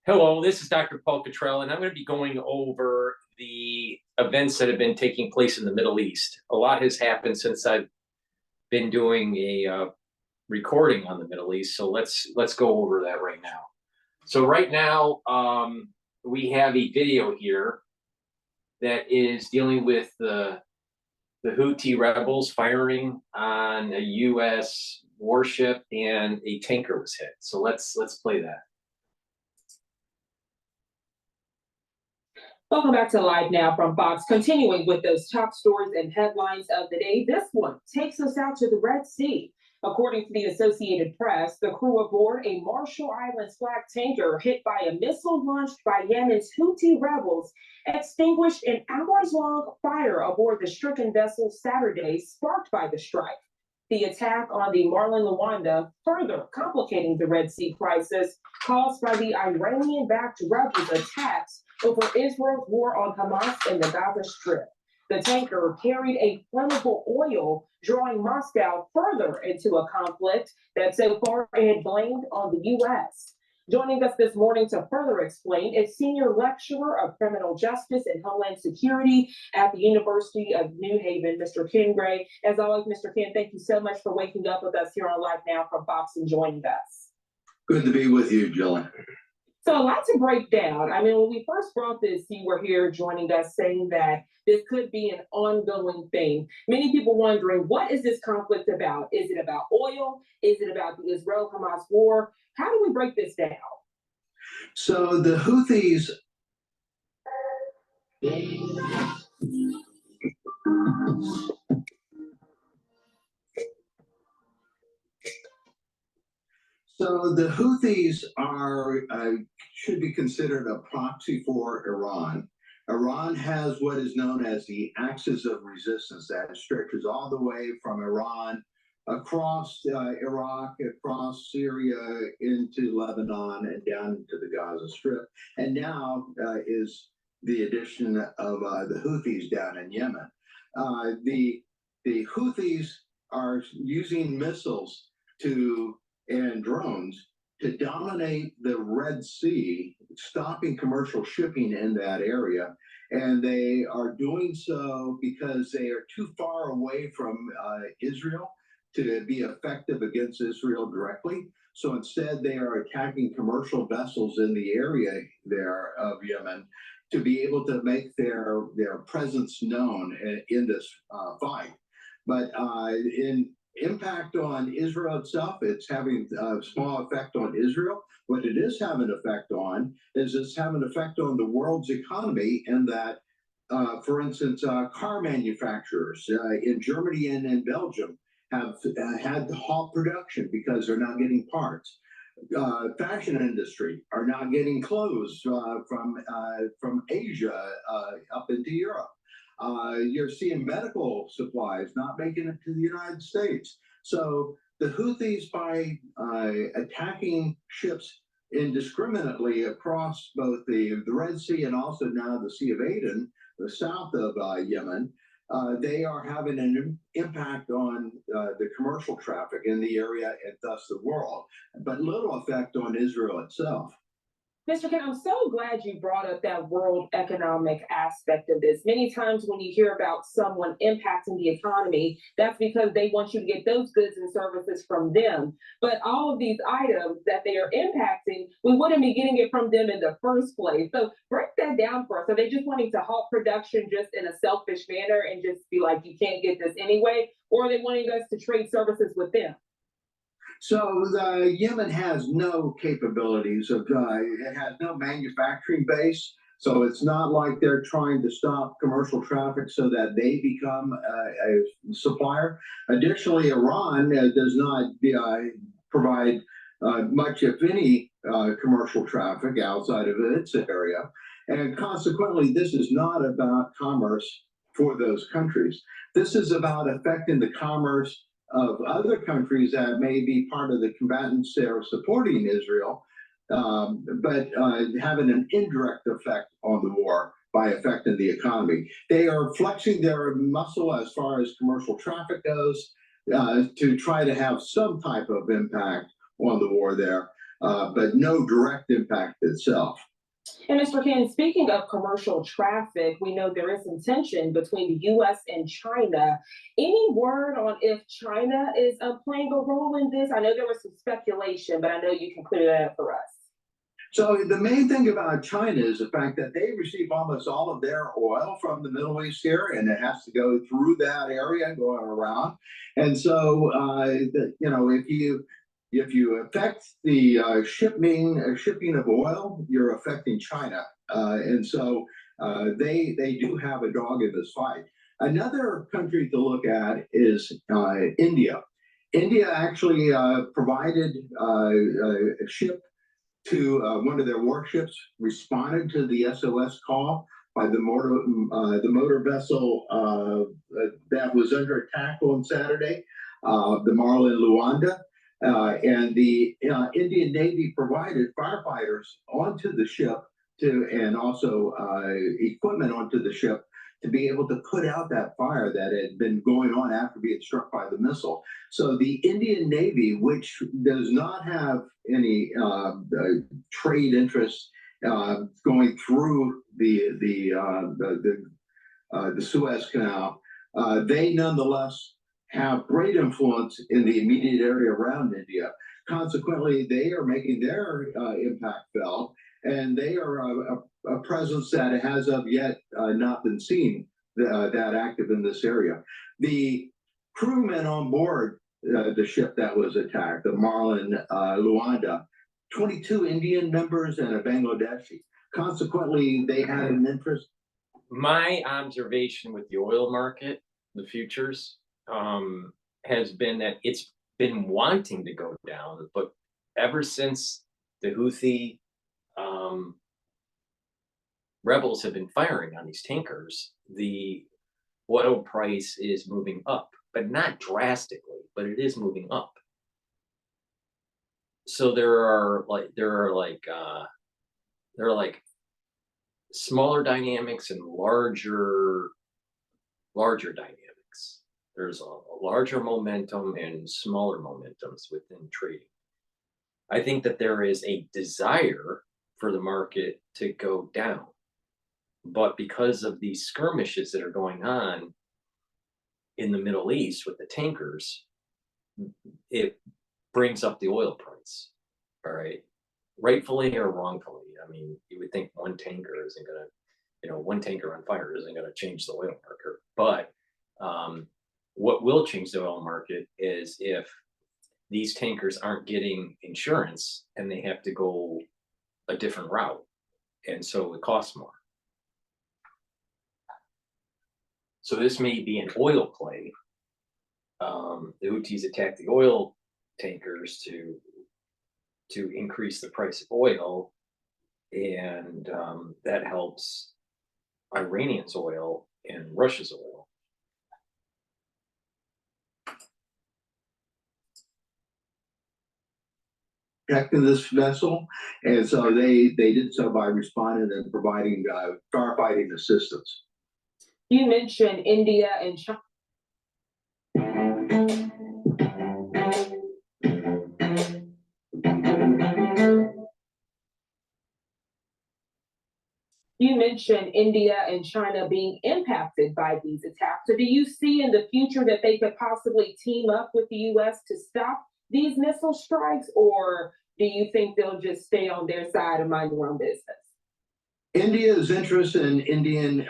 Hello, this is Dr. Paul Cottrell, and I'm going to be going over the events that have been taking place in the Middle East. A lot has happened since I've been doing a recording on the Middle East, so let's go over that right now. So right now, we have a video here that is dealing with the Houthi rebels firing on a U.S. warship, and a tanker was hit. So let's play that. Welcome back to Live Now from Fox. Continuing with those top stories and headlines of the day, this one takes us out to the Red Sea. According to the Associated Press, the crew aboard a Marshall Islands flag tanker hit by a missile launched by Yemen's Houthi rebels extinguished an hours-long fire aboard the stricken vessel Saturday, sparked by the strike. The attack on the Marlin Luanda further complicating the Red Sea crisis caused by the Iranian-backed rebels' attacks over Israel's war on Hamas in the Gaza Strip. The tanker carried a flammable oil, drawing Moscow further into a conflict that so far it had blamed on the U.S. Joining us this morning to further explain is Senior Lecturer of Criminal Justice and Homeland Security at the University of New Haven, Mr. Ken Gray. As always, Mr. Ken, thank you so much for waking up with us here on Live Now from Fox and joining us. Good to be with you, Jillian. So a lot to break down. I mean, when we first brought this, you were here joining us saying that this could be an ongoing thing. Many people wondering, what is this conflict about? Is it about oil? Is it about the Israel-Hamas war? How do we break this down? So the Houthis are should be considered a proxy for Iran. Iran has what is known as the axis of resistance that stretches all the way from Iran across Iraq, across Syria, into Lebanon, and down to the Gaza Strip. And now is the addition of the Houthis down in Yemen. The Houthis are using missiles and drones to dominate the Red Sea, stopping commercial shipping in that area. And they are doing so because they are too far away from Israel to be effective against Israel directly. So instead, they are attacking commercial vessels in the area there of Yemen to be able to make their presence known in this fight. But in impact on Israel itself, it's having a small effect on Israel. What it is having an effect on is it's having an effect on the world's economy, in that, for instance, car manufacturers in Germany and in Belgium have had to halt production because they're not getting parts. Fashion industry are not getting clothes from Asia up into Europe. You're seeing medical supplies not making it to the United States. So the Houthis, by attacking ships indiscriminately across both the Red Sea and also now the Sea of Aden, the south of Yemen, they are having an impact on the commercial traffic in the area and thus the world, but little effect on Israel itself. Mr. Ken, I'm so glad you brought up that world economic aspect of this. Many times when you hear about someone impacting the economy, that's because they want you to get those goods and services from them. But all of these items that they are impacting, we wouldn't be getting it from them in the first place. So break that down for us. Are they just wanting to halt production just in a selfish manner and just be like, you can't get this anyway? Or are they wanting us to trade services with them? So Yemen has no capabilities it has no manufacturing base. So it's not like they're trying to stop commercial traffic so that they become a supplier. Additionally, Iran does not provide much, if any, commercial traffic outside of its area. And consequently, this is not about commerce for those countries. This is about affecting the commerce of other countries that may be part of the combatants that are supporting Israel, but having an indirect effect on the war by affecting the economy. They are flexing their muscle as far as commercial traffic goes to try to have some type of impact on the war there. but no direct impact itself. And Mr. Ken, speaking of commercial traffic, we know there is some tension between the U.S. and China. Any word on if China is playing a role in this? I know there was some speculation, but I know you can clear that up for us. So the main thing about China is the fact that they receive almost all of their oil from the Middle East here, and it has to go through that area going around. And so, if you affect the shipping of oil, you're affecting China, and so they do have a dog in this fight. Another country to look at is India. India actually provided a ship to one of their warships, responded to the SOS call by the motor vessel that was under attack on Saturday, the Marlin Luanda. And the Indian Navy provided firefighters onto the ship and also equipment onto the ship to be able to put out that fire that had been going on after being struck by the missile. So the Indian Navy, which does not have any trade interests going through the Suez Canal, they nonetheless have great influence in the immediate area around India. Consequently, they are making their impact felt, and they are a presence that has of yet not been seen that active in this area. The crewmen on board the ship that was attacked, the Marlin Luanda, 22 Indian members and a Bangladeshi. Consequently, they had an interest. My observation with the oil market, the futures, has been that it's been wanting to go down, but ever since the Houthi rebels have been firing on these tankers, the oil price is moving up, but not drastically, but it is moving up. So there are smaller dynamics and larger dynamics. There's a larger momentum and smaller momentums within trading. I think that there is a desire for the market to go down, but because of these skirmishes that are going on in the Middle East with the tankers, it brings up the oil price. All right, rightfully or wrongfully. I mean, you would think one tanker isn't going to, one tanker on fire isn't going to change the oil market. But what will change the oil market is if these tankers aren't getting insurance and they have to go a different route. And so it costs more. So this may be an oil play. The Houthis attack the oil tankers to increase the price of oil, and that helps Iranian's oil and Russia's oil. Protecting this vessel, and so they did so by responding and providing firefighting assistance. You mentioned India and China. You mentioned India and China being impacted by these attacks. So do you see in the future that they could possibly team up with the U.S. to stop these missile strikes, or do you think they'll just stay on their side and mind their own business? India's interest in Indian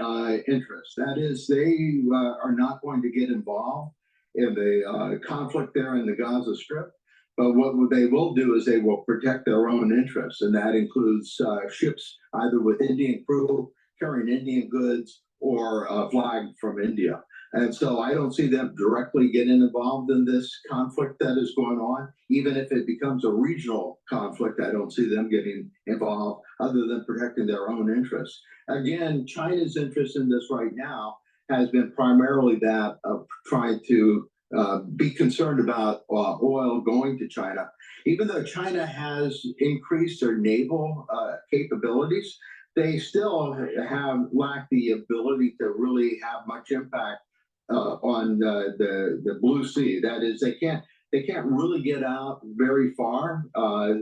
interests. That is, they are not going to get involved in the conflict there in the Gaza Strip. But what they will do is they will protect their own interests, and that includes ships either with Indian crew carrying Indian goods or flagged from India. And so I don't see them directly getting involved in this conflict that is going on. Even if it becomes a regional conflict, I don't see them getting involved other than protecting their own interests. Again, China's interest in this right now has been primarily that of trying to be concerned about oil going to China. Even though China has increased their naval capabilities, they still lack the ability to really have much impact on the Blue Sea. That is, they they can't really get out very far.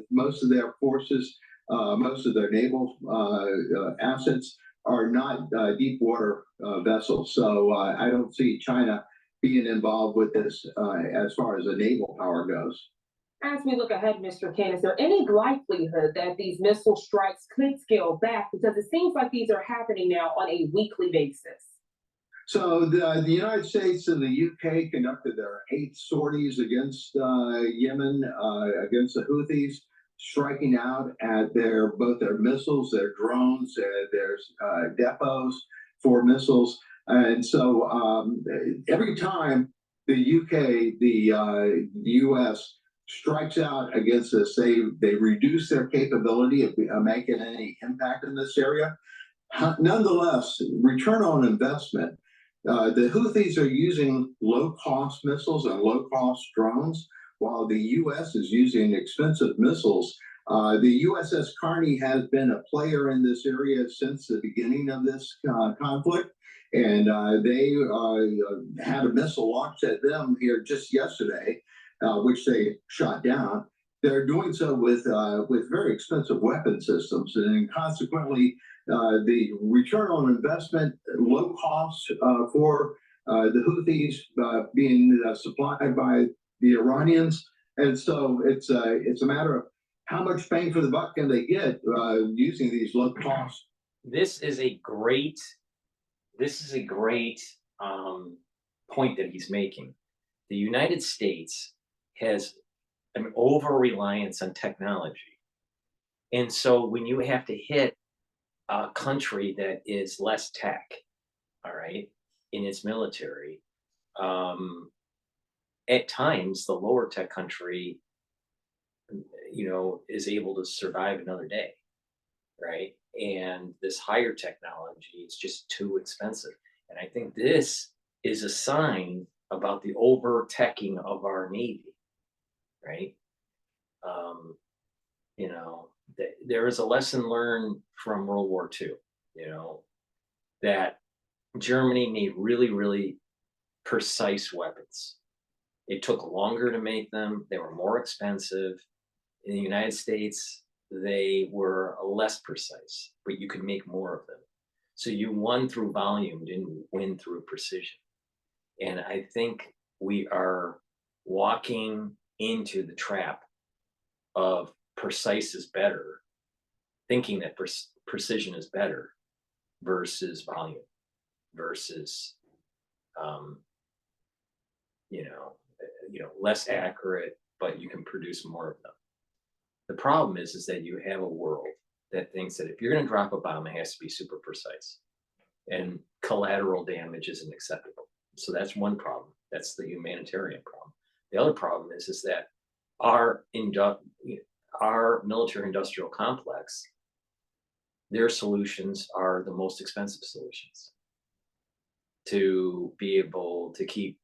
Most of their forces, most of their naval assets are not deep water vessels. So I don't see China being involved with this as far as the naval power goes. As we look ahead, Mr. Ken, is there any likelihood that these missile strikes could scale back? Because it seems like these are happening now on a weekly basis. So the United States and the UK conducted their 8th sorties against Yemen, against the Houthis, striking out at both their missiles, their drones, their depots for missiles. And so every time the UK, the US strikes out against this, they reduce their capability of making any impact in this area. Nonetheless, return on investment. The Houthis are using low-cost missiles and low-cost drones, while the U.S. is using expensive missiles. The USS Carney has been a player in this area since the beginning of this conflict, and they had a missile launched at them here just yesterday, which they shot down. They're doing so with very expensive weapon systems, and consequently, the return on investment, low cost for the Houthis being supplied by the Iranians, and so it's a matter of how much bang for the buck can they get using these low cost. This is a great point that he's making. The United States has an over-reliance on technology, and so when you have to hit a country that is less tech, all right, in its military, at times the lower tech country, is able to survive another day, right? And this higher technology is just too expensive. And I think this is a sign about the over-teching of our Navy, right? There is a lesson learned from World War II, that Germany made really, really precise weapons. It took longer to make them. They were more expensive. In the United States, they were less precise, but you could make more of them. So you won through volume, didn't win through precision. And I think we are walking into the trap of precise is better, thinking that precision is better versus volume, versus less accurate, but you can produce more of them. The problem is that you have a world that thinks that if you're going to drop a bomb, it has to be super precise, and collateral damage isn't acceptable. So that's one problem. That's the humanitarian problem. The other problem is that our military industrial complex, their solutions are the most expensive solutions to be able to keep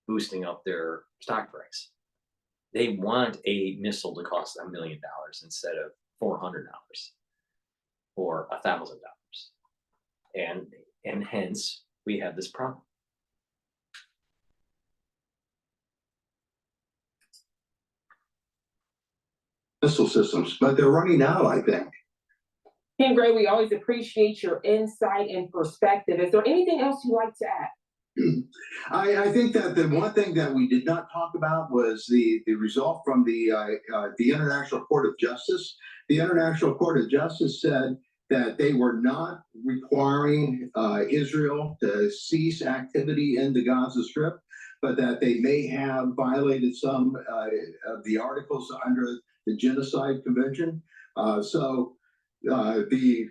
boosting up their stock price. They want a missile to cost $1 million instead of $400 or $1,000, and hence we have this problem. Missile systems, but they're running out, I think. Ken Gray, we always appreciate your insight and perspective. Is there anything else you'd like to add? I think that the one thing that we did not talk about was the result from the International Court of Justice. The International Court of Justice said that they were not requiring Israel to cease activity in the Gaza Strip, but that they may have violated some of the articles under the Genocide Convention. So the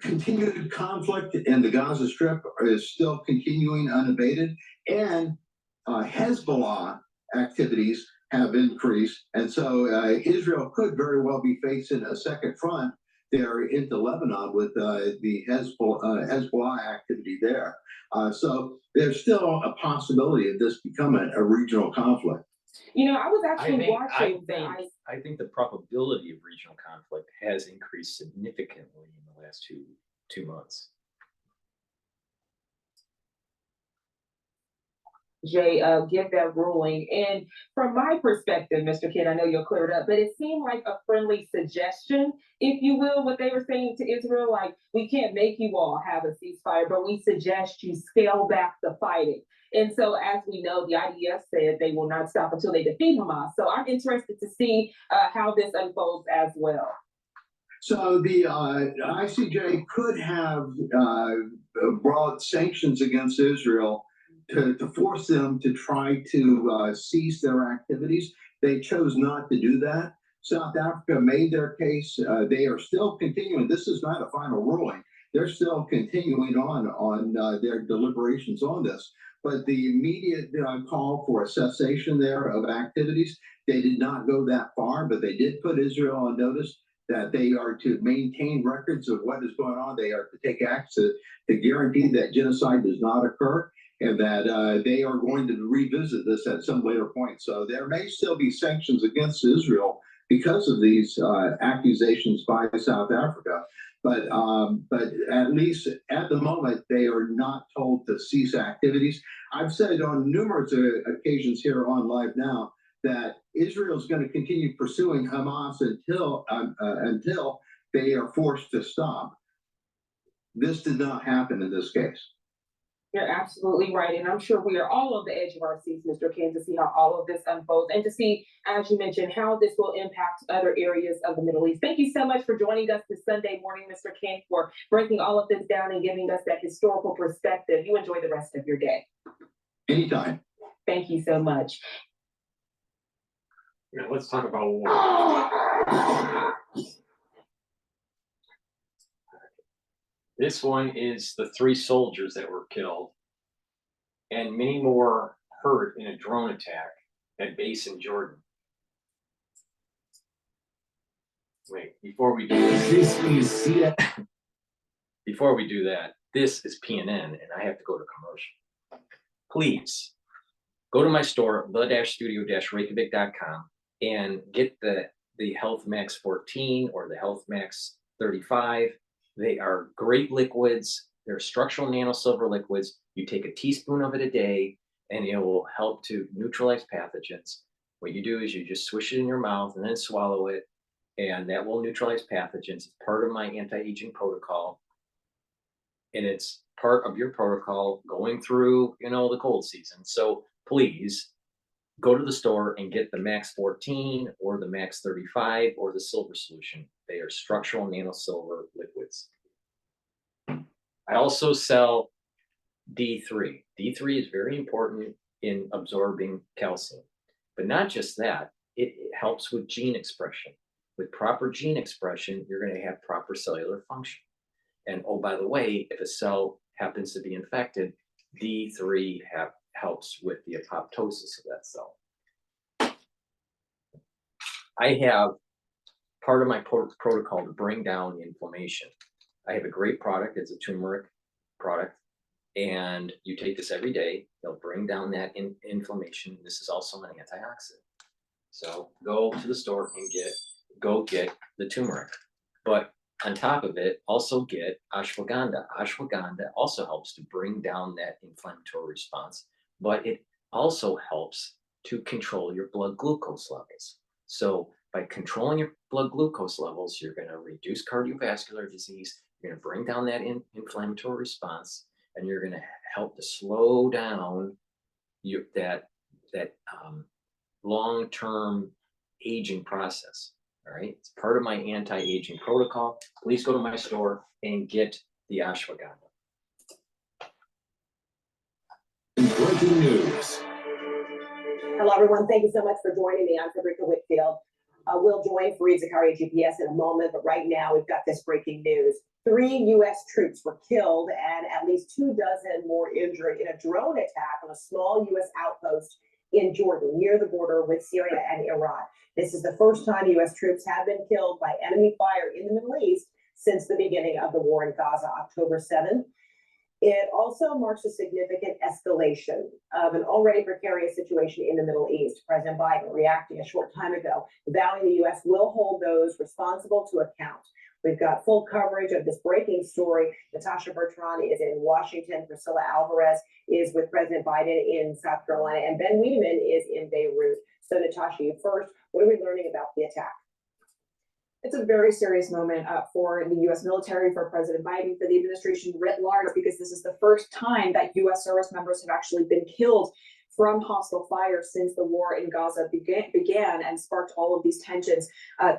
continued conflict in the Gaza Strip is still continuing unabated, and Hezbollah activities have increased, and so Israel could very well be facing a second front there into Lebanon with the Hezbollah activity there. So there's still a possibility of this becoming a regional conflict. I was actually watching I think the probability of regional conflict has increased significantly in the last two months. Jay, give that ruling. And from my perspective, Mr. Kidd, I know you'll clear it up, but it seemed like a friendly suggestion, if you will, what they were saying to Israel, like, we can't make you all have a ceasefire, but we suggest you scale back the fighting. And so, as we know, the IDF said they will not stop until they defeat Hamas. So I'm interested to see how this unfolds as well. So the ICJ could have brought sanctions against Israel to force them to try to cease their activities. They chose not to do that. South Africa made their case. They are still continuing. This is not a final ruling. They're still continuing on their deliberations on this. But the immediate call for a cessation there of activities, they did not go that far, but they did put Israel on notice that they are to maintain records of what is going on. They are to take acts to guarantee that genocide does not occur, and that they are going to revisit this at some later point. So there may still be sanctions against Israel because of these accusations by South Africa. But at least at the moment, they are not told to cease activities. I've said on numerous occasions here on Live Now that Israel is going to continue pursuing Hamas until they are forced to stop. This did not happen in this case. You're absolutely right. And I'm sure we are all on the edge of our seats, Mr. King, to see how all of this unfolds and to see, as you mentioned, how this will impact other areas of the Middle East. Thank you so much for joining us this Sunday morning, Mr. King, for breaking all of this down and giving us that historical perspective. You enjoy the rest of your day. Anytime. Thank you so much. Now let's talk about war. This one is the 3 soldiers that were killed and many more hurt in a drone attack at base in Jordan. Wait, before we do that, before we do that, this is PNN and I have to go to commercial. Please go to my store, the-studio-reykjavik.com, and get the Health Max 14 or the Health Max 35. They are great liquids. They're structural nanosilver liquids. You take a teaspoon of it a day and it will help to neutralize pathogens. What you do is you just swish it in your mouth and then swallow it, and that will neutralize pathogens. It's part of my anti-aging protocol, and it's part of your protocol going through, the cold season. So please go to the store and get the Max 14 or the Max 35 or the silver solution. They are structural nanosilver liquids. I also sell D3. D3 is very important in absorbing calcium, but not just that, it helps with gene expression. With proper gene expression, you're going to have proper cellular function. And oh, by the way, if a cell happens to be infected, D3 helps with the apoptosis of that cell. I have part of my protocol to bring down the inflammation. I have a great product. It's a turmeric product, and you take this every day. They'll bring down that inflammation. This is also an antioxidant. So go to the store and go get the turmeric. But on top of it, also get ashwagandha. Ashwagandha also helps to bring down that inflammatory response, but it also helps to control your blood glucose levels. So by controlling your blood glucose levels, you're going to reduce cardiovascular disease, you're going to bring down that inflammatory response, and you're going to help to slow down that long-term aging process. All right, it's part of my anti-aging protocol. Please go to my store and get the ashwagandha. Breaking news. Hello, everyone. Thank you so much for joining me. I'm Frederica Whitfield. We'll join Fareed Zakaria GPS in a moment, but right now we've got this breaking news. 3 U.S. troops were killed and at least 24 more injured in a drone attack on a small U.S. outpost in Jordan, near the border with Syria and Iran. This is the first time U.S. troops have been killed by enemy fire in the Middle East since the beginning of the war in Gaza, October 7th. It also marks a significant escalation of an already precarious situation in the Middle East. President Biden reacting a short time ago, vowing the U.S. will hold those responsible to account. We've got full coverage of this breaking story. Natasha Bertrand is in Washington. Priscilla Alvarez is with President Biden in South Carolina, and Ben Wiedemann is in Beirut. So Natasha, you first, what are we learning about the attack? It's a very serious moment for the U.S. military, for President Biden, for the administration writ large, because this is the first time that U.S. service members have actually been killed from hostile fire since the war in Gaza began and sparked all of these tensions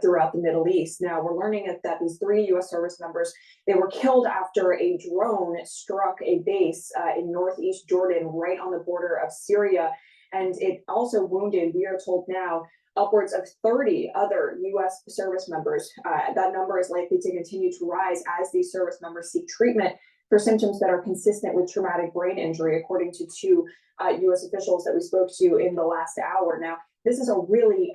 throughout the Middle East. Now, we're learning that these 3 U.S. service members, they were killed after a drone struck a base in northeast Jordan, right on the border of Syria. And it also wounded, we are told now, upwards of 30 other U.S. service members. That number is likely to continue to rise as these service members seek treatment for symptoms that are consistent with traumatic brain injury, according to 2 U.S. officials that we spoke to in the last hour. Now, this is a really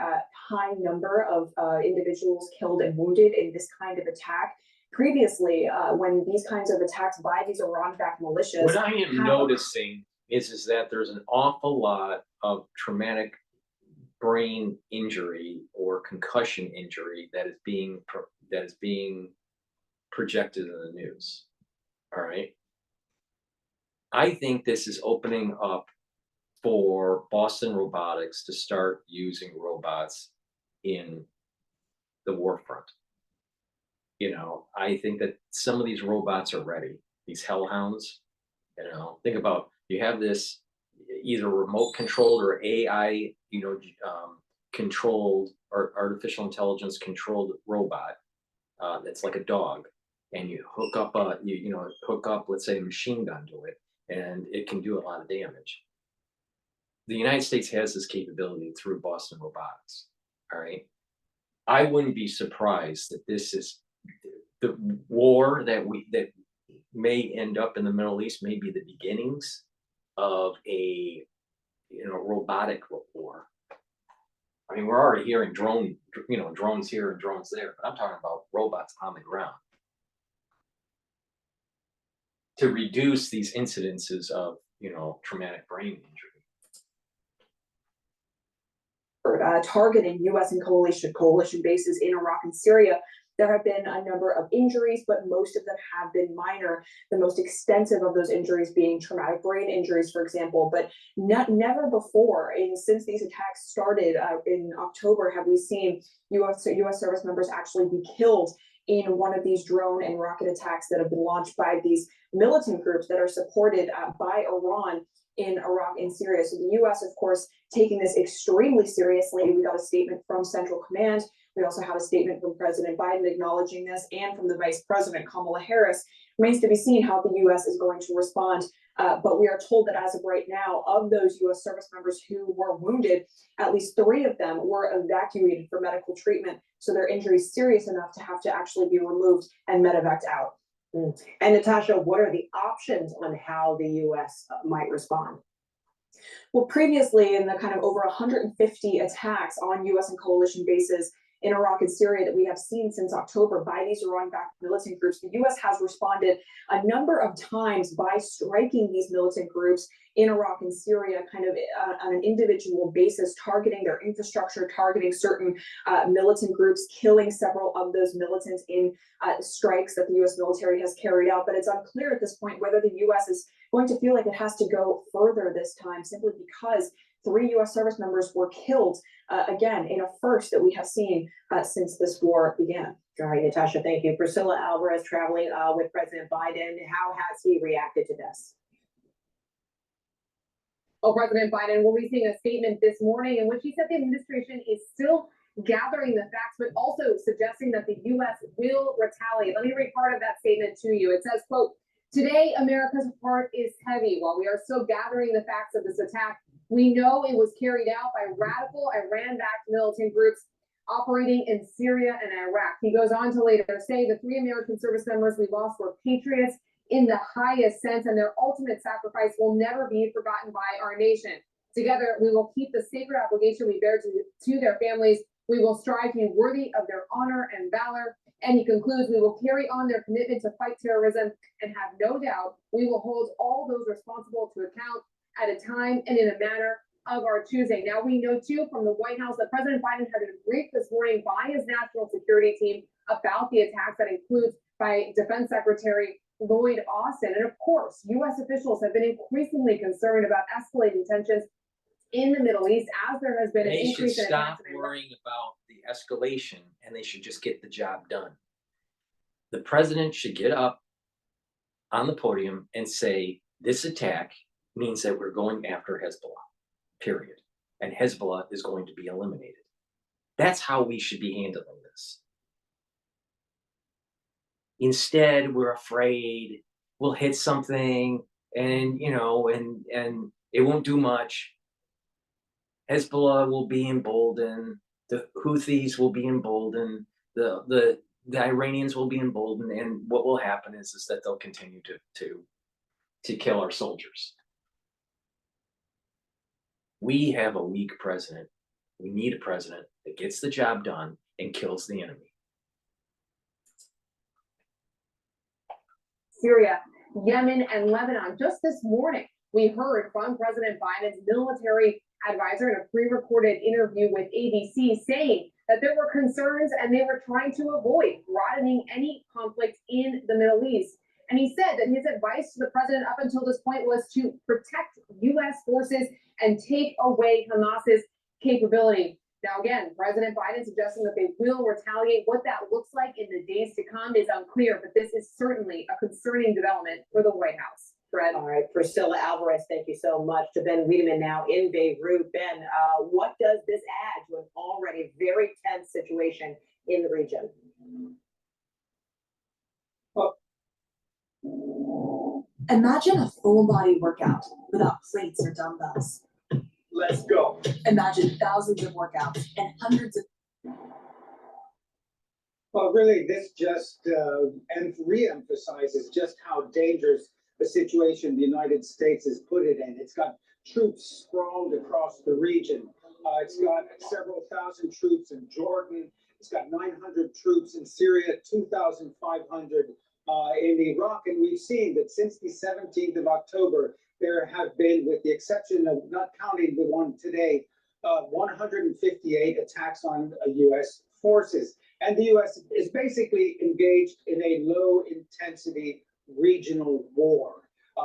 high number of individuals killed and wounded in this kind of attack. Previously, when these kinds of attacks by these Iran-backed militias— What I am noticing is that there's an awful lot of traumatic brain injury or concussion injury that is being projected in the news. All right. I think this is opening up for Boston Robotics to start using robots in the war front. You know, I think that some of these robots are ready. These hellhounds, you know, think about, you have this either remote controlled or AI, controlled or artificial intelligence controlled robot that's like a dog, and you hook up let's say a machine gun to it, and it can do a lot of damage. The United States has this capability through Boston Robotics. All right, I wouldn't be surprised that this is the war that may end up in the Middle East, may be the beginnings of a robotic war. I mean, we're already hearing drones here and drones there, but I'm talking about robots on the ground to reduce these incidences of traumatic brain injury. Targeting U.S. and coalition bases in Iraq and Syria. There have been a number of injuries, but most of them have been minor. The most extensive of those injuries being traumatic brain injuries, for example. But never before, since these attacks started in October, have we seen U.S. service members actually be killed in one of these drone and rocket attacks that have been launched by these militant groups that are supported by Iran in Iraq and Syria. So the U.S., of course, taking this extremely seriously. We got a statement from Central Command. We also have a statement from President Biden acknowledging this, and from the Vice President, Kamala Harris. Remains to be seen how the U.S. is going to respond. But we are told that as of right now, of those U.S. service members who were wounded, at least 3 of them were evacuated for medical treatment. So their injury is serious enough to have to actually be removed and medevaced out. And Natasha, what are the options on how the U.S. might respond? Well, previously, in the kind of over 150 attacks on U.S. and coalition bases in Iraq and Syria that we have seen since October by these Iran-backed militant groups, the U.S. has responded a number of times by striking these militant groups in Iraq and Syria kind of on an individual basis, targeting their infrastructure, targeting certain militant groups, killing several of those militants in strikes that the U.S. military has carried out. But it's unclear at this point whether the U.S. is going to feel like it has to go further this time, simply because 3 U.S. service members were killed, again, in a first that we have seen since this war began. All right, Natasha, thank you. Priscilla Alvarez traveling with President Biden. How has he reacted to this? Well, President Biden releasing a statement this morning in which he said the administration is still gathering the facts, but also suggesting that the U.S. will retaliate. Let me read part of that statement to you. It says, quote, "Today, America's heart is heavy. While we are still gathering the facts of this attack, we know it was carried out by radical Iran-backed militant groups operating in Syria and Iraq." He goes on to later say the 3 American service members we lost were patriots in the highest sense, and their ultimate sacrifice will never be forgotten by our nation. Together, we will keep the sacred obligation we bear to their families. We will strive to be worthy of their honor and valor. And he concludes, we will carry on their commitment to fight terrorism and have no doubt we will hold all those responsible to account at a time and in a manner of our choosing. Now, we know, too, from the White House that President Biden had been briefed this morning by his national security team about the attacks that includes by Defense Secretary Lloyd Austin. And of course, U.S. officials have been increasingly concerned about escalating tensions in the Middle East as there has been an They should increase in stop attacks in Iraq. worrying about the escalation and they should just get the job done. The president should get up on the podium and say, this attack means that we're going after Hezbollah, period. And Hezbollah is going to be eliminated. That's how we should be handling this. Instead, we're afraid we'll hit something and, you know, and it won't do much. Hezbollah will be emboldened. The Houthis will be emboldened. The Iranians will be emboldened. And what will happen is that they'll continue to kill our soldiers. We have a weak president. We need a president that gets the job done and kills the enemy. Syria, Yemen, and Lebanon. Just this morning, we heard from President Biden's military advisor in a pre-recorded interview with ABC saying that there were concerns and they were trying to avoid broadening any conflict in the Middle East. And he said that his advice to the president up until this point was to protect U.S. forces and take away Hamas's capability. Now, again, President Biden suggesting that they will retaliate. What that looks like in the days to come is unclear, but this is certainly a concerning development for the White House. Fred. All right, Priscilla Alvarez, thank you so much. To Ben Wiedemann now in Beirut. Ben, what does this add to an already very tense situation in the region? Imagine a full body workout without plates or dumbbells. Let's go. Imagine thousands of workouts and hundreds of. Well, really, this just re-emphasizes just how dangerous the situation the United States has put it in. It's got troops sprawled across the region. It's got several thousand troops in Jordan. It's got 900 troops in Syria, 2,500 in Iraq. And we've seen that since the 17th of October, there have been, with the exception of not counting the one today, 158 attacks on U.S. forces. And the U.S. is basically engaged in a low-intensity regional war.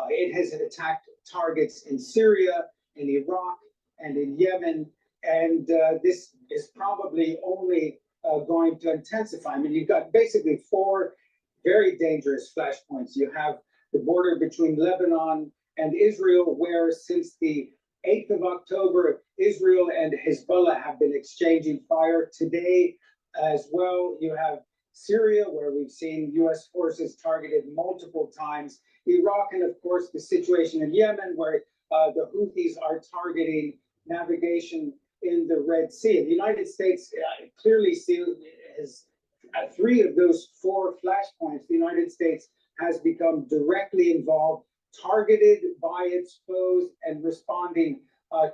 It has attacked targets in Syria, in Iraq, and in Yemen. And this is probably only going to intensify. I mean, you've got basically four very dangerous flashpoints. You have the border between Lebanon and Israel, where since the 8th of October, Israel and Hezbollah have been exchanging fire. Today as well, you have Syria, where we've seen U.S. forces targeted multiple times. Iraq, and of course, the situation in Yemen, where the Houthis are targeting navigation in the Red Sea. The United States clearly has three of those four flashpoints. The United States has become directly involved, targeted by its foes, and responding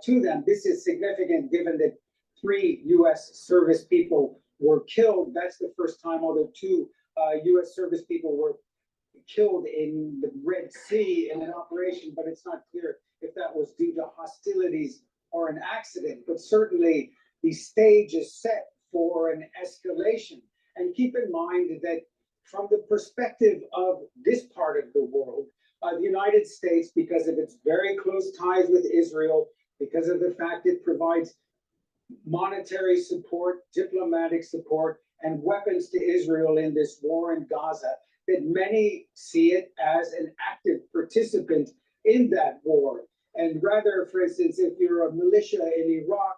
to them. This is significant given that 3 U.S. service people were killed. That's the first time, although 2 U.S. service people were killed in the Red Sea in an operation, but it's not clear if that was due to hostilities or an accident. But certainly the stage is set for an escalation. And keep in mind that from the perspective of this part of the world, the United States, because of its very close ties with Israel, because of the fact it provides monetary support, diplomatic support, and weapons to Israel in this war in Gaza, that many see it as an active participant in that war. And rather, for instance, if you're a militia in Iraq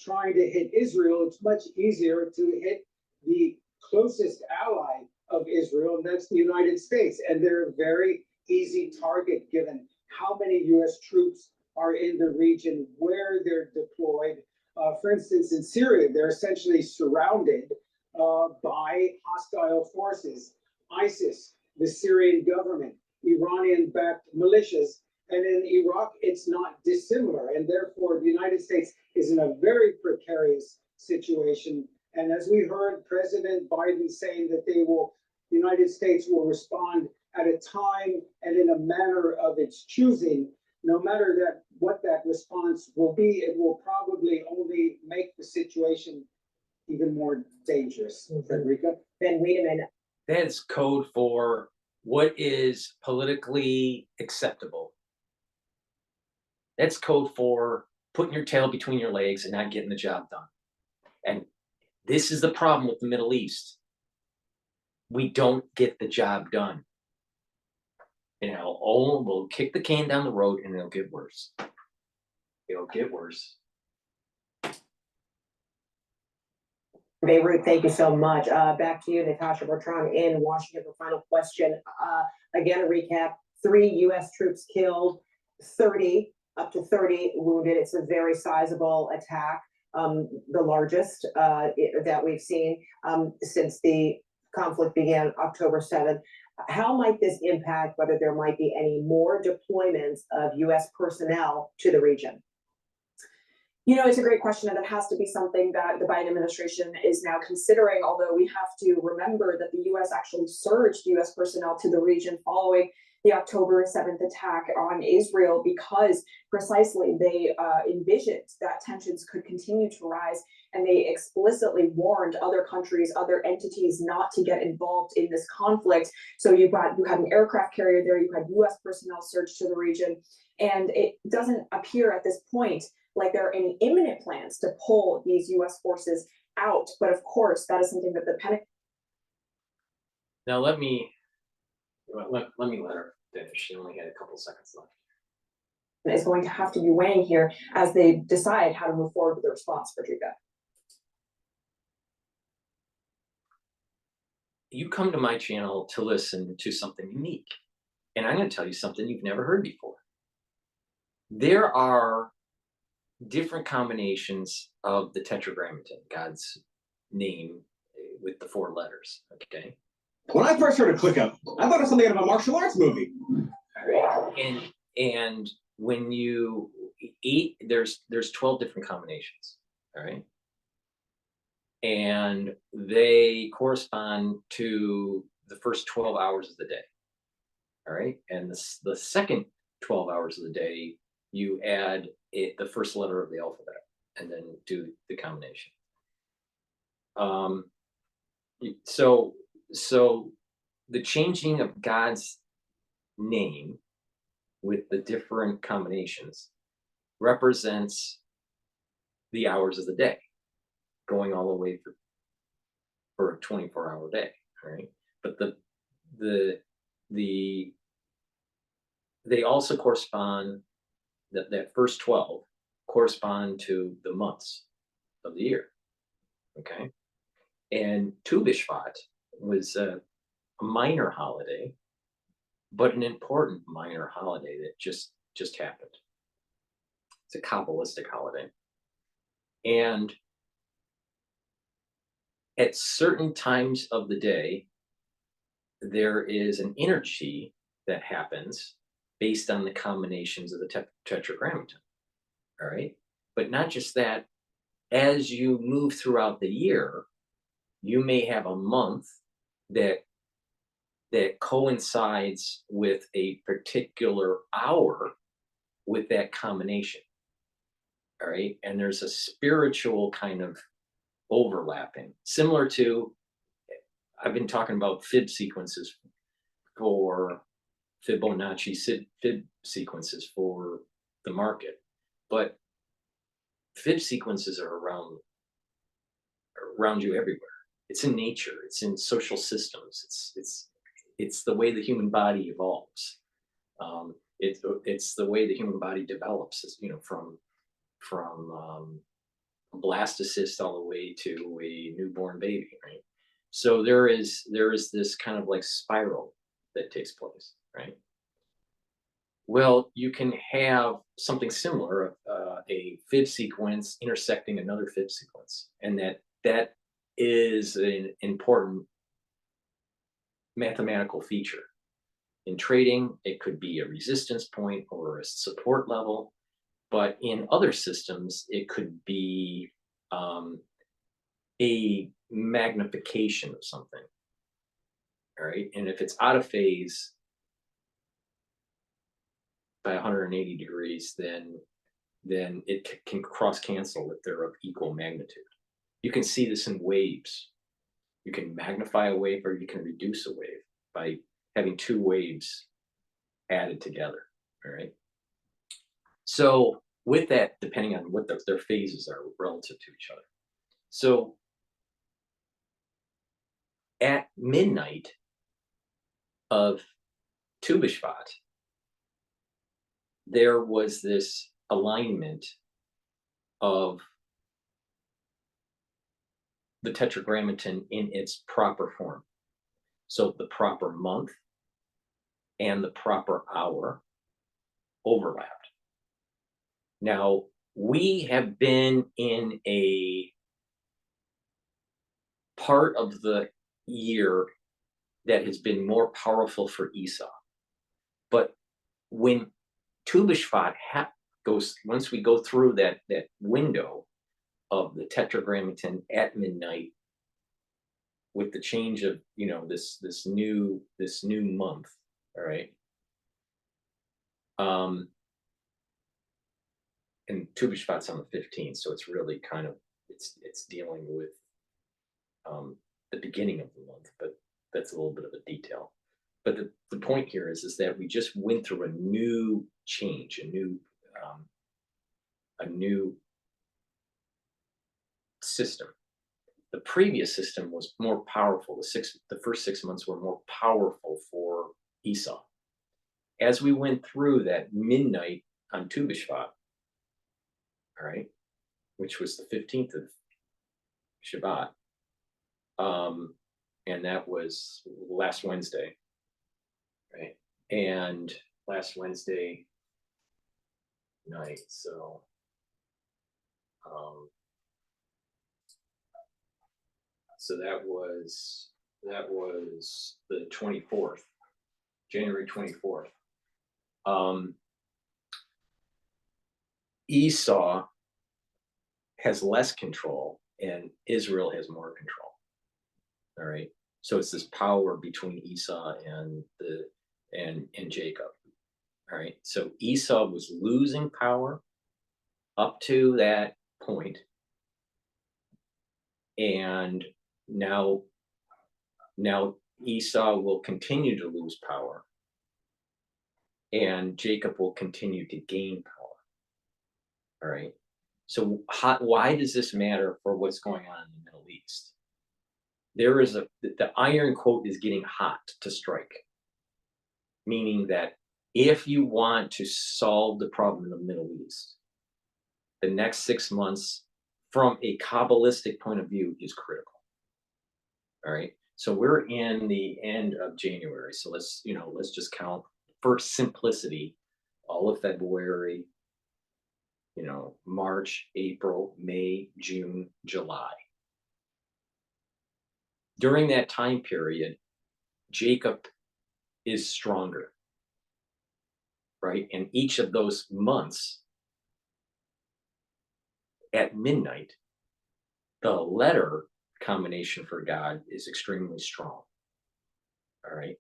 trying to hit Israel, it's much easier to hit the closest ally of Israel, and that's the United States. And they're a very easy target given how many U.S. troops are in the region, where they're deployed. For instance, in Syria, they're essentially surrounded by hostile forces, ISIS, the Syrian government, Iranian-backed militias. And in Iraq, it's not dissimilar. And therefore, the United States is in a very precarious situation. And as we heard President Biden saying that the United States will respond at a time and in a manner of its choosing, no matter what that response will be, it will probably only make the situation even more dangerous. Frederica? Ben Wiedemann, That's code for what is politically acceptable. That's code for putting your tail between your legs and not getting the job done. And this is the problem with the Middle East. We don't get the job done. And we'll kick the can down the road and it'll get worse. It'll get worse. Beirut, thank you so much. Back to you, Natasha Bertrand in Washington for final question. Again, a recap, 3 U.S. troops killed, up to 30 wounded. It's a very sizable attack, the largest that we've seen since the conflict began October 7th. How might this impact whether there might be any more deployments of U.S. personnel to the region? You know, it's a great question, and it has to be something that the Biden administration is now considering, although we have to remember that the U.S. actually surged U.S. personnel to the region following the October 7th attack on Israel because precisely they envisioned that tensions could continue to rise, and they explicitly warned other countries, other entities not to get involved in this conflict. So you had an aircraft carrier there, you had U.S. personnel surge to the region, and it doesn't appear at this point like there are any imminent plans to pull these U.S. forces out. But of course, that is something that the Pentagon. Now let me let her finish. She only had a couple seconds left. Is going to have to be weighing here as they decide how to move forward with the response, Frederica. You come to my channel to listen to something unique, and I'm going to tell you something you've never heard before. There are different combinations of the Tetragrammaton, God's name with the 4 letters. Okay. When I first heard of ClickUp, I thought it was something out of a martial arts movie. All right. And when you eat, there's 12 different combinations. All right. And they correspond to the first 12 hours of the day. All right. And the second 12 hours of the day, you add the first letter of the alphabet and then do the combination. So the changing of God's name with the different combinations represents the hours of the day, going all the way for a 24-hour day, right? But they also correspond, that first 12 correspond to the months of the year, okay? And Tu B'Shvat was a minor holiday, but an important minor holiday that just happened. It's a Kabbalistic holiday. And at certain times of the day, there is an energy that happens based on the combinations of the Tetragrammaton, all right? But not just that, as you move throughout the year, you may have a month that coincides with a particular hour with that combination, all right? And there's a spiritual kind of overlapping, similar to, I've been talking about fib sequences for Fibonacci fib sequences for the market, but fib sequences are around you everywhere. It's in nature. It's in social systems. It's the way the human body evolves. It's the way the human body develops. From a blastocyst all the way to a newborn baby, right? So there is this kind of like spiral that takes place, right? Well, you can have something similar, a fib sequence intersecting another fib sequence, and that is an important mathematical feature. In trading, it could be a resistance point or a support level, but in other systems, it could be a magnification of something, all right? And if it's out of phase by 180 degrees, then it can cross cancel if they're of equal magnitude. You can see this in waves. You can magnify a wave or you can reduce a wave by having two waves added together, all right? So with that, depending on what their phases are relative to each other. So at midnight of Tu B'Shvat, there was this alignment of the Tetragrammaton in its proper form. So the proper month and the proper hour overlapped. Now, we have been in a part of the year that has been more powerful for Esau. But when Tu B'Shvat goes, once we go through that window of the Tetragrammaton at midnight, with the change of, you know, this new month, all right. And Tu B'Shvat's on the 15th, so it's really kind of it's dealing with the beginning of the month, but that's a little bit of a detail. But the point here is that we just went through a new change, a new system. The previous system was more powerful. The first 6 months were more powerful for Esau. As we went through that midnight on Tu B'Shvat, all right, which was the 15th of Shabbat, and that was last Wednesday, right? And last Wednesday night, so so that was the 24th, January 24th. Esau has less control and Israel has more control. All right. So it's this power between Esau and Jacob. All right. So Esau was losing power up to that point, and now Esau will continue to lose power, and Jacob will continue to gain power. All right. So why does this matter for what's going on in the Middle East? There is the iron quote is getting hot to strike, meaning that if you want to solve the problem in the Middle East, the next 6 months from a Kabbalistic point of view is critical. All right. So we're in the end of January. So let's just count for simplicity, all of February, March, April, May, June, July. During that time period, Jacob is stronger, right? And each of those months at midnight, the letter combination for God is extremely strong. All right.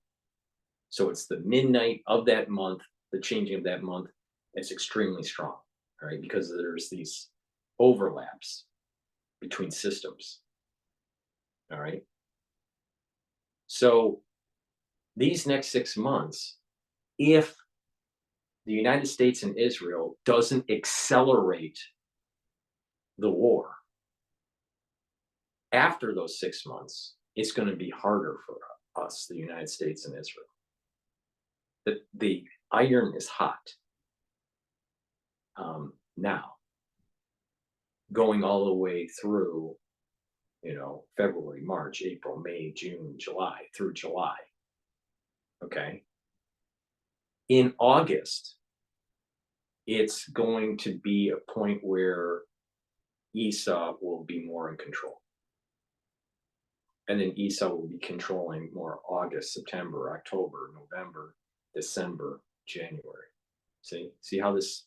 So it's the midnight of that month, the changing of that month, it's extremely strong. All right. Because there's these overlaps between systems. All right. So these next 6 months, if the United States and Israel doesn't accelerate the war, after those 6 months, it's going to be harder for us, the United States and Israel. The iron is hot now, going all the way through, February, March, April, May, June, July, through July. Okay. In August, it's going to be a point where Esau will be more in control. And then Esau will be controlling more August, September, October, November, December, January. See how this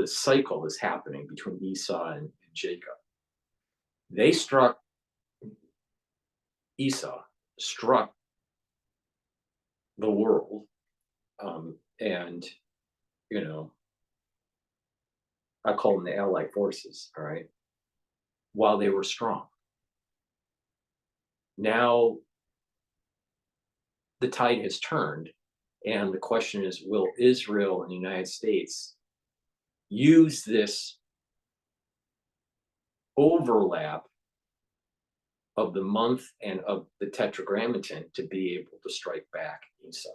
cycle is happening between Esau and Jacob. Esau struck the world, and I call them the Allied forces, all right? while they were strong. Now the tide has turned, and the question is, will Israel and the United States use this overlap of the month and of the tetragrammaton to be able to strike back Esau?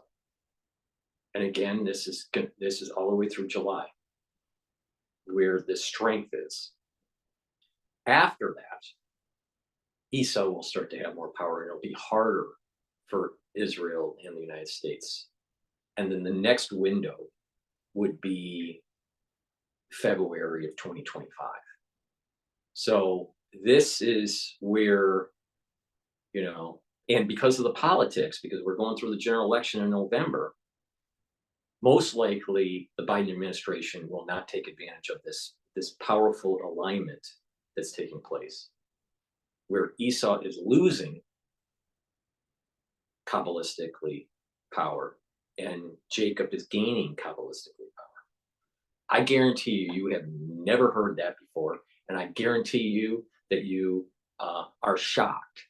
And again, this is all the way through July, where the strength is. After that, Esau will start to have more power, and it'll be harder for Israel and the United States. And then the next window would be February of 2025. So this is where, you know, and because of the politics, because we're going through the general election in November, most likely the Biden administration will not take advantage of this powerful alignment that's taking place, where Esau is losing Kabbalistically power and Jacob is gaining Kabbalistically power. I guarantee you have never heard that before, and I guarantee you that you are shocked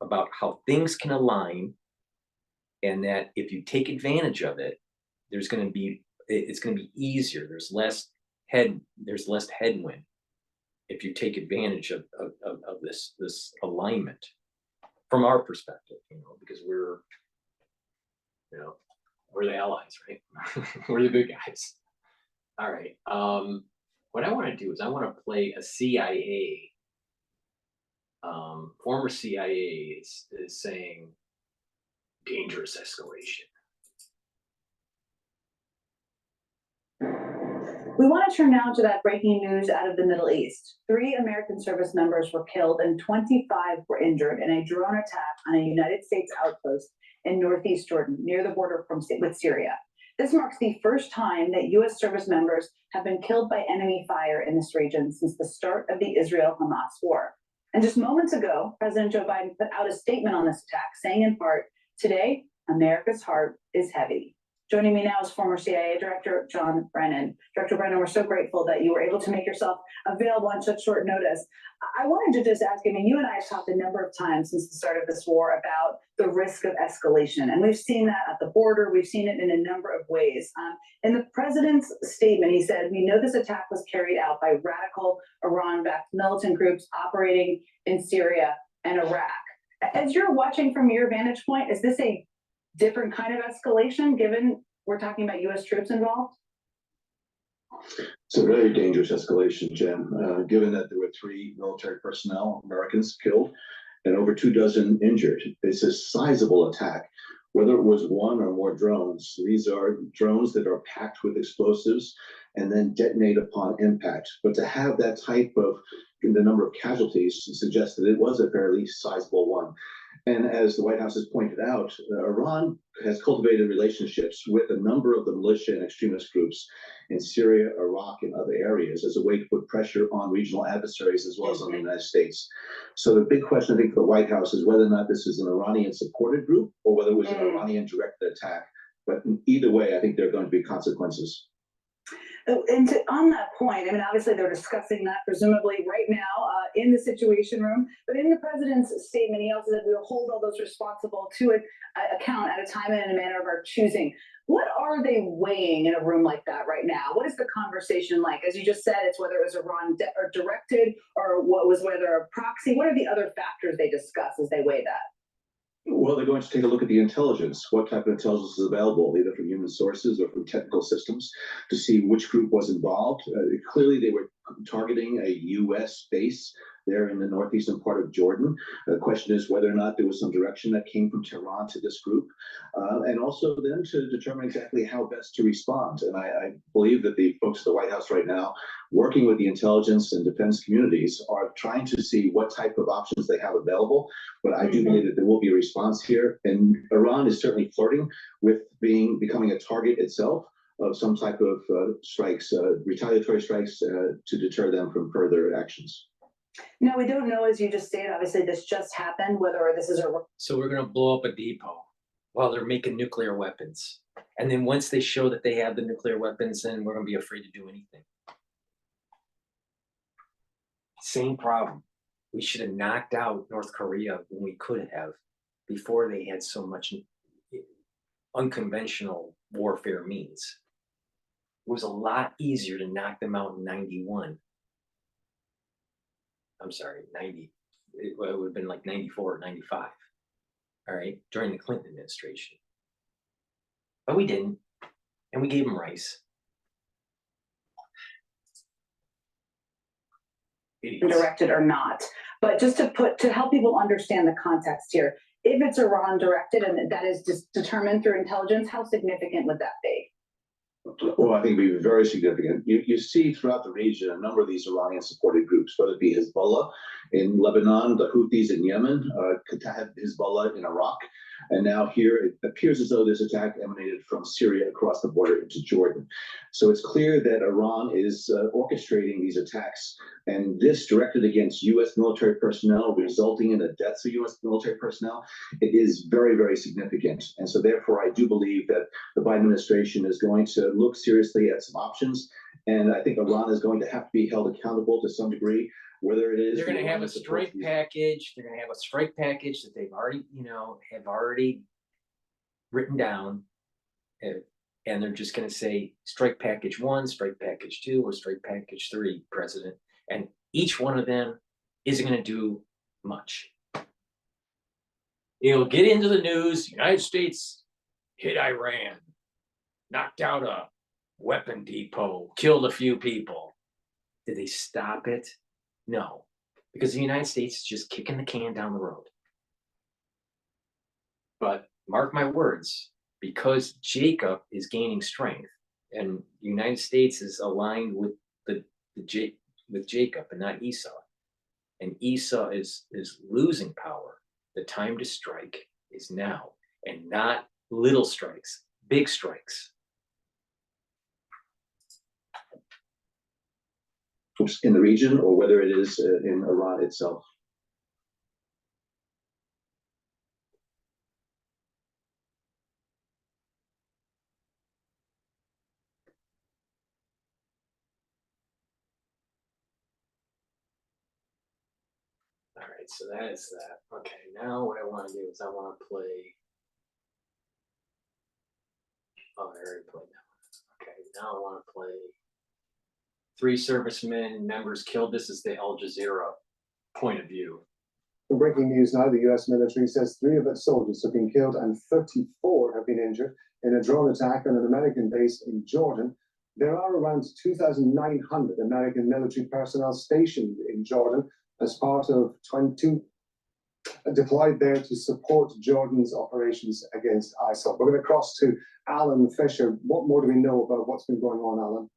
about how things can align, and that if you take advantage of it, it's going to be easier. There's less headwind if you take advantage of this alignment from our perspective, you know, because we're the allies, right? We're the good guys. All right. What I want to do is I want to play a CIA. Former CIA is saying dangerous escalation. We want to turn now to that breaking news out of the Middle East. 3 American service members were killed and 25 were injured in a drone attack on a United States outpost in northeast Jordan, near the border with Syria. This marks the first time that U.S. service members have been killed by enemy fire in this region since the start of the Israel-Hamas war. And just moments ago, President Joe Biden put out a statement on this attack, saying in part, "Today, America's heart is heavy." Joining me now is former CIA Director John Brennan. Director Brennan, we're so grateful that you were able to make yourself available on such short notice. I wanted to just ask, I mean, you and I have talked a number of times since the start of this war about the risk of escalation, and we've seen that at the border. We've seen it in a number of ways. In the president's statement, he said, "We know this attack was carried out by radical Iran-backed militant groups operating in Syria and Iraq." As you're watching from your vantage point, is this a different kind of escalation, given we're talking about U.S. troops involved? It's a very dangerous escalation, Jen, given that there were 3 military personnel, Americans, killed and over 24 injured. It's a sizable attack. Whether it was 1 or more drones, these are drones that are packed with explosives and then detonate upon impact. But to have that type of, the number of casualties suggests that it was a fairly sizable one. And as the White House has pointed out, Iran has cultivated relationships with a number of the militia and extremist groups in Syria, Iraq, and other areas as a way to put pressure on regional adversaries as well as on the United States. So the big question, I think, for the White House is whether or not this is an Iranian-supported group or whether it was an Iranian-directed attack. But either way, I think there are going to be consequences. And on that point, I mean, obviously they're discussing that presumably right now in the Situation Room, but in the president's statement, he also said we'll hold all those responsible to account at a time and in a manner of our choosing. What are they weighing in a room like that right now? What is the conversation like? As you just said, it's whether it was Iran or directed or whether a proxy. What are the other factors they discuss as they weigh that? Well, they're going to take a look at the intelligence. What type of intelligence is available, either from human sources or from technical systems, to see which group was involved. Clearly, they were targeting a U.S. base there in the northeastern part of Jordan. The question is whether or not there was some direction that came from Tehran to this group, and also then to determine exactly how best to respond. And I believe that the folks at the White House right now, working with the intelligence and defense communities, are trying to see what type of options they have available. But I do believe that there will be a response here. And Iran is certainly flirting with becoming a target itself of some type of strikes, retaliatory strikes, to deter them from further actions. No, we don't know, as you just stated, obviously this just happened, whether this is a... So we're going to blow up a depot while they're making nuclear weapons. And then once they show that they have the nuclear weapons, then we're going to be afraid to do anything. Same problem. We should have knocked out North Korea when we could have before they had so much unconventional warfare means. It was a lot easier to knock them out in 91. I'm sorry, 90. It would have been like 94 or 95. All right, during the Clinton administration. But we didn't. And we gave them rice. Idiots. Directed or not. But just to help people understand the context here, if it's Iran directed and that is just determined through intelligence, how significant would that be? Well, I think it would be very significant. You see throughout the region a number of these Iranian-supported groups, whether it be Hezbollah in Lebanon, the Houthis in Yemen, Hezbollah in Iraq, and now here it appears as though this attack emanated from Syria across the border into Jordan. So it's clear that Iran is orchestrating these attacks, and this directed against U.S. military personnel, resulting in the deaths of U.S. military personnel, it is very, very significant. And so therefore, I do believe that the Biden administration is going to look seriously at some options, and I think Iran is going to have to be held accountable to some degree, whether it is they're going to have a strike package. They're going to have a strike package that they've already, have already written down, and they're just going to say strike package 1, strike package 2, or strike package 3, President, and each one of them isn't going to do much. It'll get into the news. United States hit Iran, knocked out a weapon depot, killed a few people. Did they stop it? No, because the United States is just kicking the can down the road. But mark my words, because Jacob is gaining strength and the United States is aligned with with Jacob and not Esau, and Esau is losing power, the time to strike is now, and not little strikes, big strikes. in the region, or whether it is in Iran itself. All right, so that is that. Okay, now what I want to do is I want to play. Oh, I already played that one. Okay, now I want to play 3 servicemen members killed. This is the Al Jazeera point of view. In breaking news now, the US military says 3 of its soldiers have been killed and 34 have been injured in a drone attack on an American base in Jordan. There are around 2,900 American military personnel stationed in Jordan as part of 22 deployed there to support Jordan's operations against ISIL. We're going to cross to Alan Fisher. What more do we know about what's been going on, Alan?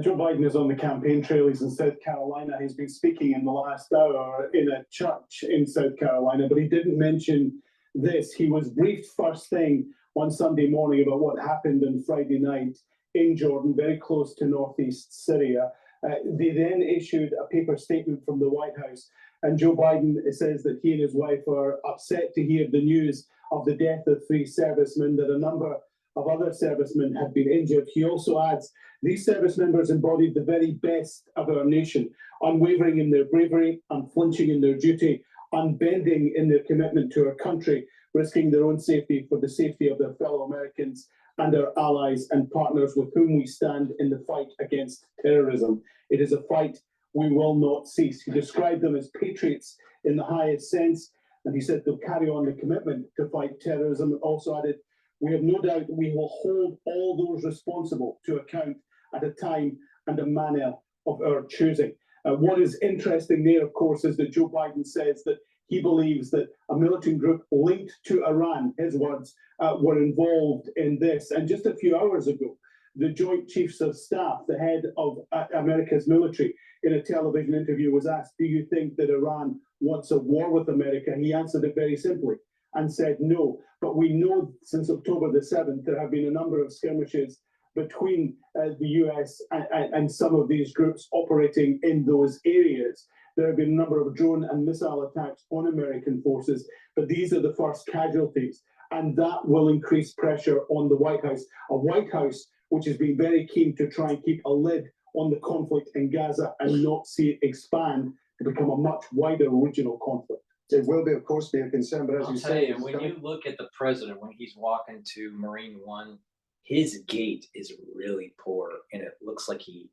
Joe Biden is on the campaign trails in South Carolina. He's been speaking in the last hour in a church in South Carolina, but he didn't mention this. He was briefed first thing on Sunday morning about what happened on Friday night in Jordan, very close to northeast Syria. They then issued a paper statement from the White House, and Joe Biden says that he and his wife are upset to hear the news of the death of 3 servicemen, that a number of other servicemen have been injured. He also adds, these service members embodied the very best of our nation, unwavering in their bravery, unflinching in their duty, unbending in their commitment to our country, risking their own safety for the safety of their fellow Americans and our allies and partners with whom we stand in the fight against terrorism. It is a fight we will not cease. He described them as patriots in the highest sense, and he said they'll carry on the commitment to fight terrorism. Also added, we have no doubt we will hold all those responsible to account at a time and a manner of our choosing. What is interesting there, of course, is that Joe Biden says that he believes that a militant group linked to Iran, his words, were involved in this. And just a few hours ago, the Joint Chiefs of Staff, the head of America's military, in a television interview was asked, do you think that Iran wants a war with America? He answered it very simply and said no. But we know since October the 7th, there have been a number of skirmishes between the US and some of these groups operating in those areas. There have been a number of drone and missile attacks on American forces, but these are the first casualties. And that will increase pressure on the White House, a White House which has been very keen to try and keep a lid on the conflict in Gaza and not see it expand to become a much wider regional conflict. It will be, of course, be a concern, but as I'll you tell say, you, when you look at the president, when he's walking to Marine One, his gait is really poor, and it looks like he's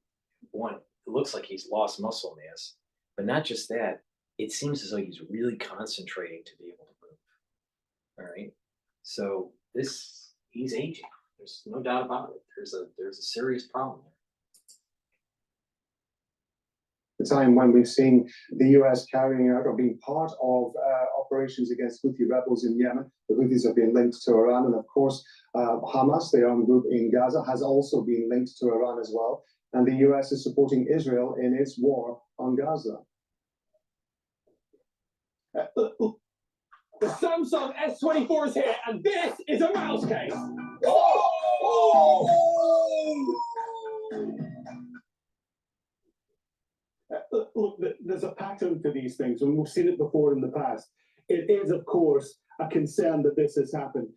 lost muscle mass. But not just that, it seems as though he's really concentrating to be able to move. All right, so he's aging. There's no doubt about it. There's a serious problem there. the time when we've seen the US carrying out or being part of operations against Houthi rebels in Yemen. The Houthis have been linked to Iran, and of course, Hamas, the armed group in Gaza, has also been linked to Iran as well. And the US is supporting Israel in its war on Gaza. The Samsung S24 is here, and this is a mouse case. Look, there's a pattern to these things, and we've seen it before in the past. It is, of course, a concern that this has happened.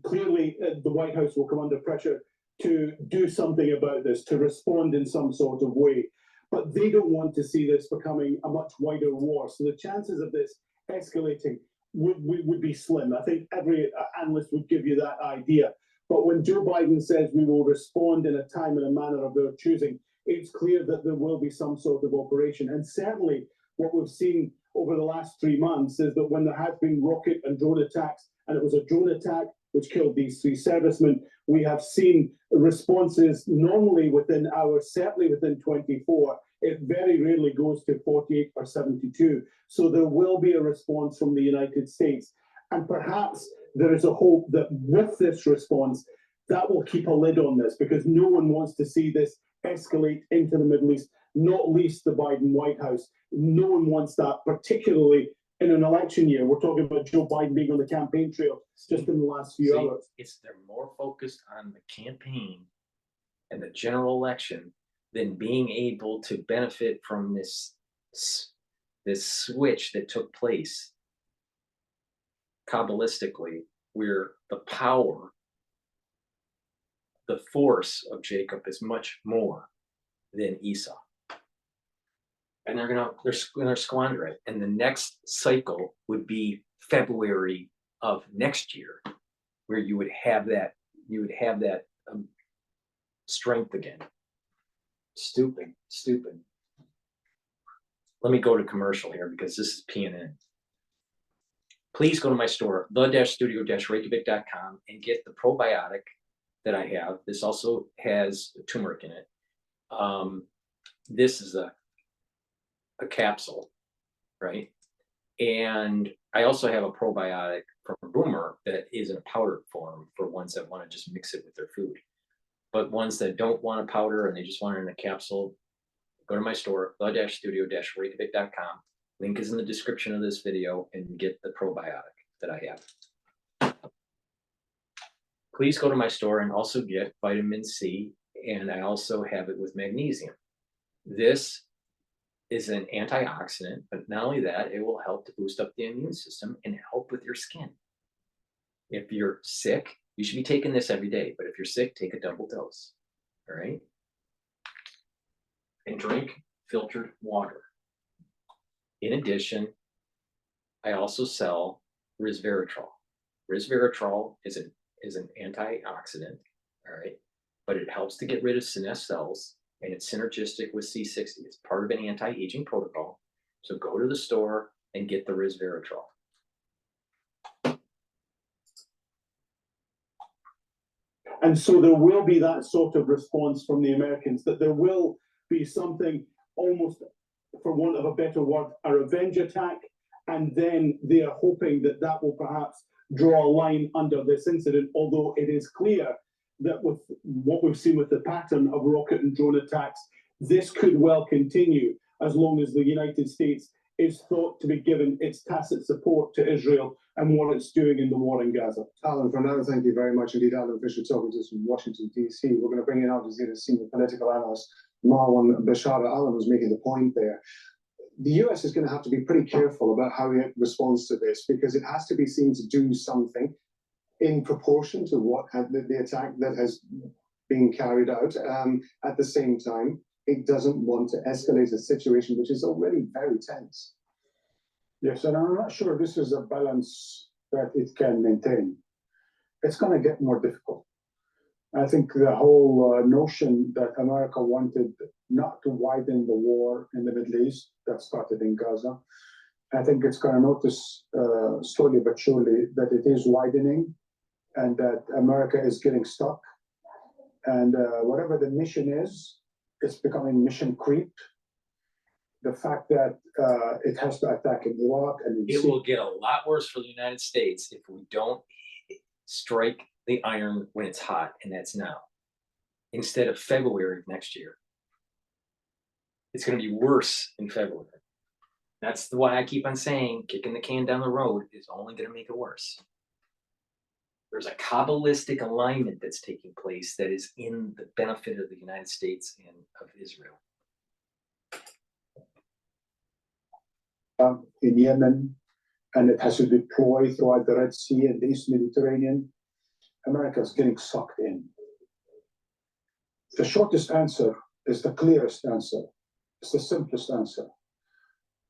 Clearly, the White House will come under pressure to do something about this, to respond in some sort of way. But they don't want to see this becoming a much wider war. So the chances of this escalating would be slim. I think every analyst would give you that idea. But when Joe Biden says we will respond in a time and a manner of their choosing, it's clear that there will be some sort of operation. And certainly what we've seen over the last 3 months is that when there has been rocket and drone attacks, and it was a drone attack which killed these 3 servicemen, we have seen responses normally within hours, certainly within 24. It very rarely goes to 48 or 72. So there will be a response from the United States. And perhaps there is a hope that with this response, that will keep a lid on this, because no one wants to see this escalate into the Middle East, not least the Biden White House. No one wants that, particularly in an election year. We're talking about Joe Biden being on the campaign trail just in the last few hours. They're more focused on the campaign and the general election than being able to benefit from this switch that took place Kabbalistically, where the power, the force of Jacob is much more than Esau. And they're gonna squander it. And the next cycle would be February of next year, where you would have that strength again. Stupid. Let me go to commercial here, because this is PNN. Please go to my store, the-studio-reykjavik.com, and get the probiotic that I have. This also has turmeric in it. This is a capsule, right? And I also have a probiotic from Boomer that is in a powdered form for ones that want to just mix it with their food. But ones that don't want a powder and they just want it in a capsule, go to my store, the-studio-reykjavik.com. Link is in the description of this video, and get the probiotic that I have. Please go to my store and also get vitamin C, and I also have it with magnesium. This is an antioxidant, but not only that, it will help to boost up the immune system and help with your skin. If you're sick, you should be taking this every day, but if you're sick, take a double dose, all right? And drink filtered water. In addition, I also sell resveratrol. Resveratrol is an antioxidant, all right? But it helps to get rid of senescent cells, and it's synergistic with C60. It's part of an anti-aging protocol. So go to the store and get the resveratrol. And so there will be that sort of response from the Americans, that there will be something almost, for want of a better word, a revenge attack. And then they are hoping that that will perhaps draw a line under this incident, although it is clear that with what we've seen with the pattern of rocket and drone attacks, this could well continue as long as the United States is thought to be given its tacit support to Israel and what it's doing in the war in Gaza. Alan, for now, thank you very much indeed. Alan Fisher talking to us from Washington, D.C. We're going to bring in Al Jazeera's senior political analyst, Marwan Bashara. Alan was making the point there. The US is going to have to be pretty careful about how it responds to this, because it has to be seen to do something in proportion to what the attack that has been carried out. At the same time, it doesn't want to escalate a situation which is already very tense. Yes, and I'm not sure this is a balance that it can maintain. It's going to get more difficult. I think the whole notion that America wanted not to widen the war in the Middle East that started in Gaza, I think it's going to notice slowly but surely that it is widening and that America is getting stuck. And whatever the mission is, it's becoming mission creep. The fact that it has to attack in Iraq and it will get a lot worse for the United States if we don't strike the iron when it's hot, and that's now, instead of February of next year. It's going to be worse in February. That's why I keep on saying kicking the can down the road is only going to make it worse. There's a Kabbalistic alignment that's taking place that is in the benefit of the United States and of Israel. In Yemen, and it has to deploy throughout the Red Sea and the East Mediterranean, America is getting sucked in. The shortest answer is the clearest answer. It's the simplest answer.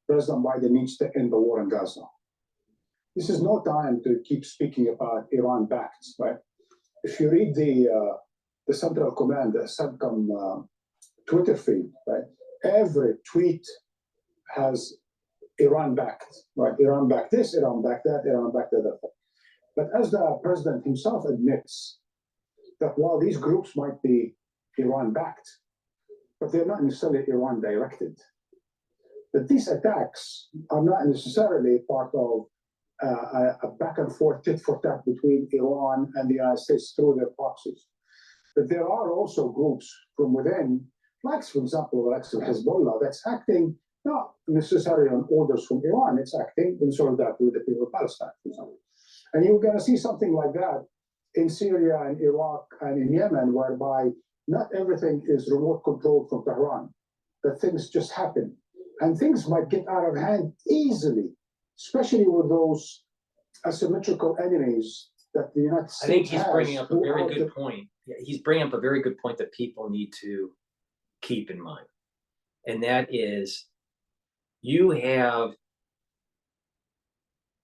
President Biden needs to end the war in Gaza. This is no time to keep speaking about Iran-backed, right? If you read the Central Command, the CENTCOM Twitter feed, right? Every tweet has Iran-backed, right? Iran-backed this, Iran-backed that, Iran-backed the other. But as the president himself admits, that while these groups might be Iran-backed, but they're not necessarily Iran-directed. That these attacks are not necessarily part of a back and forth tit for tat between Iran and the United States through their proxies. But there are also groups from within, like, for example, like Hezbollah, that's acting not necessarily on orders from Iran, it's acting in solidarity with the people of Palestine, for example. And you're going to see something like that in Syria and Iraq and in Yemen, whereby not everything is remote controlled from Tehran, that things just happen. And things might get out of hand easily, especially with those asymmetrical enemies that the United States I think he's has bringing up a very throughout good point. He's bringing up a very good point that people need to keep in mind. And that is, you have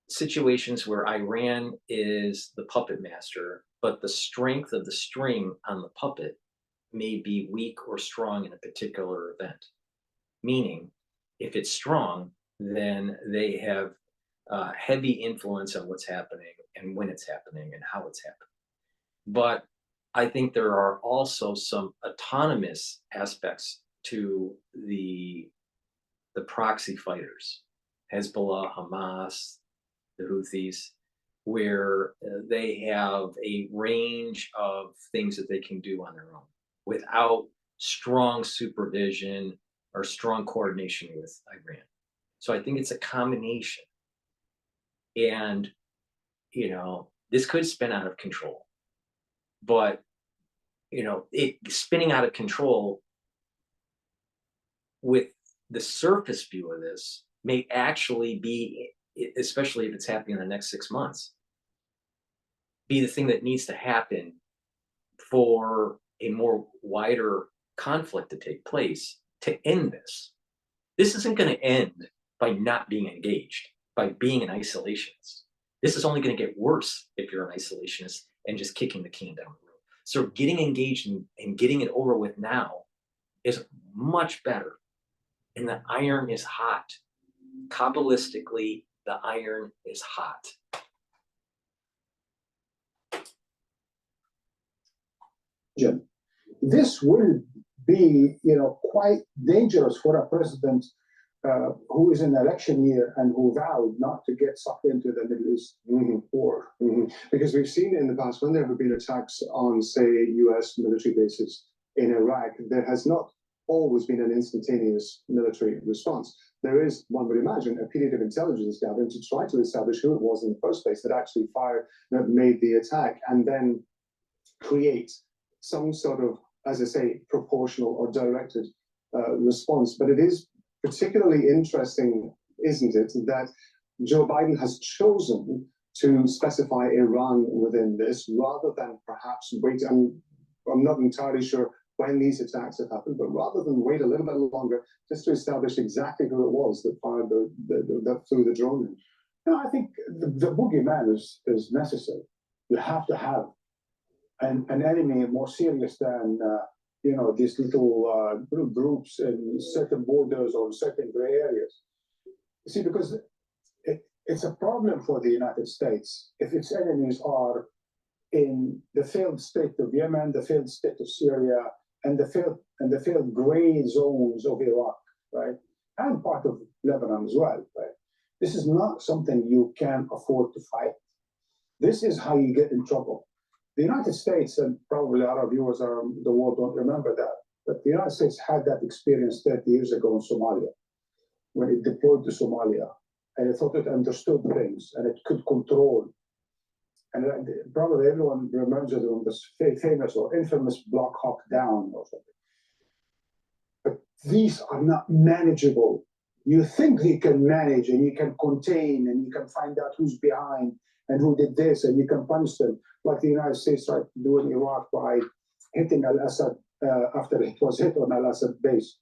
situations where Iran is the puppet master, but the strength of the string on the puppet may be weak or strong in a particular event. Meaning, if it's strong, then they have heavy influence on what's happening and when it's happening and how it's happening. But I think there are also some autonomous aspects to the proxy fighters, Hezbollah, Hamas, the Houthis, where they have a range of things that they can do on their own without strong supervision or strong coordination with Iran. So I think it's a combination. And, you know, this could spin out of control. But, you know, it spinning out of control with the surface view of this may actually be, especially if it's happening in the next 6 months, be the thing that needs to happen for a more wider conflict to take place to end this. This isn't going to end by not being engaged, by being an isolationist. This is only going to get worse if you're an isolationist and just kicking the can down the road. So getting engaged and getting it over with now is much better. And the iron is hot. Kabbalistically, the iron is hot. This will be, quite dangerous for a president who is in election year and who vowed not to get sucked into the Middle East war. Because we've seen in the past when there have been attacks on, say, U.S. military bases in Iraq, there has not always been an instantaneous military response. There is, one would imagine, a period of intelligence gathering to try to establish who it was in the first place that actually fired, that made the attack, and then create some sort of, as I say, proportional or directed response. But it is particularly interesting, isn't it, that Joe Biden has chosen to specify Iran within this rather than perhaps wait. I'm not entirely sure when these attacks have happened, but rather than wait a little bit longer just to establish exactly who it was that fired through the drone. No, I think the boogeyman is necessary. You have to have an enemy more serious than these little groups in certain borders or certain gray areas. You see, because it's a problem for the United States if its enemies are in the failed state of Yemen, the failed state of Syria, and the failed gray zones of Iraq, right, and part of Lebanon as well, right. This is not something you can afford to fight. This is how you get in trouble. The United States, and probably our viewers around the world don't remember that, but the United States had that experience 30 years ago in Somalia, when it deployed to Somalia, and it thought it understood things, and it could control. And probably everyone remembers it on this famous or infamous Block Hawk Down or something. But these are not manageable. You think you can manage and you can contain and you can find out who's behind and who did this and you can punish them, like the United States tried to do in Iraq by hitting al-Assad after it was hit on al-Assad base.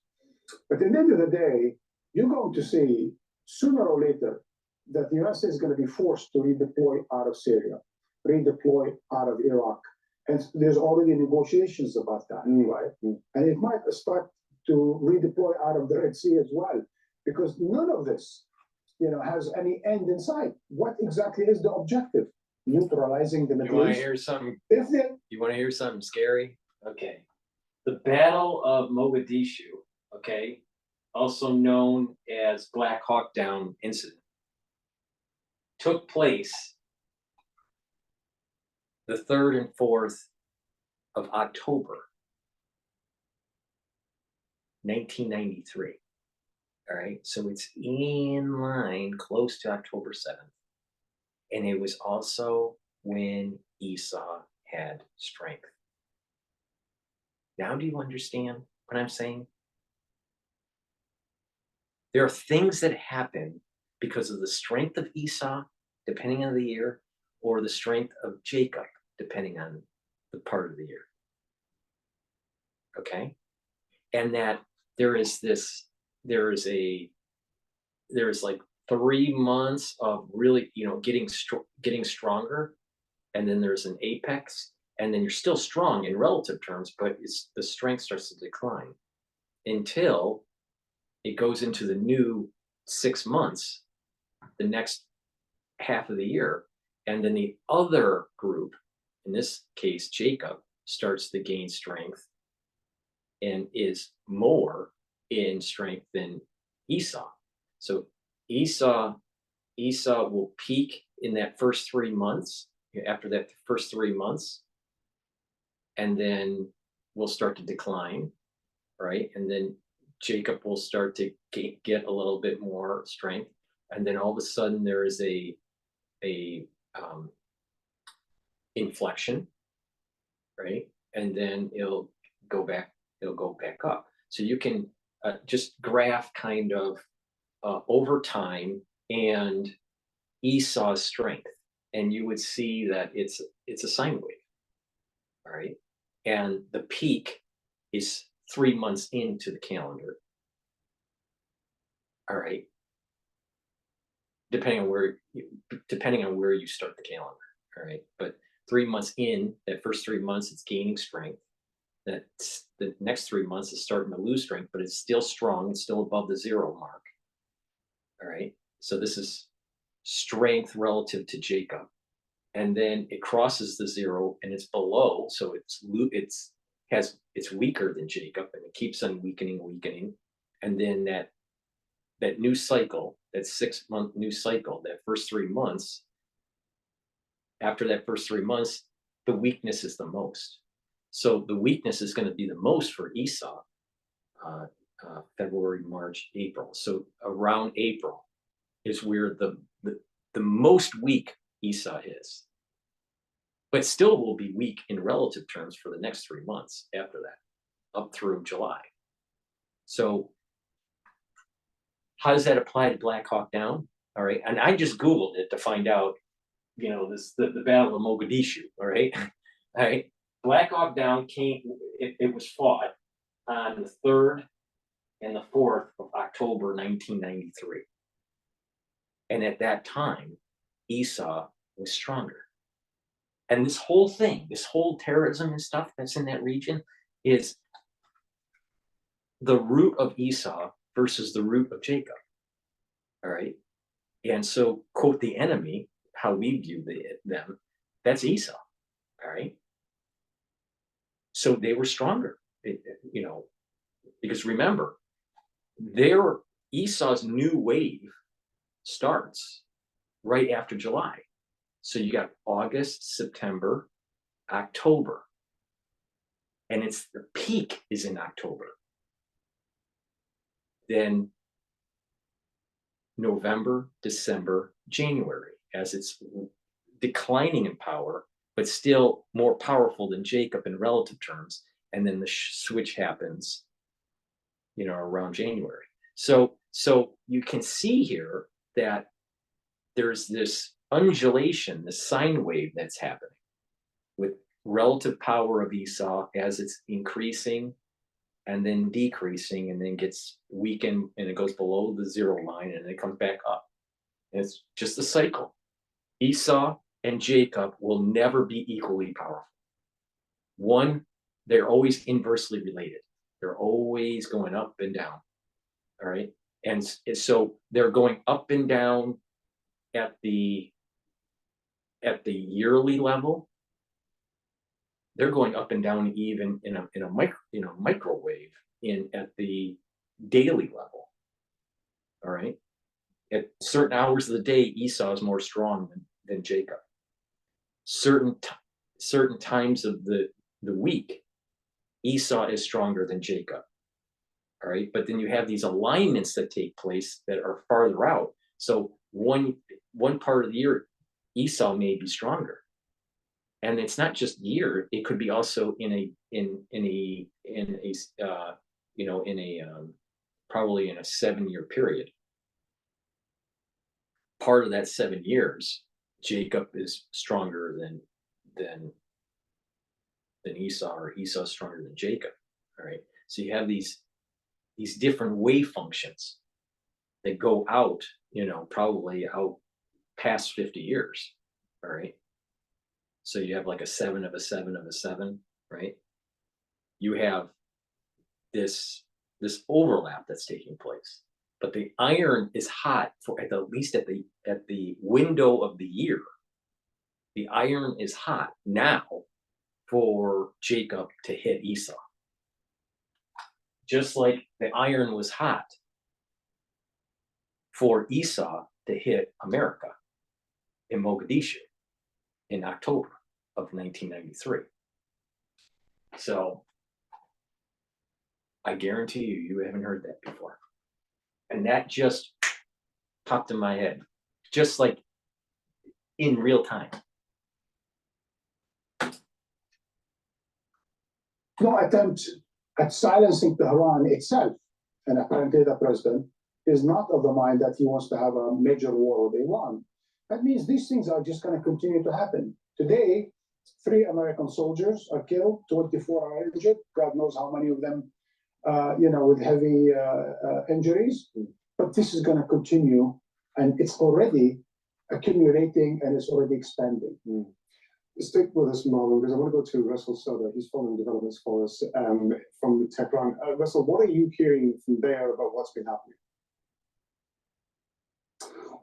But at the end of the day, you're going to see sooner or later that the United States is going to be forced to redeploy out of Syria, redeploy out of Iraq. And there's already negotiations about that, right? And it might start to redeploy out of the Red Sea as well, because none of this, has any end in sight. What exactly is the objective? Neutralizing the Middle East. You want to hear something scary? Okay. The Battle of Mogadishu, okay, also known as Black Hawk Down incident, took place the 3rd and 4th of October, 1993. All right, so it's in line close to October 7th. And it was also when Esau had strength. Now, do you understand what I'm saying? There are things that happen because of the strength of Esau, depending on the year, or the strength of Jacob, depending on the part of the year. Okay? And that there is like 3 months of really, getting stronger, and then there's an apex, and then you're still strong in relative terms, but the strength starts to decline until it goes into the new 6 months, the next half of the year, and then the other group, in this case Jacob, starts to gain strength and is more in strength than Esau. So Esau will peak in that first 3 months, after that first 3 months, and then will start to decline, right? And then Jacob will start to get a little bit more strength, and then all of a sudden there is a inflection, right? And then it'll go back up. So you can just graph kind of over time and Esau's strength, and you would see that it's a sine wave, all right? And the peak is 3 months into the calendar, all right? Depending on where you start the calendar, all right? But 3 months in, that first 3 months, it's gaining strength. That's the next 3 months is starting to lose strength, but it's still strong. It's still above the 0 mark. All right. So this is strength relative to Jacob, and then it crosses the 0 and it's below. So it's weaker than Jacob, and it keeps on weakening, and then that new cycle, that 6 month new cycle, that first 3 months. After that first 3 months, the weakness is the most. So the weakness is going to be the most for Esau, February, March, April. So around April is where the most weak Esau is, but still will be weak in relative terms for the next 3 months after that, up through July. So how does that apply to Black Hawk Down? All right, and I just Googled it to find out, the Battle of Mogadishu. All right, all right. Black Hawk Down it was fought on the 3rd and the 4th of October 1993. And at that time, Esau was stronger. And this whole thing, this whole terrorism and stuff that's in that region is the root of Esau versus the root of Jacob. All right. And so, quote, the enemy, how we view them, that's Esau. All right. So they were stronger, you know, because remember, Esau's new wave starts right after July. So you got August, September, October. And it's the peak is in October. Then November, December, January, as it's declining in power, but still more powerful than Jacob in relative terms. And then the switch happens, you know, around January. So you can see here that there's this undulation, this sine wave that's happening with relative power of Esau as it's increasing and then decreasing and then gets weakened and it goes below the 0 line and it comes back up. And it's just a cycle. Esau and Jacob will never be equally powerful. They're always inversely related. They're always going up and down. All right. And so they're going up and down at the yearly level. They're going up and down even in a microwave at the daily level. All right. At certain hours of the day, Esau is more strong than Jacob. Certain times of the week, Esau is stronger than Jacob. All right. But then you have these alignments that take place that are farther out. So one part of the year, Esau may be stronger. And it's not just year, it could be also probably in a 7-year period. Part of that 7 years, Jacob is stronger than Esau, or Esau is stronger than Jacob. All right. So you have these different wave functions that go out, probably out past 50 years. All right. So you have like a 7 of a 7 of a 7, right? You have this overlap that's taking place, but the iron is hot for at least at the window of the year. The iron is hot now for Jacob to hit Esau, just like the iron was hot for Esau to hit America in Mogadishu in October of 1993. So I guarantee you haven't heard that before. And that just popped in my head, just like in real time. No attempt at silencing Tehran itself, and apparently the president is not of the mind that he wants to have a major war with Iran. That means these things are just going to continue to happen. Today, 3 American soldiers are killed, 24 are injured. God knows how many of them, with heavy injuries. But this is going to continue, and it's already accumulating and it's already expanding. Stick with us, Marlon, because I want to go to Russell Soder. He's following developments for us from Tehran. Russell, what are you hearing from there about what's been happening?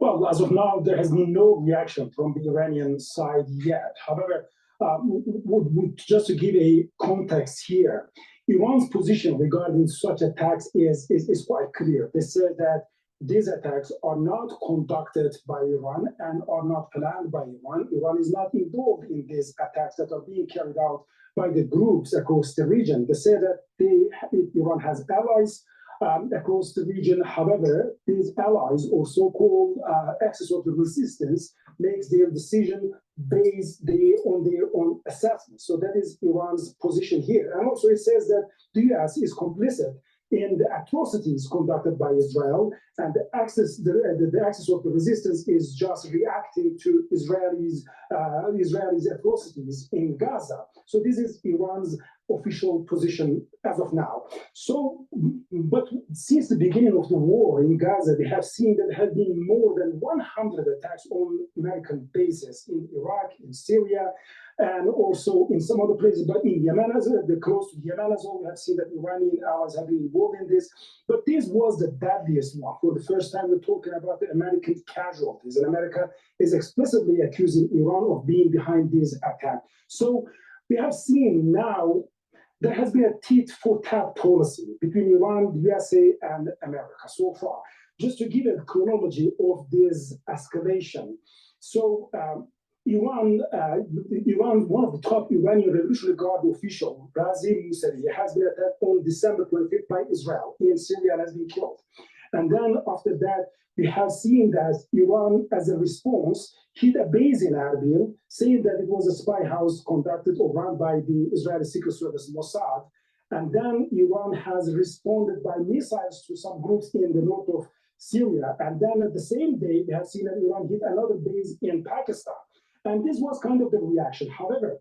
Well, as of now, there has been no reaction from the Iranian side yet. However, just to give a context here, Iran's position regarding such attacks is quite clear. They said that these attacks are not conducted by Iran and are not planned by Iran. Iran is not involved in these attacks that are being carried out by the groups across the region. They say that Iran has allies across the region. However, these allies, or so-called axis of the resistance, makes their decision based on their own assessment. So that is Iran's position here. And also it says that the US is complicit in the atrocities conducted by Israel, and the axis of the resistance is just reacting to Israelis atrocities in Gaza. So this is Iran's official position as of now. So, but since the beginning of the war in Gaza, they have seen that there have been more than 100 attacks on American bases in Iraq, in Syria, and also in some other places, but in Yemen, close to Yemen as well, we have seen that Iranian allies have been involved in this. But this was the deadliest one. For the first time, we're talking about the American casualties, and America is explicitly accusing Iran of being behind this attack. So we have seen now there has been a tit-for-tat policy between Iran, the USA, and America so far. Just to give a chronology of this escalation. So Iran, one of the top Iranian Revolutionary Guard official, Razi Mousavi, has been attacked on December 25th by Israel in Syria and has been killed. And then after that, we have seen that Iran, as a response, hit a base in Erbil, saying that it was a spy house conducted or run by the Israeli Secret Service, Mossad. And then Iran has responded by missiles to some groups in the north of Syria. And then at the same day, we have seen that Iran hit another base in Pakistan. And this was kind of the reaction. However,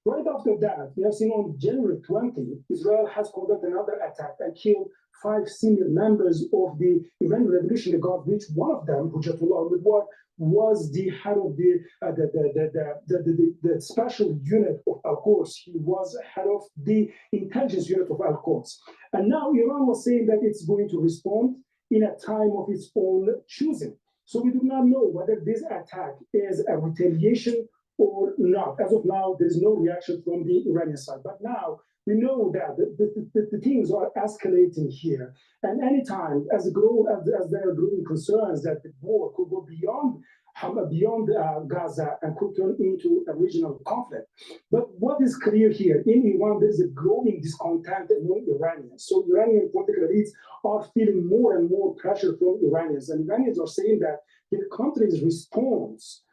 right after that, we have seen on January 20, Israel has conducted another attack and killed 5 senior members of the Iranian Revolutionary Guard, which one of them, Hujjatullah al-Midwar, was the head of the special unit of Al-Quds. He was head of the intelligence unit of Al-Quds. And now Iran was saying that it's going to respond in a time of its own choosing. So we do not know whether this attack is a retaliation or not. As of now, there is no reaction from the Iranian side. But now we know that the things are escalating here. And anytime, as there are growing concerns that the war could go beyond Gaza and could turn into a regional conflict. But what is clear here, in Iran, there is a growing discontent among Iranians. So Iranian political elites are feeling more and more pressure from Iranians. And Iranians are saying that their country's response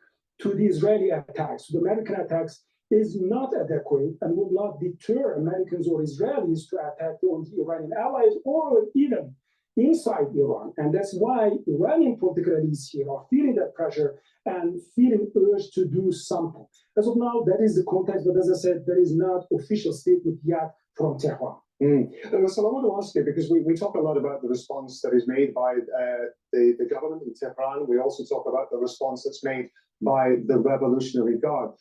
to the Israeli attacks, to the American attacks, is not adequate and will not deter Americans or Israelis to attack on the Iranian allies or even inside Iran. And that's why Iranian political elites here are feeling that pressure and feeling urged to do something. As of now, that is the context, but as I said, there is not official statement yet from Tehran. So I want to ask you, because we talk a lot about the response that is made by the government in Tehran. We also talk about the response that's made by the Revolutionary Guard.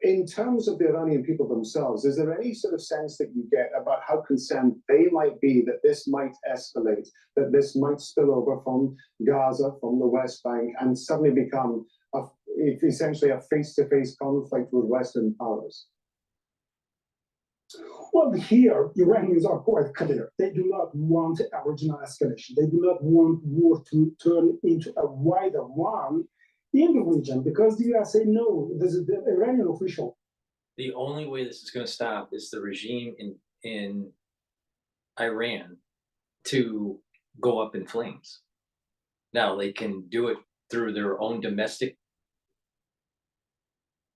In terms of the Iranian people themselves, is there any sort of sense that you get about how concerned they might be that this might escalate, that this might spill over from Gaza, from the West Bank, and suddenly become essentially a face-to-face conflict with Western powers? Well, here, Iranians are quite clear. They do not want a regional escalation. They do not want war to turn into a wider one in the region, because the US say no. This is the Iranian official. The only way this is going to stop is the regime in Iran to go up in flames. Now they can do it through their own domestic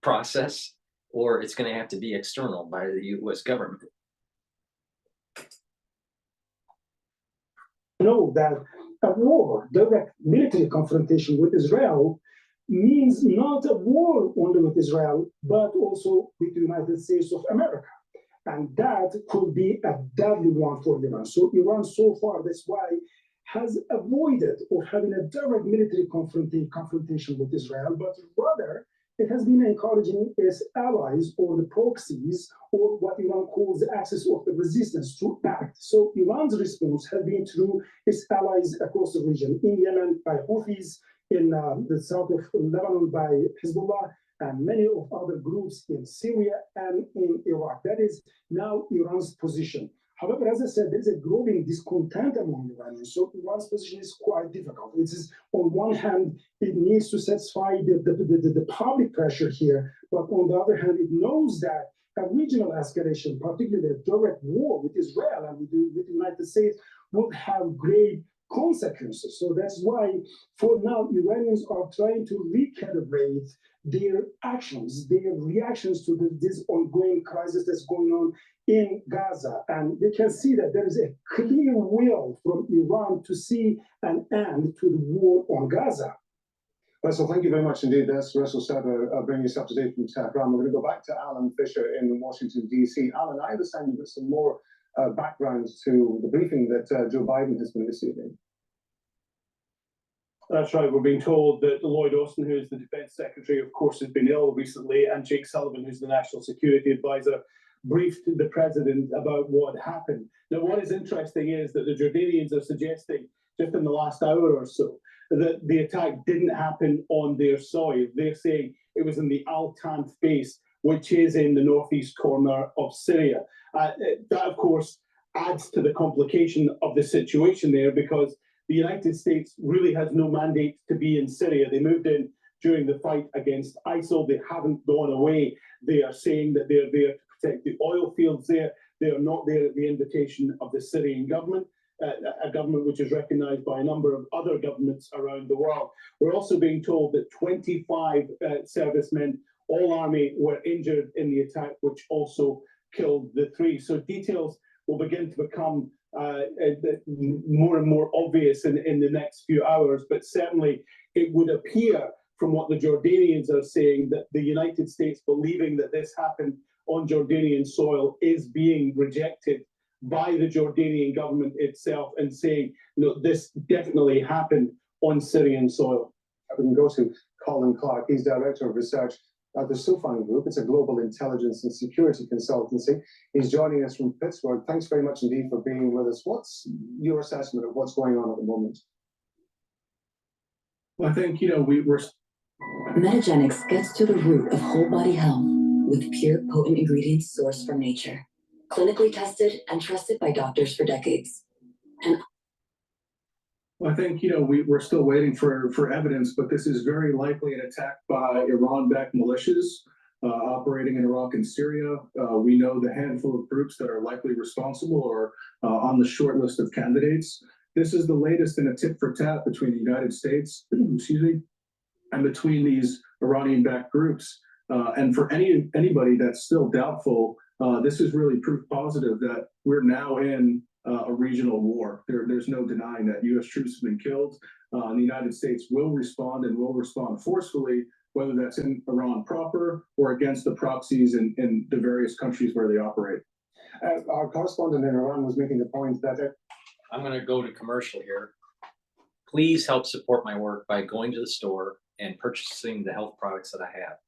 process, or it's going to have to be external by the US government. Know that a war, direct military confrontation with Israel, means not a war only with Israel, but also with the United States of America. And that could be a deadly one for Iran. So Iran so far, that's why, has avoided of having a direct military confrontation with Israel, but rather it has been encouraging its allies or the proxies, or what Iran calls the axis of the resistance, to act. So Iran's response has been through its allies across the region, in Yemen by Houthis, in the south of Lebanon by Hezbollah, and many of other groups in Syria and in Iraq. That is now Iran's position. However, as I said, there's a growing discontent among Iranians. So Iran's position is quite difficult. It is, on one hand, it needs to satisfy the public pressure here, but on the other hand, it knows that a regional escalation, particularly a direct war with Israel and with the United States, would have great consequences. So that's why, for now, Iranians are trying to recalibrate their actions, their reactions to this ongoing crisis that's going on in Gaza. And we can see that there is a clear will from Iran to see an end to the war on Gaza. Russell, thank you very much indeed. That's Russell Sutter bringing us up to date from Tehran. We're going to go back to Alan Fisher in Washington, D.C. Alan, I understand you've got some more background to the briefing that Joe Biden has been receiving. That's right. We're being told that Lloyd Austin, who is the Defense Secretary, of course, has been ill recently, and Jake Sullivan, who's the National Security Advisor, briefed the president about what happened. Now, what is interesting is that the Jordanians are suggesting, just in the last hour or so, that the attack didn't happen on their soil. They're saying it was in the Al Tanf base, which is in the northeast corner of Syria. That, of course, adds to the complication of the situation there, because the United States really has no mandate to be in Syria. They moved in during the fight against ISIL. They haven't gone away. They are saying that they're there to protect the oil fields there. They are not there at the invitation of the Syrian government, a government which is recognized by a number of other governments around the world. We're also being told that 25 servicemen, all army, were injured in the attack, which also killed the 3. So details will begin to become more and more obvious in the next few hours, but certainly it would appear from what the Jordanians are saying that the United States, believing that this happened on Jordanian soil, is being rejected by the Jordanian government itself and saying, no, this definitely happened on Syrian soil. We can go to Colin Clark. He's Director of Research at the Sufan Group. It's a global intelligence and security consultancy. He's joining us from Pittsburgh. Thanks very much indeed for being with us. What's your assessment of what's going on at the moment? Well, I think, we're... Metagenics gets to the root of whole body health with pure, potent ingredients sourced from nature. Clinically tested and trusted by doctors for decades. And Well, I think, we're still waiting for evidence, but this is very likely an attack by Iran-backed militias operating in Iraq and Syria. We know the handful of groups that are likely responsible or on the short list of candidates. This is the latest in a tit-for-tat between the United States, excuse me, and between these Iranian-backed groups. And for anybody that's still doubtful, this is really proof positive that we're now in a regional war. There's no denying that U.S. troops have been killed. And the United States will respond and will respond forcefully, whether that's in Iran proper or against the proxies in the various countries where they operate. Our correspondent in Iran was making the point that... I'm going to go to commercial here. Please help support my work by going to the store and purchasing the health products that I have.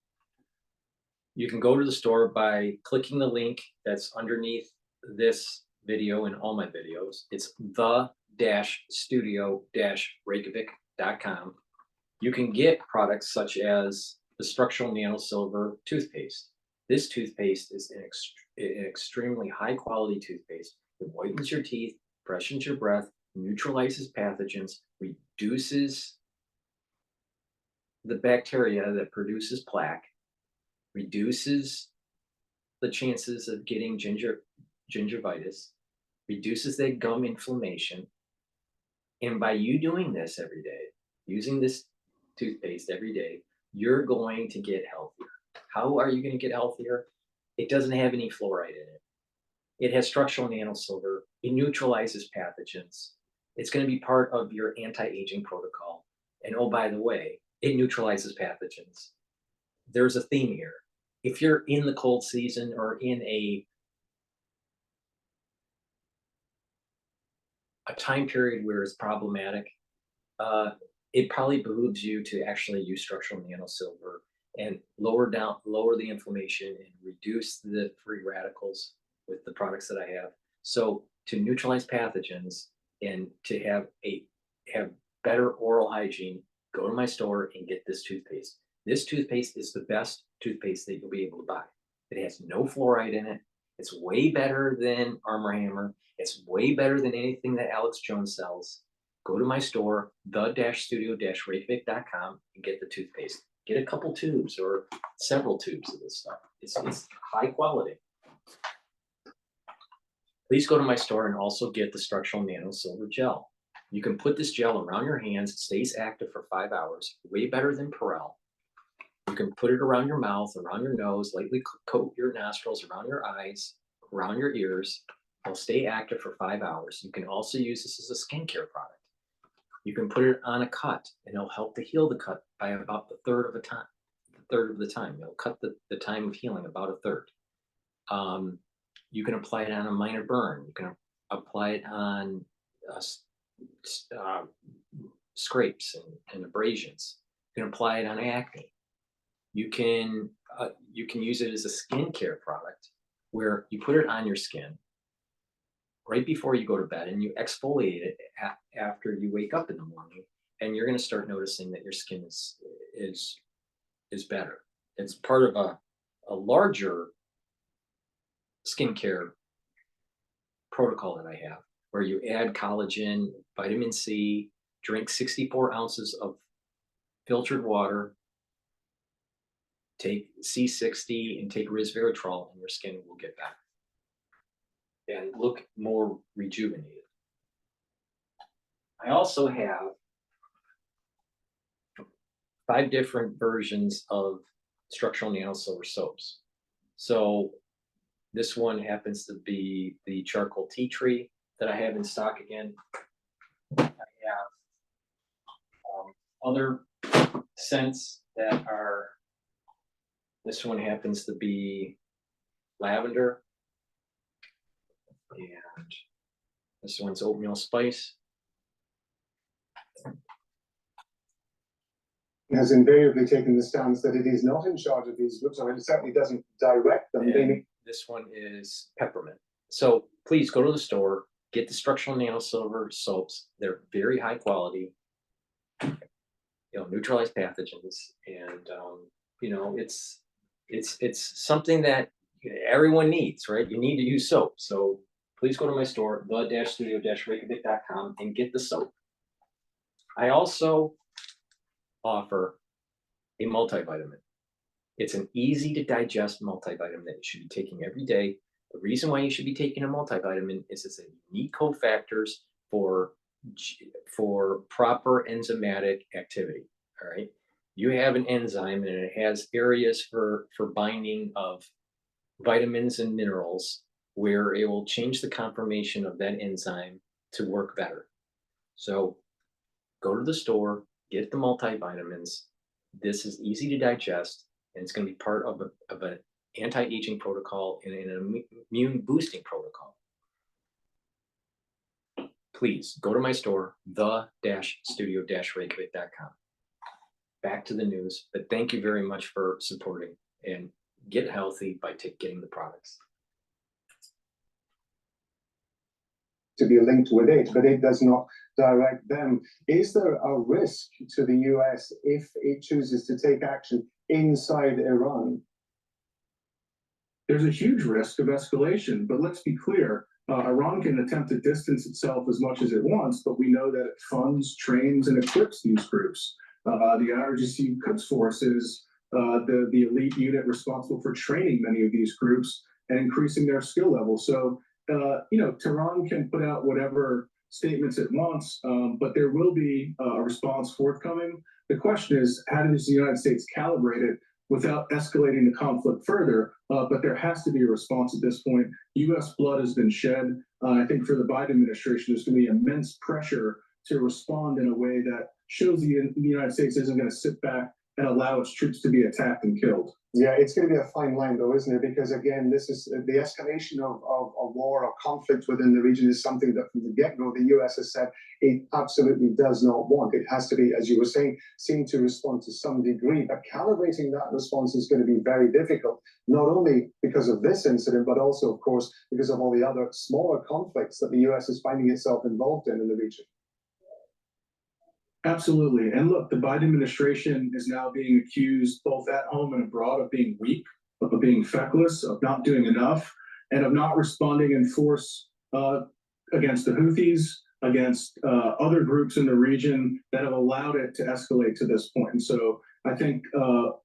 You can go to the store by clicking the link that's underneath this video and all my videos. It's the-studio-reykjavik.com. You can get products such as the structural nano silver toothpaste. This toothpaste is an extremely high quality toothpaste. It whitens your teeth, freshens your breath, neutralizes pathogens, reduces the bacteria that produces plaque, reduces the chances of getting gingivitis, reduces that gum inflammation. And by you doing this every day, using this toothpaste every day, you're going to get healthier. How are you going to get healthier? It doesn't have any fluoride in it. It has structural nanosilver. It neutralizes pathogens. It's going to be part of your anti-aging protocol. And oh, by the way, it neutralizes pathogens. There's a theme here. If you're in the cold season or in a time period where it's problematic, it probably behooves you to actually use structural nanosilver and lower the inflammation and reduce the free radicals with the products that I have. So to neutralize pathogens and to have better oral hygiene, go to my store and get this toothpaste. This toothpaste is the best toothpaste that you'll be able to buy. It has no fluoride in it. It's way better than Arm & Hammer. It's way better than anything that Alex Jones sells. Go to my store, the-studio-reykjavik.com, and get the toothpaste. Get a couple tubes or several tubes of this stuff. It's high quality. Please go to my store and also get the structural nano silver gel. You can put this gel around your hands. It stays active for 5 hours, way better than Perel. You can put it around your mouth, around your nose, lightly coat your nostrils, around your eyes, around your ears. They'll stay active for 5 hours. You can also use this as a skincare product. You can put it on a cut, and it'll help to heal the cut by about the third of the time. It'll cut the time of healing about a third. You can apply it on a minor burn. You can apply it on scrapes and abrasions. You can apply it on acne. You can use it as a skincare product where you put it on your skin right before you go to bed, and you exfoliate it after you wake up in the morning, and you're going to start noticing that your skin is better. It's part of a larger skincare protocol that I have, where you add collagen, vitamin C, drink 64 ounces of filtered water, take C60, and take resveratrol, and your skin will get better and look more rejuvenated. I also have 5 different versions of structural nanosilver soaps. So this one happens to be the charcoal tea tree that I have in stock again. I have other scents that are, this one happens to be lavender, and this one's oatmeal spice. Has invariably taken the stance that it is not in charge of these groups, or it certainly doesn't direct them. This one is peppermint. So please go to the store, get the structural nanosilver soaps. They're very high quality, neutralize pathogens, and it's something that everyone needs, right? You need to use soap. So please go to my store, the-studio-reykjavik.com, and get the soap. I also offer a multivitamin. It's an easy to digest multivitamin that you should be taking every day. The reason why you should be taking a multivitamin is it's a unique cofactors for proper enzymatic activity. All right. You have an enzyme, and it has areas for binding of vitamins and minerals where it will change the conformation of that enzyme to work better. So go to the store, get the multivitamins. This is easy to digest, and it's going to be part of an anti-aging protocol and an immune boosting protocol. Please go to my store, the-studio-reykjavik.com. Back to the news, but thank you very much for supporting, and get healthy by getting the products. To be linked with it, but it does not direct them. Is there a risk to the US if it chooses to take action inside Iran? There's a huge risk of escalation, but let's be clear. Iran can attempt to distance itself as much as it wants, but we know that it funds, trains, and equips these groups. The IRGC Quds Force is the elite unit responsible for training many of these groups and increasing their skill level. So, Tehran can put out whatever statements it wants, but there will be a response forthcoming. The question is, how does the United States calibrate it without escalating the conflict further? But there has to be a response at this point. U.S. blood has been shed. I think for the Biden administration, there's going to be immense pressure to respond in a way that shows the United States isn't going to sit back and allow its troops to be attacked and killed. Yeah, it's going to be a fine line, though, isn't it? Because again, this is the escalation of war or conflict within the region is something that from the get-go, the US has said it absolutely does not want. It has to be, as you were saying, seen to respond to some degree, but calibrating that response is going to be very difficult, not only because of this incident, but also, of course, because of all the other smaller conflicts that the US is finding itself involved in the region. Absolutely. And look, the Biden administration is now being accused both at home and abroad of being weak, of being feckless, of not doing enough, and of not responding in force against the Houthis, against other groups in the region that have allowed it to escalate to this point. And so I think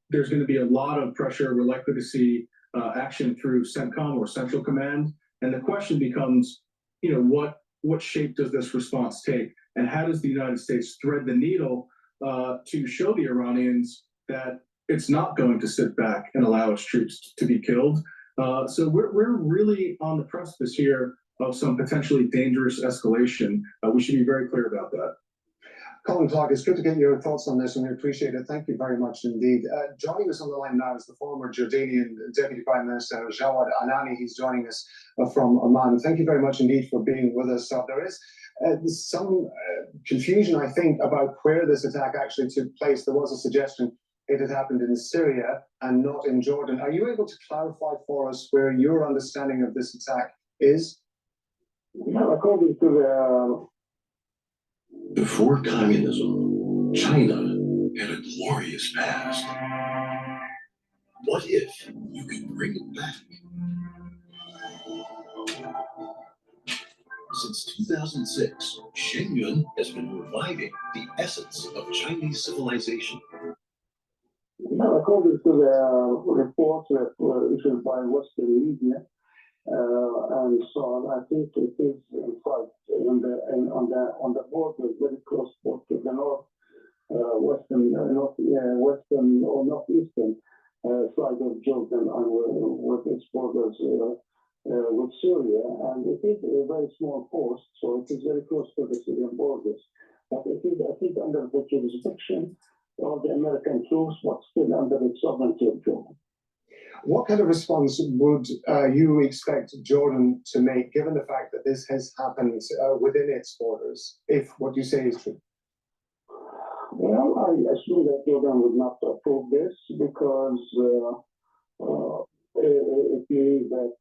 there's going to be a lot of pressure. We're likely to see action through CENTCOM or Central Command. And the question becomes, what shape does this response take? And how does the United States thread the needle to show the Iranians that it's not going to sit back and allow its troops to be killed? So we're really on the precipice here of some potentially dangerous escalation. We should be very clear about that. Colin Clark, it's good to get your thoughts on this, and we appreciate it. Thank you very much indeed. Joining us on the line now is the former Jordanian Deputy Prime Minister, Jawad Anani. He's joining us from Oman. Thank you very much indeed for being with us. There is some confusion, I think, about where this attack actually took place. There was a suggestion it had happened in Syria and not in Jordan. Are you able to clarify for us where your understanding of this attack is? Well, according to Before communism, China had a glorious past. What if you could bring it back? Since 2006, Shenyun has been reviving the essence of Chinese civilization. Well, according to the report that were issued by Western media and so on, I think it is in fact on the border, very close to the western or northeastern side of Jordan, and with its borders with Syria, and it is a very small post, so it is very close to the Syrian borders. But it is, I think, under the jurisdiction of the American troops, but still under the sovereignty of Jordan. What kind of response would you expect Jordan to make, given the fact that this has happened within its borders, if what you say is true? Well, I assume that Jordan would not approve this because it means that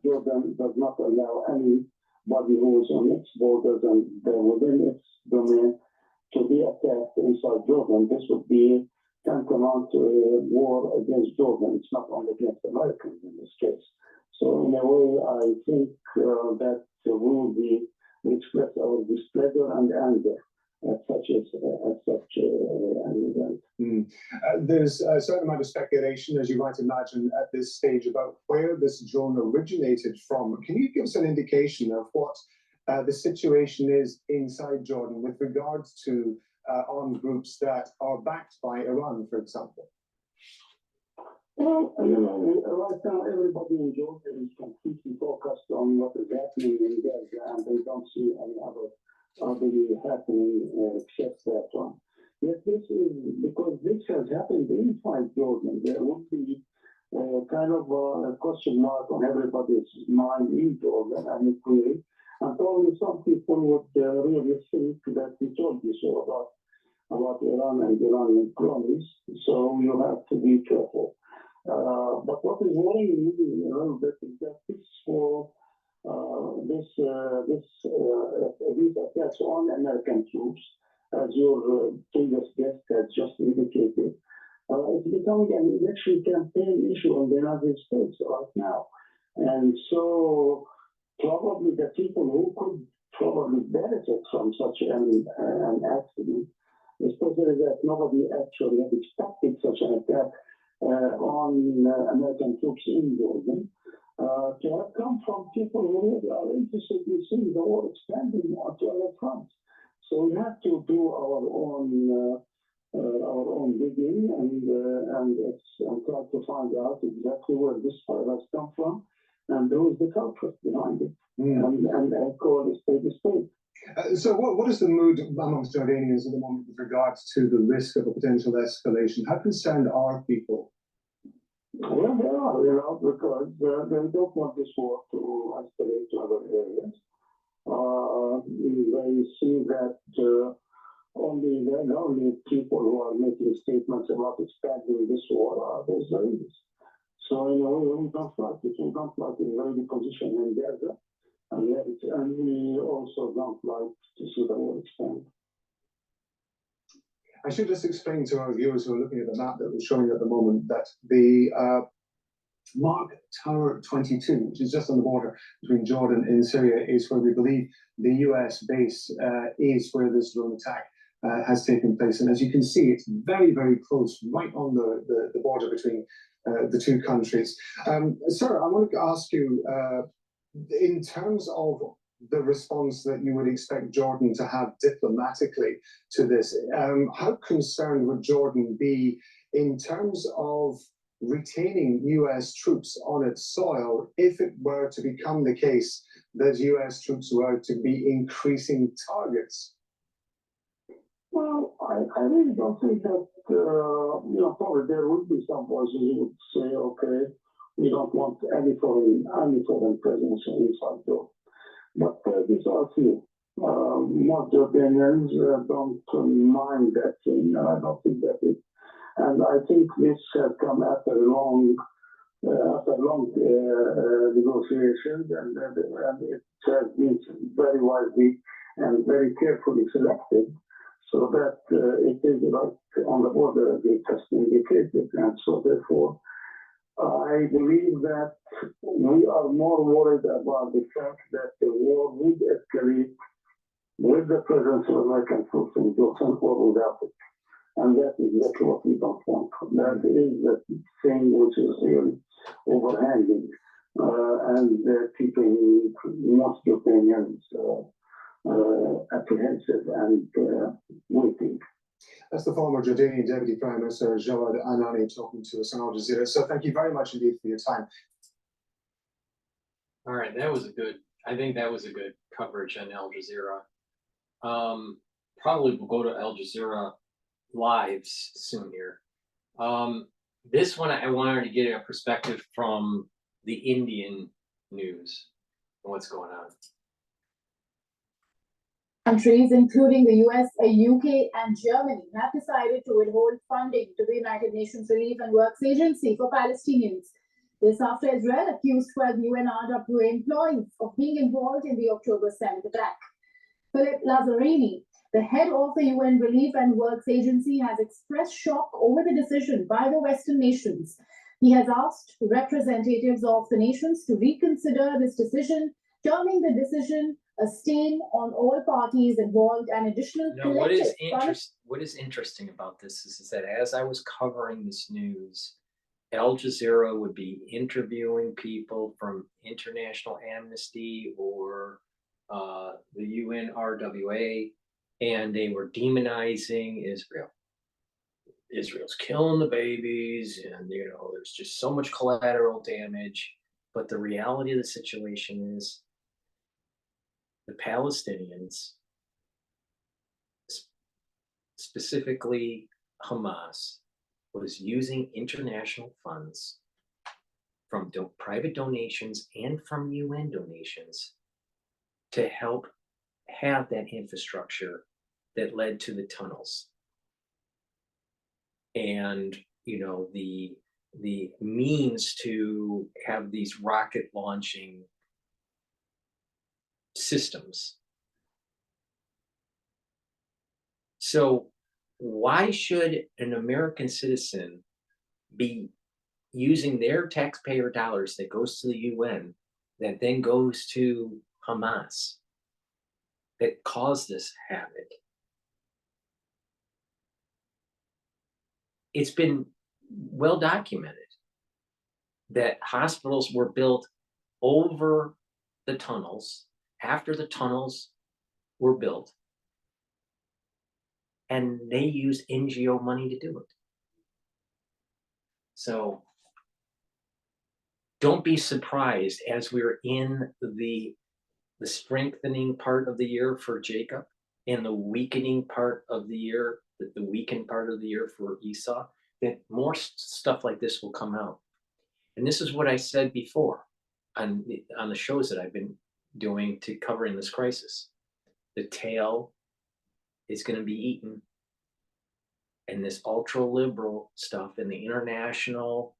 Jordan does not allow anybody who is on its borders and within its domain to be attacked inside Jordan. This would be tantamount to a war against Jordan. It's not only against Americans in this case. So in a way, I think that we will express our displeasure and anger at such an event. There's a certain amount of speculation, as you might imagine, at this stage about where this drone originated from. Can you give us an indication of what the situation is inside Jordan with regards to armed groups that are backed by Iran, for example? Well, right now everybody in Jordan is completely focused on what is happening in Gaza, and they don't see any other happening except that one. Yet this is because this has happened inside Jordan. There would be kind of a question mark on everybody's mind in Jordan, and it's clear. And only some people would really think that we told you so about Iran and Iranian cronies. So you have to be careful. But what is worrying me a little bit is that these attacks on American troops, as your previous guest has just indicated, it's becoming an election campaign issue in the United States right now. And so probably the people who could probably benefit from such an accident, especially that nobody actually had expected such an attack on American troops in Jordan, to have come from people who really are interested in seeing the war expanding to other fronts. So we have to do our own digging and try to find out exactly where this fire has come from and who is the culprit behind it, and call it a state. So what is the mood amongst Jordanians at the moment with regards to the risk of a potential escalation? How concerned are people? Well, they are, because they don't want this war to escalate to other areas. They see that only people who are making statements about expanding this war are the Israelis. So in a way, we don't like it. We don't like the Israeli position in Gaza, and we also don't like to see the war expand. I should just explain to our viewers who are looking at the map that we're showing at the moment that the Mark Tower 22, which is just on the border between Jordan and Syria, is where we believe the US base is where this drone attack has taken place. And as you can see, it's very, very close, right on the border between the two countries. Sir, I want to ask you, in terms of the response that you would expect Jordan to have diplomatically to this, how concerned would Jordan be in terms of retaining US troops on its soil if it were to become the case that US troops were to be increasing targets? Well, I really don't think that, probably there would be some voices who would say, okay, we don't want any foreign presence inside though. But these are few. Most Jordanians don't mind that thing. I don't think that it. And I think this has come after long negotiations, and it has been very wisely and very carefully selected, so that it is right on the border, as it has indicated. And so therefore, I believe that we are more worried about the fact that the war would escalate with the presence of American troops in Jordan or without it. And that is exactly what we don't want. That is the thing which is really overhanging and keeping most Jordanians apprehensive and waiting. That's the former Jordanian Deputy Prime Minister Jawad Anani talking to us on Al Jazeera. So thank you very much indeed for your time. All right, I think that was a good coverage on Al Jazeera. Probably we'll go to Al Jazeera lives soon here. This one I wanted to get a perspective from the Indian news and what's going on. Countries, including the US, UK, and Germany, have decided to withhold funding to the United Nations Relief and Works Agency for Palestinians. This after Israel accused 12 UNRWA employees of being involved in the October 7th attack. Philip Lazzarini, the head of the UN Relief and Works Agency, has expressed shock over the decision by the Western nations. He has asked representatives of the nations to reconsider this decision, terming the decision a stain on all parties involved and additional what is interesting about this is that as I was covering this news, Al Jazeera would be interviewing people from International Amnesty or the UNRWA, and they were demonizing Israel. Israel's killing the babies, and there's just so much collateral damage. But the reality of the situation is the Palestinians, specifically Hamas, was using international funds from private donations and from UN donations to help have that infrastructure that led to the tunnels. And, the means to have these rocket launching systems. So why should an American citizen be using their taxpayer dollars that goes to the UN that then goes to Hamas that caused this havoc? It's been well documented that hospitals were built over the tunnels after the tunnels were built, and they used NGO money to do it. So don't be surprised as we're in the strengthening part of the year for Jacob and the weakening part of the year, the weakened part of the year for Esau, that more stuff like this will come out. And this is what I said before on the shows that I've been doing to covering this crisis. The tail is going to be eaten, and this ultra-liberal stuff and the international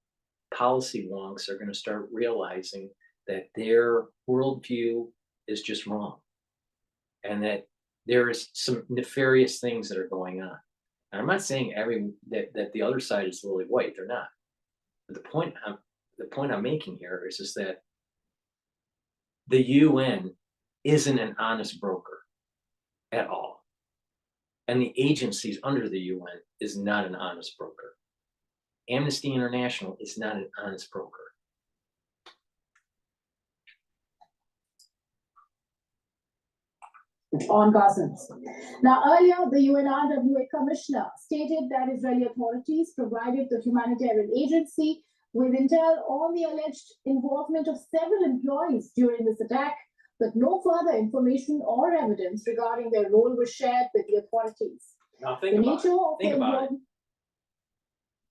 policy wonks are going to start realizing that their worldview is just wrong, and that there is some nefarious things that are going on. And I'm not saying that the other side is lily white. They're not. But the point I'm making here is just that the UN isn't an honest broker at all, and the agencies under the UN is not an honest broker. Amnesty International is not an honest broker. on Gazans. Now, earlier, the UNRWA commissioner stated that Israeli authorities provided the humanitarian agency with intel on the alleged involvement of several employees during this attack, but no further information or evidence regarding their role was shared with the authorities. Now think about it.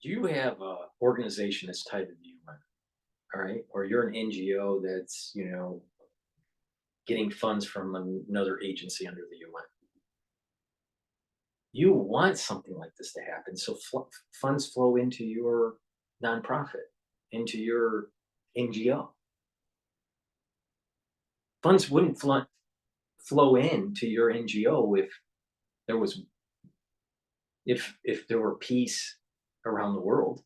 You have an organization that's tied to the UN, all right? Or you're an NGO that's, you know, getting funds from another agency under the UN. You want something like this to happen, so funds flow into your nonprofit, into your NGO. Funds wouldn't flow into your NGO if there was, if there were peace around the world.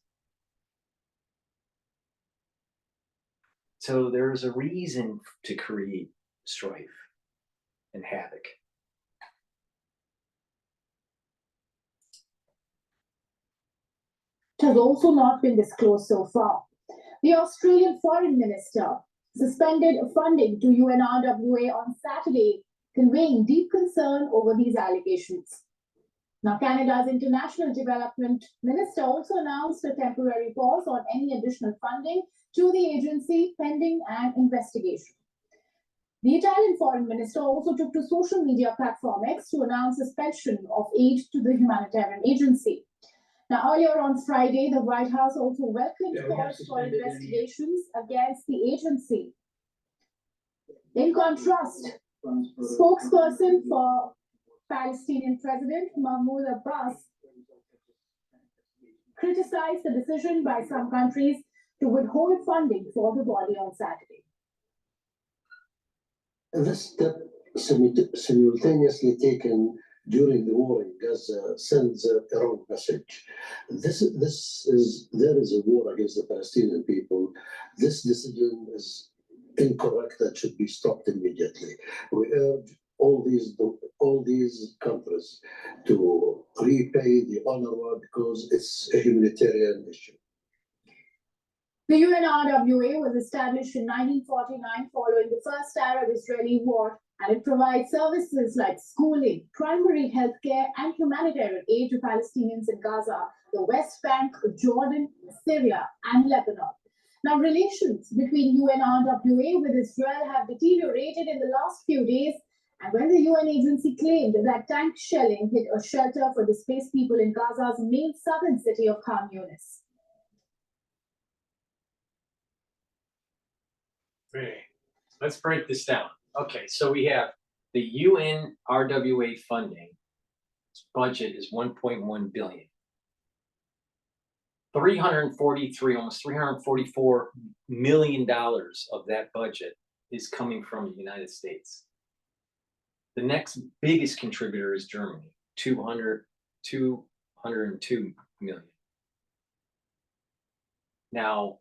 So there's a reason to create strife and havoc. It has also not been disclosed so far. The Australian Foreign Minister suspended funding to UNRWA on Saturday, conveying deep concern over these allegations. Now, Canada's International Development Minister also announced a temporary pause on any additional funding to the agency pending an investigation. The Italian Foreign Minister also took to social media platform X to announce suspension of aid to the humanitarian agency. Now, earlier on Friday, the White House also welcomed calls for investigations against the agency. In contrast, spokesperson for Palestinian President Mahmoud Abbas criticized the decision by some countries to withhold funding for the body on Saturday. This step, simultaneously taken during the war in Gaza, sends a wrong message. There is a war against the Palestinian people. This decision is incorrect and should be stopped immediately. We urge all these countries to repay the UNRWA because it's a humanitarian issue. The UNRWA was established in 1949 following the first Arab-Israeli war, and it provides services like schooling, primary health care, and humanitarian aid to Palestinians in Gaza, the West Bank, Jordan, Syria, and Lebanon. Now, relations between UNRWA with Israel have deteriorated in the last few days, and when the UN agency claimed that tank shelling hit a shelter for displaced people in Gaza's main southern city of Khan Yunis. Okay, let's break this down. Okay, so we have the UNRWA funding. Its budget is $1.1 billion. 343, almost $344 million of that budget is coming from the United States. The next biggest contributor is Germany, 202 million. Now,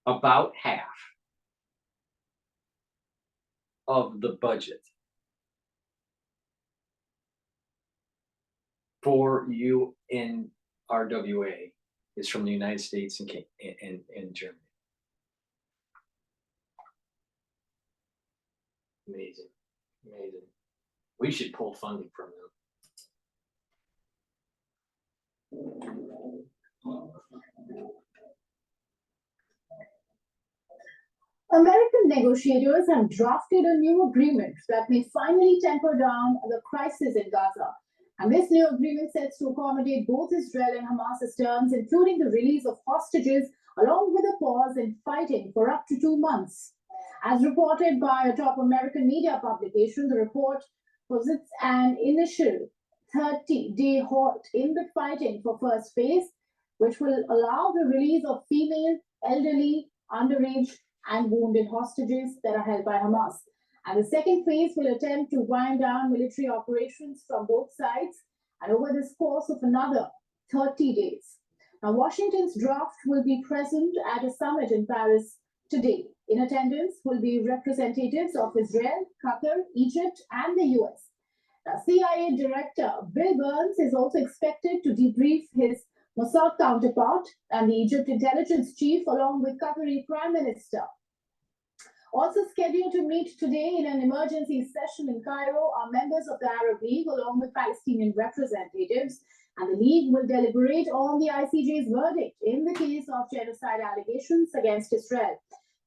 about half of the budget for UNRWA is from the United States and Germany. Amazing, amazing. We should pull funding from them. American negotiators have drafted a new agreement that may finally temper down the crisis in Gaza. And this new agreement sets to accommodate both Israel and Hamas's terms, including the release of hostages, along with a pause in fighting for up to 2 months. As reported by a top American media publication, the report posits an initial 30-day halt in the fighting for first phase, which will allow the release of female, elderly, underage, and wounded hostages that are held by Hamas. And the second phase will attempt to wind down military operations from both sides, and over this course of another 30 days. Now, Washington's draft will be present at a summit in Paris today. In attendance will be representatives of Israel, Qatar, Egypt, and the US. Now, CIA Director Bill Burns is also expected to debrief his Mossad counterpart and the Egypt intelligence chief, along with Qatari Prime Minister. Also scheduled to meet today in an emergency session in Cairo are members of the Arab League along with Palestinian representatives, and the League will deliberate on the ICJ's verdict in the case of genocide allegations against Israel.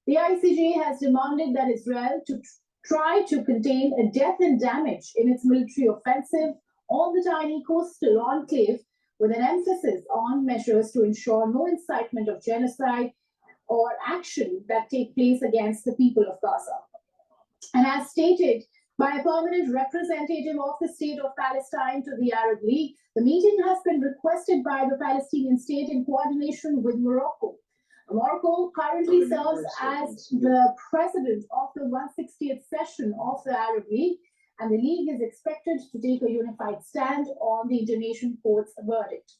The ICJ has demanded that Israel to try to contain a death and damage in its military offensive on the tiny coastal enclave, with an emphasis on measures to ensure no incitement of genocide or action that take place against the people of Gaza. And as stated by a permanent representative of the State of Palestine to the Arab League, the meeting has been requested by the Palestinian state in coordination with Morocco. Morocco currently serves as the president of the 160th session of the Arab League, and the League is expected to take a unified stand on the Indonesian court's verdict.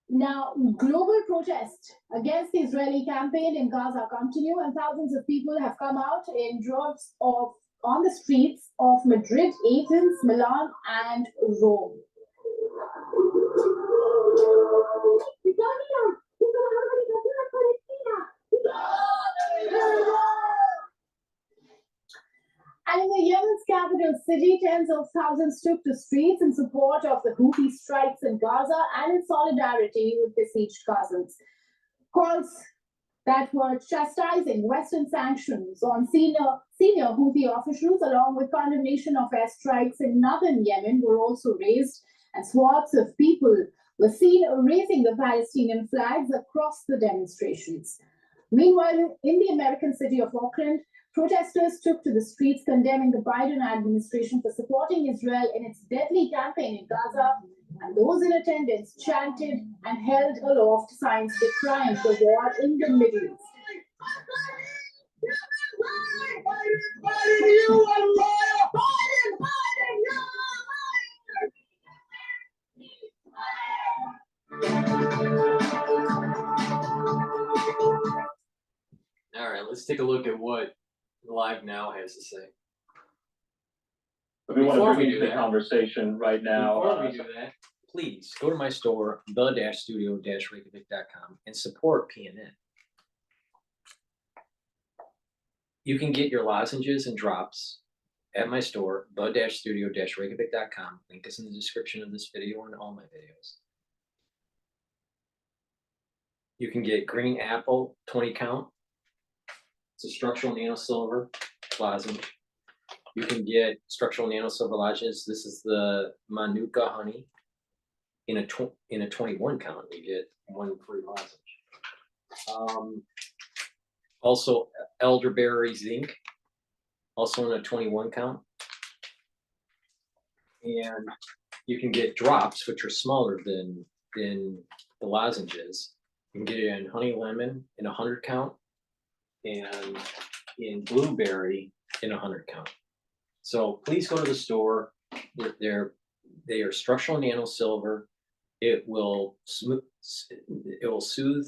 Now, global protests against the Israeli campaign in Gaza continue, and thousands of people have come out in droves on the streets of Madrid, Athens, Milan, and Rome. And in the Yemen's capital city, tens of thousands took to streets in support of the Houthi strikes in Gaza and in solidarity with besieged Gazans. Calls that were chastising Western sanctions on senior Houthi officials, along with condemnation of airstrikes in northern Yemen, were also raised, and swaths of people were seen raising the Palestinian flags across the demonstrations. Meanwhile, in the American city of Auckland, protesters took to the streets condemning the Biden administration for supporting Israel in its deadly campaign in Gaza, and those in attendance chanted and held aloft signs decrying the war in the Middle East. All right, let's take a look at what Live Now has to say. We want Before to we bring do the that- conversation right now. Before we do that, please go to my store, the-studio-reykjavik.com, and support PNN. You can get your lozenges and drops at my store, the-studio-reykjavik.com. Link is in the description of this video and all my videos. You can get green apple 20 count. It's a structural nano silver lozenge. You can get structural nano silver lozenges. This is the Manuka honey in a 21 count. You get one free lozenge. Also elderberry zinc, also in a 21 count. And you can get drops, which are smaller than the lozenges. You can get it in honey lemon in 100 count, and in blueberry in 100 count. So please go to the store. They are structural nano silver. It will soothe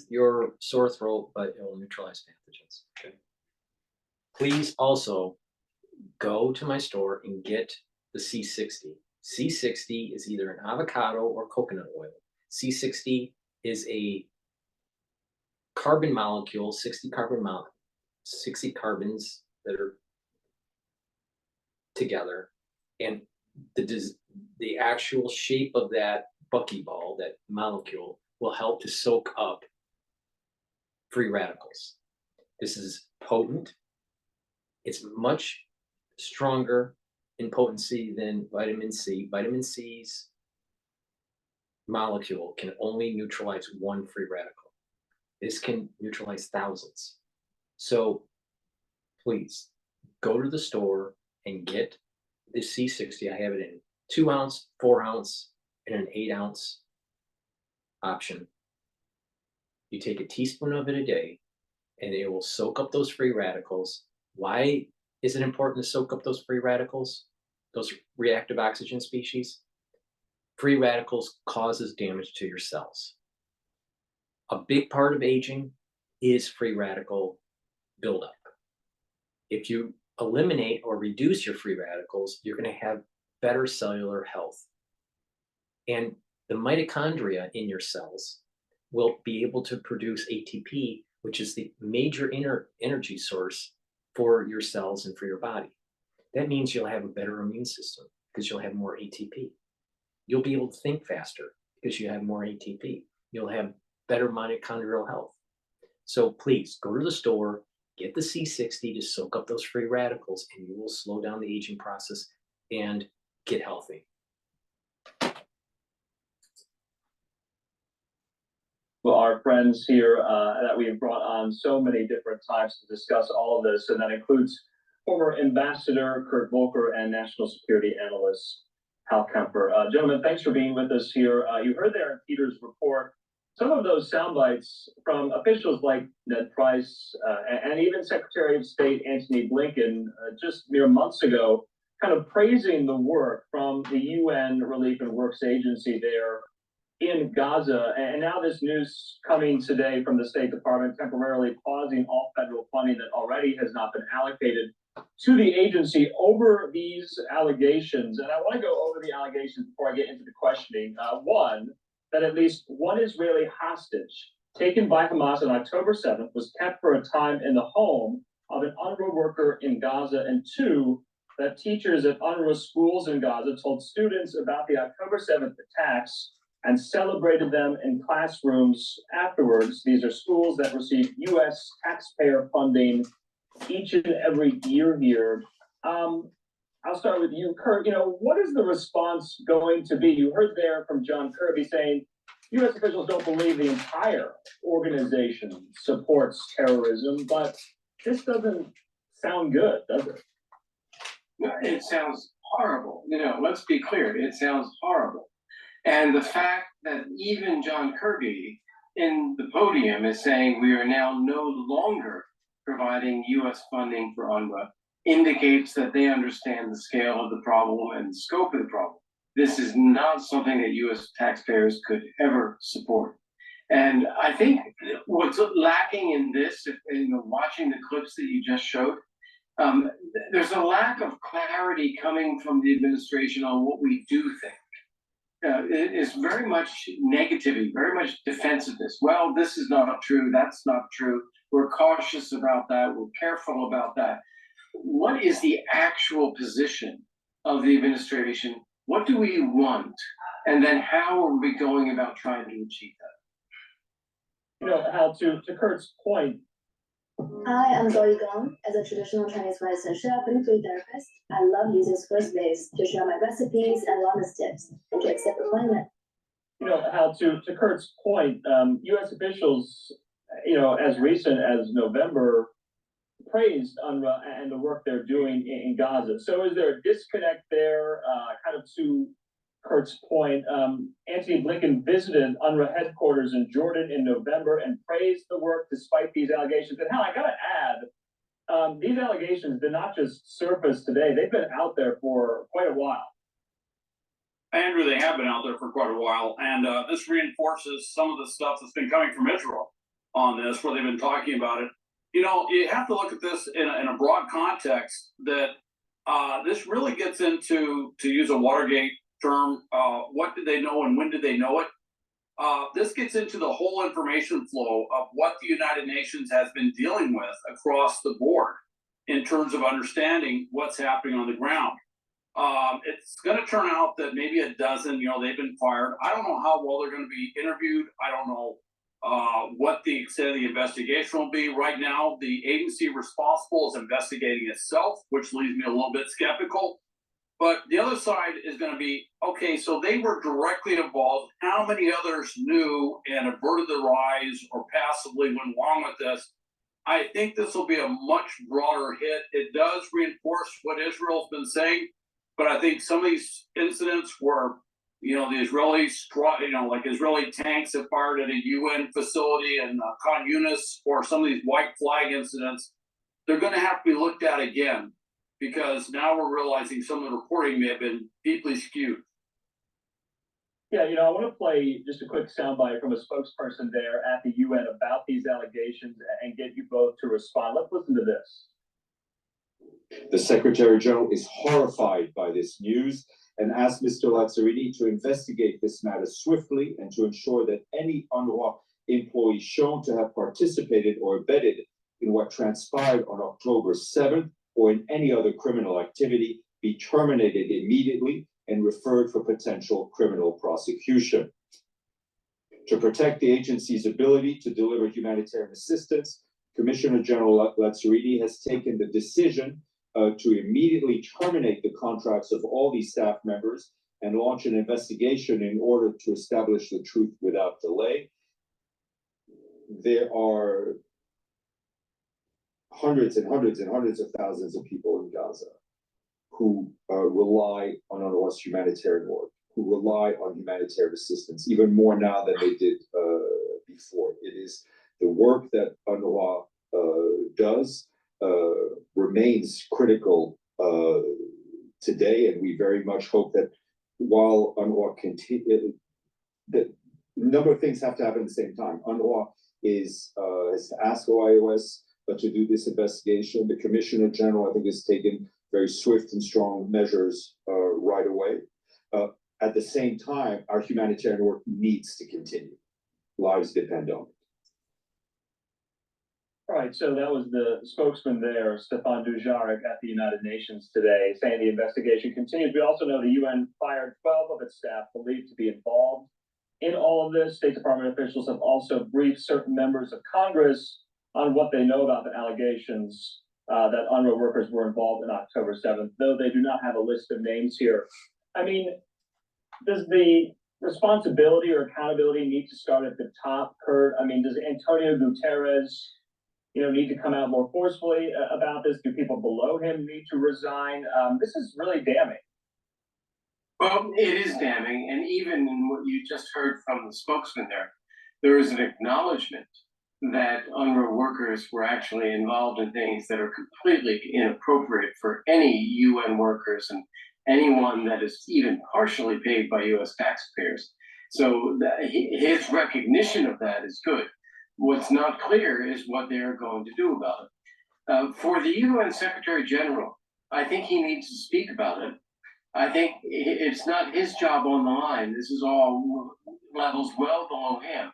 your sore throat, but it will neutralize pathogens. Okay. Please also go to my store and get the C60. C60 is either an avocado or coconut oil. C60 is a carbon molecule, 60 carbons that are together, and the actual shape of that buckyball, that molecule, will help to soak up free radicals. This is potent. It's much stronger in potency than vitamin C. Vitamin C's molecule can only neutralize one free radical. This can neutralize thousands. So please go to the store and get the C60. I have it in 2 ounce, 4 ounce, and an 8 ounce option. You take a teaspoon of it a day, and it will soak up those free radicals. Why is it important to soak up those free radicals, those reactive oxygen species? Free radicals causes damage to your cells. A big part of aging is free radical buildup. If you eliminate or reduce your free radicals, you're going to have better cellular health. And the mitochondria in your cells will be able to produce ATP which is the major energy source for your cells and for your body. That means you'll have a better immune system because you'll have more ATP. You'll be able to think faster because you have more ATP. You'll have better mitochondrial health. So please go to the store, get the C60 to soak up those free radicals, and you will slow down the aging process and get healthy. Well, our friends here that we have brought on so many different times to discuss all of this, and that includes former Ambassador Kurt Volker and National Security Analyst Hal Kemper. Gentlemen, thanks for being with us here. You heard there in Peter's report some of those sound bites from officials like Ned Price and even Secretary of State Antony Blinken just mere months ago, kind of praising the work from the UN Relief and Works Agency there in Gaza. And now this news coming today from the State Department temporarily pausing all federal funding that already has not been allocated to the agency over these allegations. And I want to go over the allegations before I get into the questioning. One, that at least one Israeli hostage taken by Hamas on October 7th was kept for a time in the home of an UNRWA worker in Gaza. And two, that teachers at UNRWA schools in Gaza told students about the October 7th attacks and celebrated them in classrooms afterwards. These are schools that receive U.S. taxpayer funding each and every year here. I'll start with you, Kurt. You know, what is the response going to be? You heard there from John Kirby saying U.S. officials don't believe the entire organization supports terrorism, but this doesn't sound good, does it? No, it sounds horrible. You know, let's be clear, it sounds horrible. And the fact that even John Kirby in the podium is saying we are now no longer providing U.S. funding for UNRWA indicates that they understand the scale of the problem and the scope of the problem. This is not something that U.S. taxpayers could ever support. And I think what's lacking in this, watching the clips that you just showed, there's a lack of clarity coming from the administration on what we do think. It is very much negativity, very much defensiveness. Well, this is not true. That's not true. We're cautious about that. We're careful about that. What is the actual position of the administration? What do we want? And then how are we going about trying to achieve that? You know, Hal, to Kurt's point. I am Zoe Gong. As a traditional Chinese medicine chef and food therapist, I love using Squarespace Base to share my recipes and wellness tips and to accept appointment. You know, Hal, to Kurt's point, U.S. officials, as recent as November, praised UNRWA and the work they're doing in Gaza. So is there a disconnect there? Kind of to Kurt's point, Antony Blinken visited UNRWA headquarters in Jordan in November and praised the work despite these allegations. And Hal, I gotta add, these allegations did not just surface today. They've been out there for quite a while. Andrew, they have been out there for quite a while, and this reinforces some of the stuff that's been coming from Israel on this, where they've been talking about it. You know, you have to look at this in a broad context that this really gets into, to use a Watergate term, what did they know and when did they know it? This gets into the whole information flow of what the United Nations has been dealing with across the board in terms of understanding what's happening on the ground. It's going to turn out that maybe a dozen, they've been fired. I don't know how well they're going to be interviewed. I don't know what the extent of the investigation will be. Right now, the agency responsible is investigating itself, which leaves me a little bit skeptical. But the other side is going to be, okay, so they were directly involved. How many others knew and averted their eyes or passively went along with this? I think this will be a much broader hit. It does reinforce what Israel's been saying, but I think some of these incidents where, the Israelis, like Israeli tanks have fired at a UN facility in Khan Yunis, or some of these white flag incidents, they're going to have to be looked at again, because now we're realizing some of the reporting may have been deeply skewed. Yeah, I want to play just a quick soundbite from a spokesperson there at the UN about these allegations and get you both to respond. Let's listen to this. The Secretary General is horrified by this news and asked Mr. Lazzarini to investigate this matter swiftly and to ensure that any UNRWA employees shown to have participated or abetted in what transpired on October 7th or in any other criminal activity be terminated immediately and referred for potential criminal prosecution. To protect the agency's ability to deliver humanitarian assistance, Commissioner General Lazzarini has taken the decision to immediately terminate the contracts of all these staff members and launch an investigation in order to establish the truth without delay. There are hundreds and hundreds and hundreds of thousands of people in Gaza who rely on UNRWA's humanitarian work, who rely on humanitarian assistance, even more now than they did before. It is the work that UNRWA does remains critical today, and we very much hope that while UNRWA continue, that a number of things have to happen at the same time. UNRWA has to ask OIOS to do this investigation. The Commissioner General, I think, has taken very swift and strong measures right away. At the same time, our humanitarian work needs to continue. Lives depend on it. Right, so that was the spokesman there, Stefan Dujarric, at the United Nations today, saying the investigation continues. We also know the UN fired 12 of its staff believed to be involved in all of this. State Department officials have also briefed certain members of Congress on what they know about the allegations that UNRWA workers were involved in October 7th, though they do not have a list of names here. I mean, does the responsibility or accountability need to start at the top, Kurt? I mean, does Antonio Guterres, need to come out more forcefully about this? Do people below him need to resign? This is really damning. Well, it is damning, and even in what you just heard from the spokesman there is an acknowledgement that UNRWA workers were actually involved in things that are completely inappropriate for any UN workers and anyone that is even partially paid by US taxpayers. So his recognition of that is good. What's not clear is what they're going to do about it. For the UN Secretary General, I think he needs to speak about it. I think it's not his job on the line. This is all levels well below him.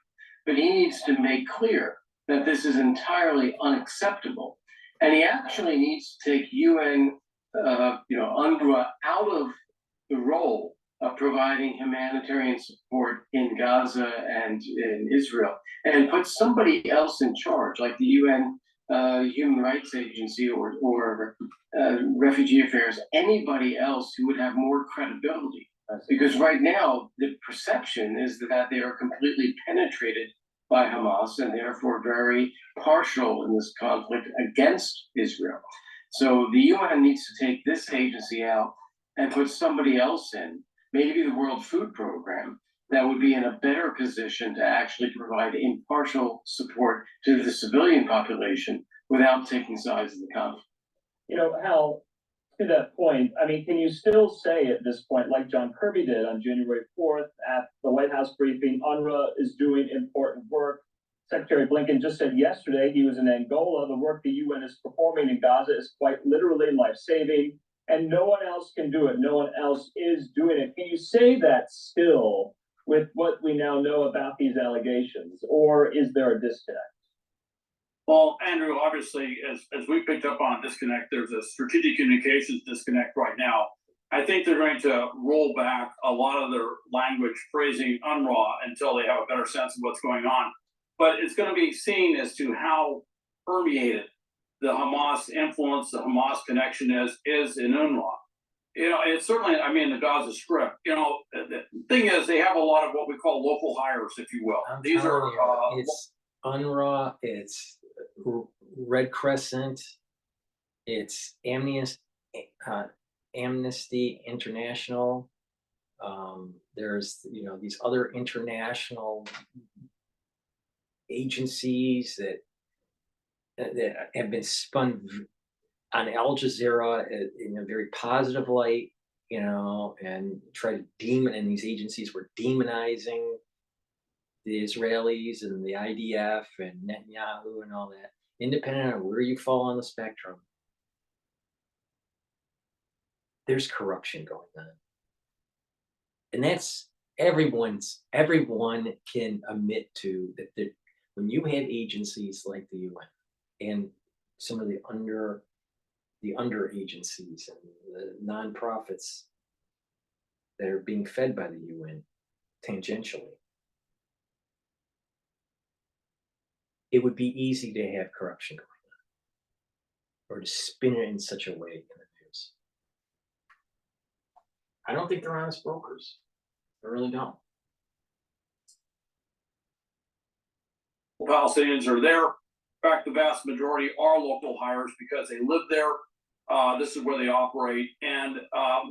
But he needs to make clear that this is entirely unacceptable. And he actually needs to take UN, UNRWA out of the role of providing humanitarian support in Gaza and in Israel, and put somebody else in charge, like the UN Human Rights Agency or Refugee Affairs, anybody else who would have more credibility. Because right now, the perception is that they are completely penetrated by Hamas and therefore very partial in this conflict against Israel. So the UN needs to take this agency out and put somebody else in, maybe the World Food Program, that would be in a better position to actually provide impartial support to the civilian population without taking sides in the conflict. Hal, to that point, I mean, can you still say at this point, like John Kirby did on January 4th at the White House briefing, UNRWA is doing important work? Secretary Blinken just said yesterday he was in Angola. The work the UN is performing in Gaza is quite literally life-saving, and no one else can do it. No one else is doing it. Can you say that still with what we now know about these allegations, or is there a disconnect? Well, Andrew, obviously, as we picked up on disconnect, there's a strategic communications disconnect right now. I think they're going to roll back a lot of their language phrasing UNRWA until they have a better sense of what's going on. But it's going to be seen as to how permeated the Hamas influence, the Hamas connection is in UNRWA. It's certainly, the Gaza Strip. The thing is, they have a lot of what we call local hires, if you will. These are it's UNRWA, it's Red Crescent, it's Amnesty International. There's these other international agencies that have been spun on Al Jazeera in a very positive light, and try to and these agencies were demonizing the Israelis and the IDF and Netanyahu and all that, independent of where you fall on the spectrum. There's corruption going on. And that's everyone can admit to that when you had agencies like the UN and some of the under agencies and the nonprofits that are being fed by the UN tangentially, it would be easy to have corruption going on or to spin it in such a way in the news. I don't think they're honest brokers. I really don't. Palestinians are there. In fact, the vast majority are local hires because they live there. This is where they operate. And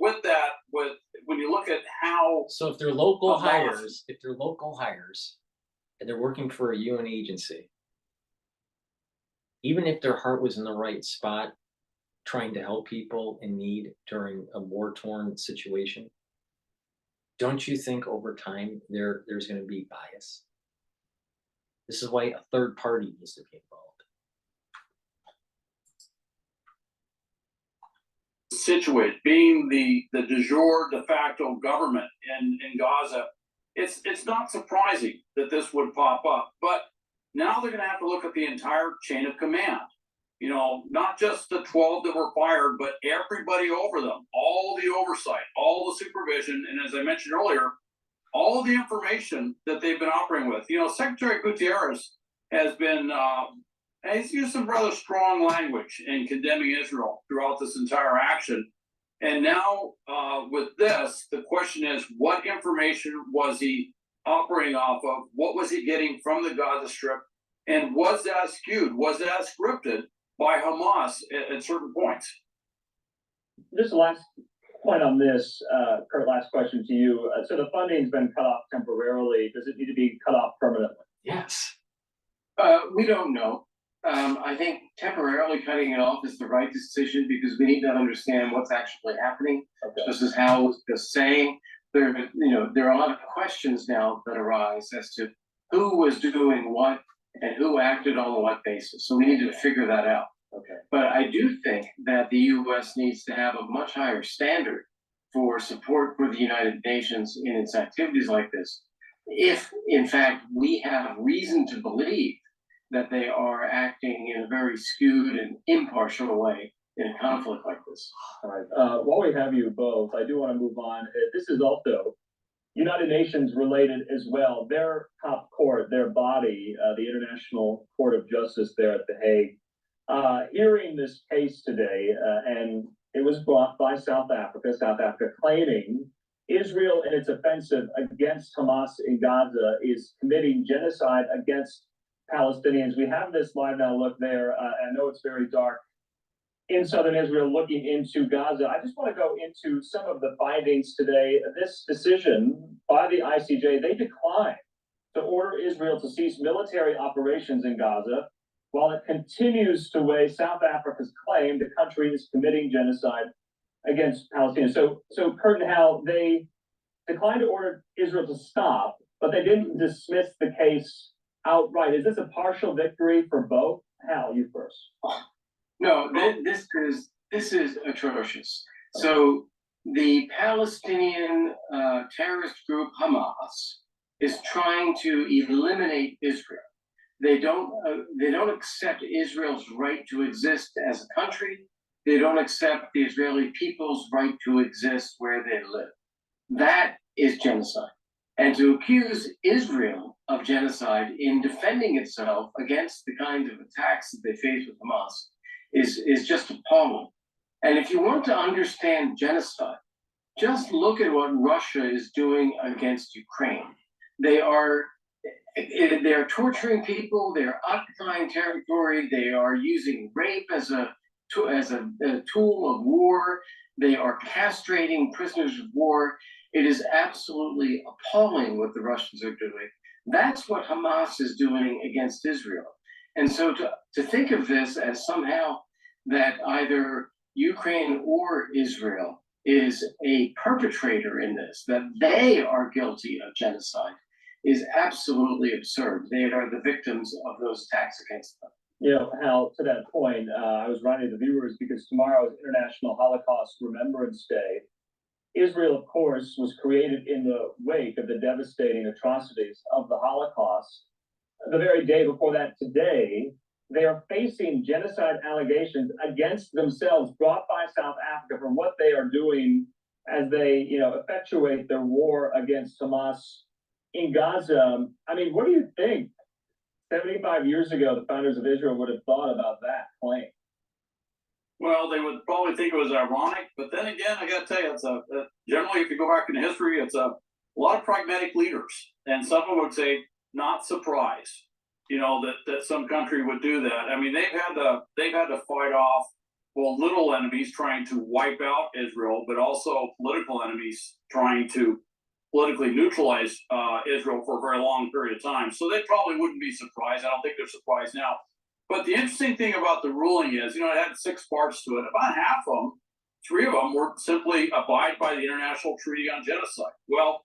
with that, when you look at how, so if they're local hires, and they're working for a UN agency, even if their heart was in the right spot, trying to help people in need during a war-torn situation, don't you think over time there's going to be bias? This is why a third party needs to be involved. Situate, being the de jure de facto government in Gaza, it's not surprising that this would pop up. But now they're going to have to look at the entire chain of command. You know, not just the 12 that were fired, but everybody over them, all the oversight, all the supervision, and as I mentioned earlier, all the information that they've been operating with. You know, Secretary Gutierrez has been, he's used some rather strong language in condemning Israel throughout this entire action. And now with this, the question is, what information was he operating off of? What was he getting from the Gaza Strip? And was that skewed? Was that scripted by Hamas at certain points? Just the last point on this, Kurt, last question to you. So the funding's been cut off temporarily. Does it need to be cut off permanently? Yes. We don't know. I think temporarily cutting it off is the right decision because we need to understand what's actually happening. Okay. This is how I was just saying. There are a lot of questions now that arise as to who was doing what and who acted on what basis. So we need to figure that out. Okay. But I do think that the U.S. needs to have a much higher standard for support for the United Nations in its activities like this. If, in fact, we have reason to believe that they are acting in a very skewed and impartial way in a conflict like this. All right. While we have you both, I do want to move on. This is also United Nations related as well. Their top court, their body, the International Court of Justice there at The Hague, hearing this case today, and it was brought by South Africa claiming Israel in its offensive against Hamas in Gaza is committing genocide against Palestinians. We have this live now. Look there. I know it's very dark in southern Israel looking into Gaza. I just want to go into some of the findings today. This decision by the ICJ, they declined to order Israel to cease military operations in Gaza while it continues to weigh South Africa's claim the country is committing genocide against Palestinians. So Kurt and Hal, they declined to order Israel to stop, but they didn't dismiss the case outright. Is this a partial victory for both? Hal, you first. No, this is atrocious. So the Palestinian terrorist group Hamas is trying to eliminate Israel. They don't accept Israel's right to exist as a country. They don't accept the Israeli people's right to exist where they live. That is genocide. And to accuse Israel of genocide in defending itself against the kinds of attacks that they face with Hamas is just appalling. And if you want to understand genocide, just look at what Russia is doing against Ukraine. They are torturing people. They are occupying territory. They are using rape as a tool of war. They are castrating prisoners of war. It is absolutely appalling what the Russians are doing. That's what Hamas is doing against Israel. And so to think of this as somehow that either Ukraine or Israel is a perpetrator in this, that they are guilty of genocide, is absolutely absurd. They are the victims of those attacks against them. You know, Hal, to that point, I was writing to the viewers because tomorrow is International Holocaust Remembrance Day. Israel, of course, was created in the wake of the devastating atrocities of the Holocaust. the very day before that today, they are facing genocide allegations against themselves brought by South Africa for what they are doing as they, effectuate their war against Hamas in Gaza. I mean, what do you think 75 years ago the founders of Israel would have thought about that claim? Well, they would probably think it was ironic, but then again, I got to tell you, it's generally, if you go back in history, it's a lot of pragmatic leaders, and some of them would say, not surprised, that some country would do that. I mean, they've had to fight off, well, little enemies trying to wipe out Israel, but also political enemies trying to politically neutralize Israel for a very long period of time. So they probably wouldn't be surprised. I don't think they're surprised now. But the interesting thing about the ruling is, it had 6 parts to it. About half of them, 3 of them were simply abide by the International Treaty on Genocide. Well,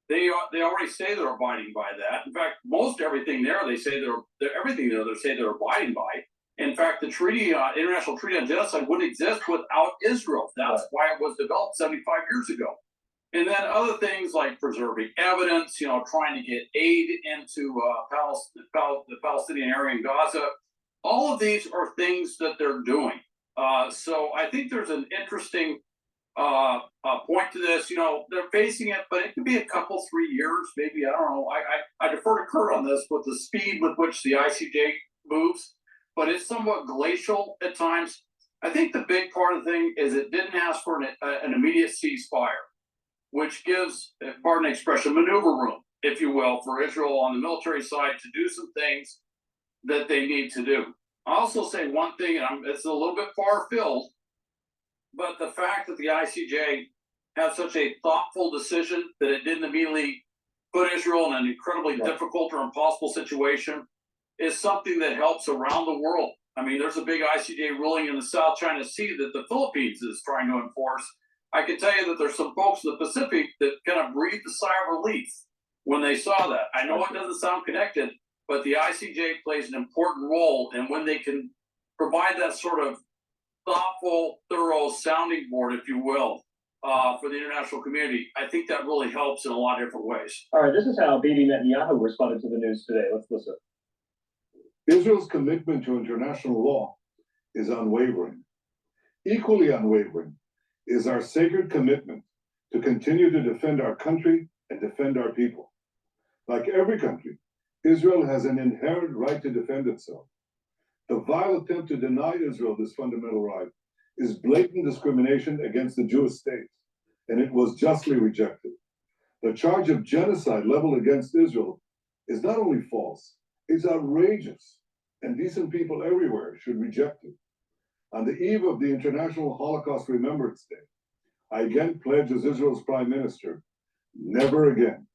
they already say they're abiding by that. In fact, most everything there, they say they're abiding by. In fact, the treaty, International Treaty on Genocide, wouldn't exist without Israel. That's why it was developed 75 years ago. And then other things like preserving evidence, trying to get aid into the Palestinian area in Gaza. All of these are things that they're doing. So I think there's an interesting point to this. They're facing it, but it could be a couple, 3 years, maybe. I don't know. I defer to Kurt on this with the speed with which the ICJ moves, but it's somewhat glacial at times. I think the big part of the thing is it didn't ask for an immediate ceasefire, which gives, pardon the expression, maneuver room, if you will, for Israel on the military side to do some things that they need to do. I'll also say one thing, and it's a little bit far-filled, but the fact that the ICJ had such a thoughtful decision that it didn't immediately put Israel in an incredibly difficult or impossible situation is something that helps around the world. I mean, there's a big ICJ ruling in the South China Sea that the Philippines is trying to enforce. I can tell you that there's some folks in the Pacific that kind of breathed a sigh of relief when they saw that. I know it doesn't sound connected, but the ICJ plays an important role, and when they can provide that sort of thoughtful, thorough sounding board, if you will, for the international community, I think that really helps in a lot of different ways. All right, this is how Bibi Netanyahu responded to the news today. Let's listen. Israel's commitment to international law is unwavering. Equally unwavering is our sacred commitment to continue to defend our country and defend our people. Like every country, Israel has an inherent right to defend itself. The vile attempt to deny Israel this fundamental right is blatant discrimination against the Jewish state, and it was justly rejected. The charge of genocide leveled against Israel is not only false, it's outrageous, and decent people everywhere should reject it. On the eve of the International Holocaust Remembrance Day, I again pledge as Israel's Prime Minister, never again.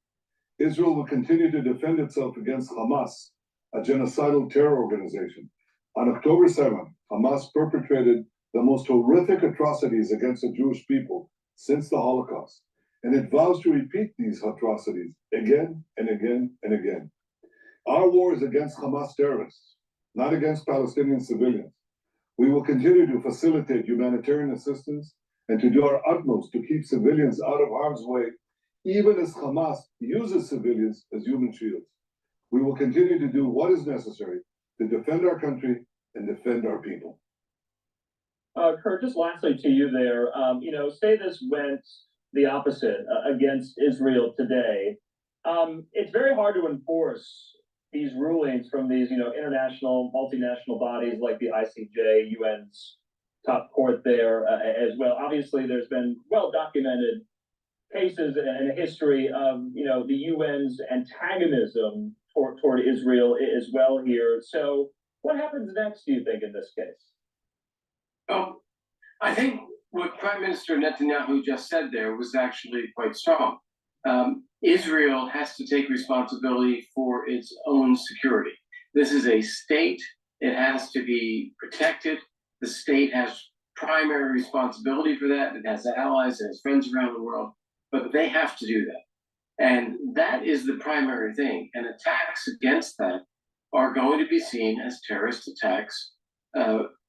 Israel will continue to defend itself against Hamas, a genocidal terror organization. On October 7th, Hamas perpetrated the most horrific atrocities against the Jewish people since the Holocaust, and it vows to repeat these atrocities again and again and again. Our war is against Hamas terrorists, not against Palestinian civilians. We will continue to facilitate humanitarian assistance and to do our utmost to keep civilians out of harm's way, even as Hamas uses civilians as human shields. We will continue to do what is necessary to defend our country and defend our people. Kurt, just lastly to you there, say this went the opposite against Israel today. It's very hard to enforce these rulings from these, international, multinational bodies like the ICJ, UN's top court there as well. Obviously, there's been well-documented cases and a history of, the UN's antagonism toward Israel as well here. So what happens next, do you think, in this case? I think what Prime Minister Netanyahu just said there was actually quite strong. Israel has to take responsibility for its own security. This is a state. It has to be protected. The state has primary responsibility for that. It has allies, it has friends around the world, but they have to do that. And that is the primary thing. And attacks against that are going to be seen as terrorist attacks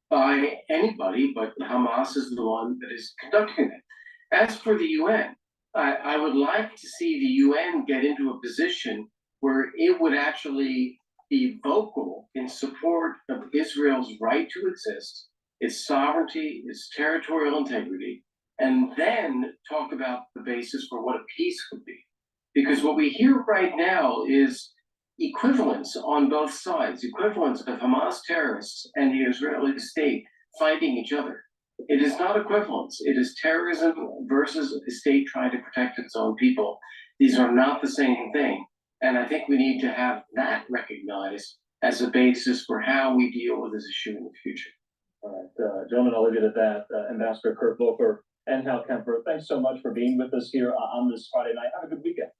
by anybody, but Hamas is the one that is conducting it. As for the UN, I would like to see the UN get into a position where it would actually be vocal in support of Israel's right to exist, its sovereignty, its territorial integrity, and then talk about the basis for what a peace could be. Because what we hear right now is equivalence on both sides, equivalence of Hamas terrorists and the Israeli state fighting each other. It is not equivalence. It is terrorism versus a state trying to protect its own people. These are not the same thing. And I think we need to have that recognized as a basis for how we deal with this issue in the future. All right, gentlemen, I'll leave it at that. Ambassador Kurt Volker and Hal Kemper, thanks so much for being with us here on this Friday night. Have a good weekend.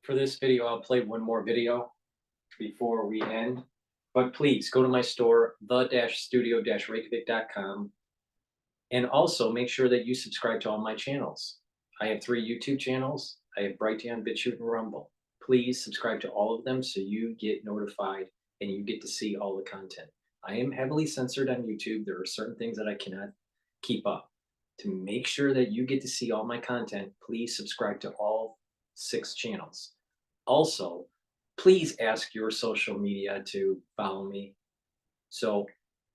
For this video, I'll play one more video before we end. But please go to my store, the-studio-reykjavik.com. And also make sure that you subscribe to all my channels. I have 3 YouTube channels. I have Brighteon, Bitchute, and Rumble. Please subscribe to all of them so you get notified and you get to see all the content. I am heavily censored on YouTube. There are certain things that I cannot keep up. To make sure that you get to see all my content, please subscribe to all 6 channels. Also, please ask your social media to follow me so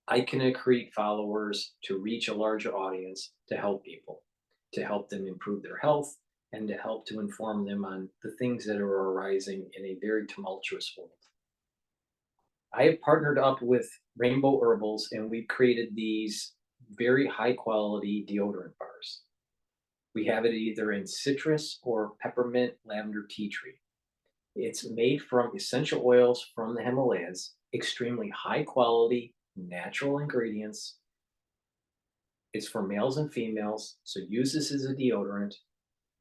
I can accrete followers to reach a larger audience to help people, to help them improve their health, and to help to inform them on the things that are arising in a very tumultuous world. I have partnered up with Rainbow Herbals, and we've created these very high quality deodorant bars. We have it either in citrus or peppermint lavender tea tree. It's made from essential oils from the Himalayas, extremely high quality, natural ingredients. It's for males and females, so use this as a deodorant,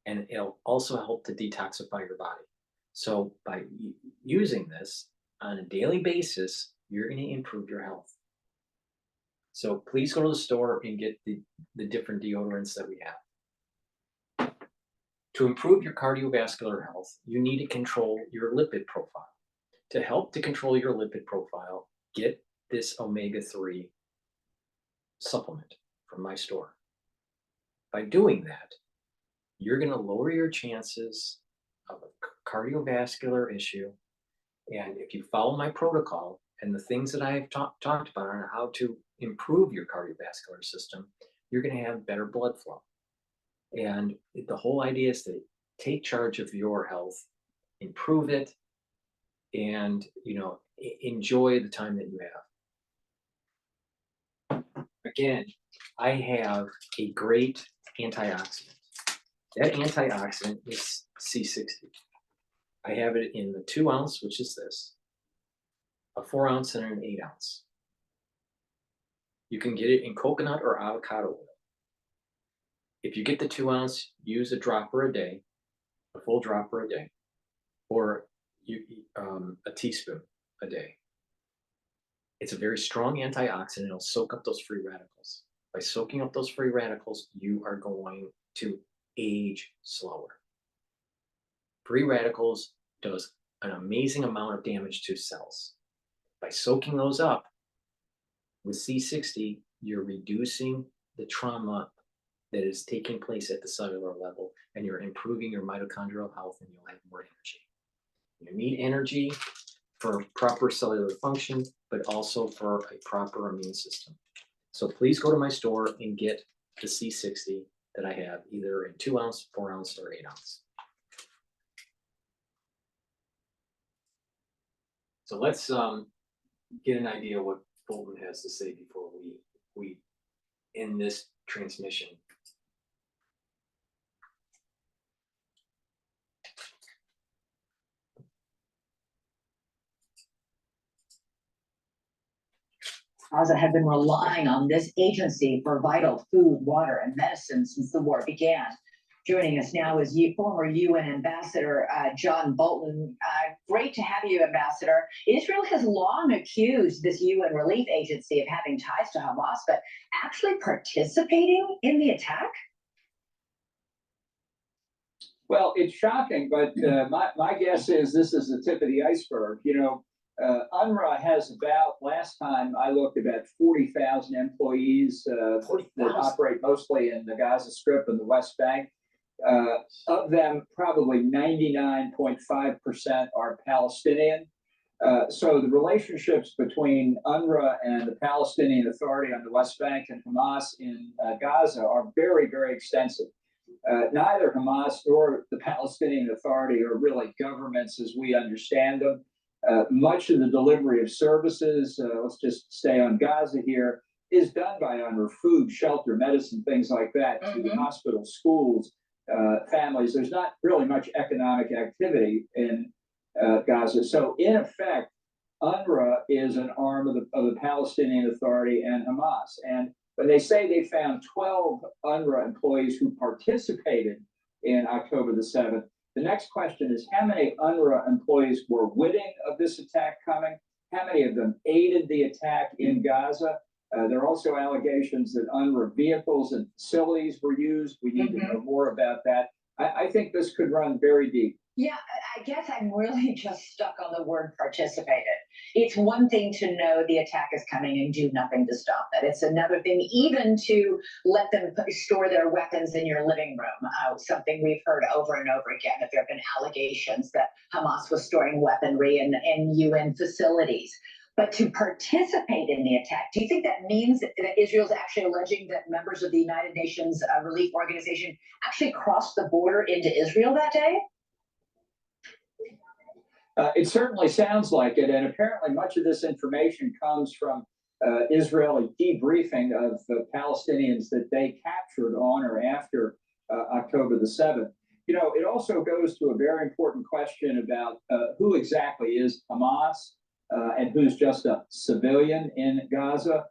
and it'll also help to detoxify your body. So by using this on a daily basis, you're going to improve your health. So please go to the store and get the different deodorants that we have. To improve your cardiovascular health, you need to control your lipid profile. To help to control your lipid profile, get this omega-3 supplement from my store. By doing that, you're going to lower your chances of a cardiovascular issue. And if you follow my protocol and the things that I have talked about on how to improve your cardiovascular system, you're going to have better blood flow. And the whole idea is to take charge of your health, improve it, and enjoy the time that you have. Again, I have a great antioxidant. That antioxidant is C60. I have it in the 2 ounce, which is this, a 4 ounce, and an 8 ounce. You can get it in coconut or avocado oil. If you get the 2 ounce, use a dropper a day, a full dropper a day, or a teaspoon a day. It's a very strong antioxidant. It'll soak up those free radicals. By soaking up those free radicals, you are going to age slower. Free radicals does an amazing amount of damage to cells. By soaking those up with C60, you're reducing the trauma that is taking place at the cellular level, and you're improving your mitochondrial health, and you'll have more energy. You need energy for proper cellular function, but also for a proper immune system. So please go to my store and get the C60 that I have, either in 2 ounce, 4 ounce, or 8 ounce. So let's get an idea what Fulton has to say before we end this transmission. Gaza have been relying on this agency for vital food, water, and medicine since the war began. Joining us now is former UN Ambassador John Bolton. Great to have you, Ambassador. Israel has long accused this UN relief agency of having ties to Hamas, but actually participating in the attack? Well, it's shocking, but my guess is this is the tip of the iceberg. UNRWA has about, last time I looked, about 40,000 employees that operate mostly in the Gaza Strip and the West Bank. Of them, probably 99.5% are Palestinian. So the relationships between UNRWA and the Palestinian Authority on the West Bank and Hamas in Gaza are very, very extensive. Neither Hamas nor the Palestinian Authority are really governments as we understand them. Much of the delivery of services, let's just stay on Gaza here, is done by UNRWA: food, shelter, medicine, things like that, to hospitals, schools, families. There's not really much economic activity in Gaza. So in effect, UNRWA is an arm of the Palestinian Authority and Hamas. And when they say they found 12 UNRWA employees who participated in October the 7th, the next question is how many UNRWA employees were witting of this attack coming? How many of them aided the attack in Gaza? There are also allegations that UNRWA vehicles and facilities were used. We need to know more about that. I think this could run very deep. Yeah, I guess I'm really just stuck on the word participated. It's one thing to know the attack is coming and do nothing to stop it. It's another thing even to let them store their weapons in your living room, something we've heard over and over again, that there have been allegations that Hamas was storing weaponry in UN facilities. But to participate in the attack, do you think that means that Israel's actually alleging that members of the United Nations Relief Organization actually crossed the border into Israel that day? It certainly sounds like it, and apparently much of this information comes from Israeli debriefing of the Palestinians that they captured on or after October the 7th. You know, it also goes to a very important question about who exactly is Hamas and who's just a civilian in Gaza.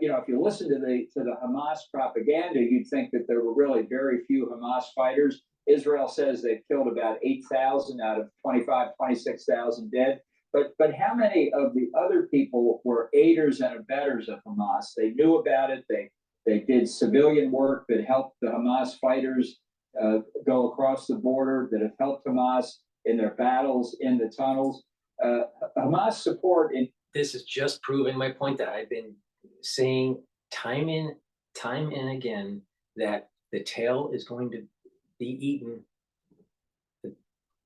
You know, if you listen to the Hamas propaganda, you'd think that there were really very few Hamas fighters. Israel says they've killed about 8,000 out of 26,000 dead. But how many of the other people were aiders and abettors of Hamas? They knew about it. They did civilian work that helped the Hamas fighters go across the border, that have helped Hamas in their battles in the tunnels. Hamas support in this is just proving my point that I've been saying time and again, that the tail is going to be eaten.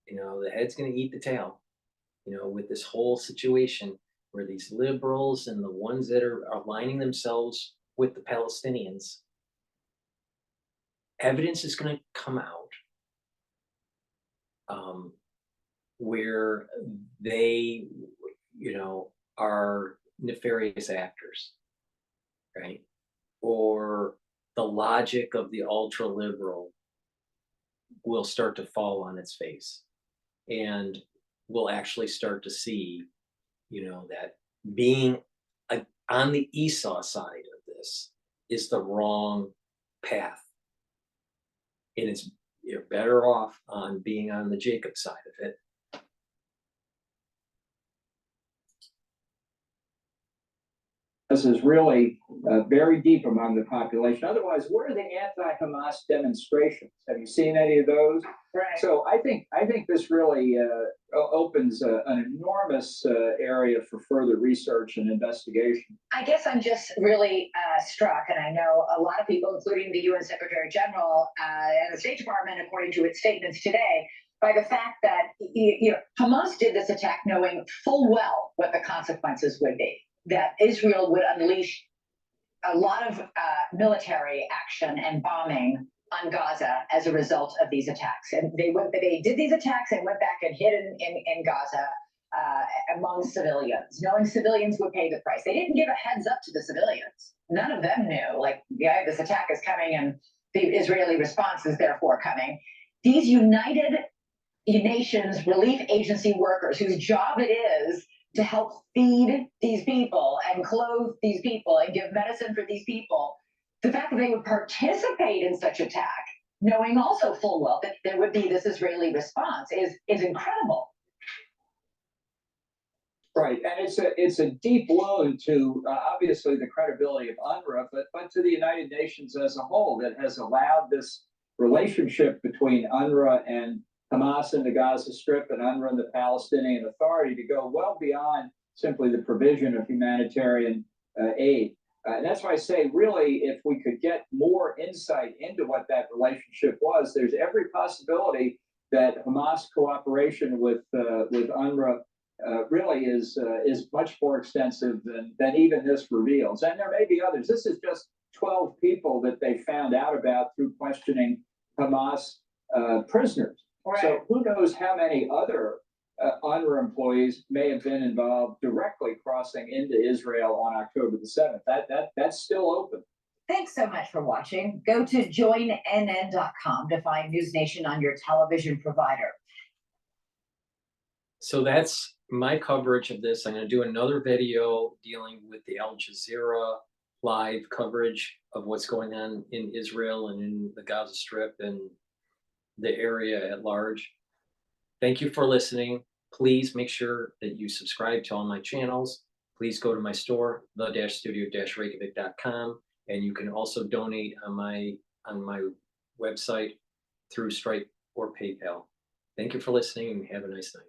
You know, the head's going to eat the tail. You know, with this whole situation where these liberals and the ones that are aligning themselves with the Palestinians, evidence is going to come out where they, you know, are nefarious actors, right? Or the logic of the ultra liberal will start to fall on its face, and we'll actually start to see, you know, that being on the Esau side of this is the wrong path, and you're better off on being on the Jacob side of it. This is really very deep among the population. Otherwise, where are the anti-Hamas demonstrations? Have you seen any of those? Right. So I think this really opens an enormous area for further research and investigation. I guess I'm just really struck, and I know a lot of people, including the UN Secretary General and the State Department, according to its statements today, by the fact that Hamas did this attack knowing full well what the consequences would be, that Israel would unleash a lot of military action and bombing on Gaza as a result of these attacks. And they did these attacks and went back and hid in Gaza among civilians, knowing civilians would pay the price. They didn't give a heads up to the civilians. None of them knew, like, yeah, this attack is coming and the Israeli response is therefore coming. These United Nations Relief Agency workers, whose job it is to help feed these people and clothe these people and give medicine for these people, the fact that they would participate in such attack, knowing also full well that there would be this Israeli response, is incredible. Right, and it's a deep wound to obviously the credibility of UNRWA, but to the United Nations as a whole, that has allowed this relationship between UNRWA and Hamas in the Gaza Strip and UNRWA and the Palestinian Authority to go well beyond simply the provision of humanitarian aid. And that's why I say, really, if we could get more insight into what that relationship was, there's every possibility that Hamas cooperation with UNRWA really is much more extensive than even this reveals. And there may be others. This is just 12 people that they found out about through questioning Hamas prisoners. Right. So who knows how many other UNRWA employees may have been involved directly crossing into Israel on October the 7th. That's still open. Thanks so much for watching. Go to joinnn.com to find News Nation on your television provider. So that's my coverage of this. I'm going to do another video dealing with the Al Jazeera live coverage of what's going on in Israel and in the Gaza Strip and the area at large. Thank you for listening. Please make sure that you subscribe to all my channels. Please go to my store, the-studio-reykjavik.com, and you can also donate on my website through Stripe or PayPal. Thank you for listening and have a nice night.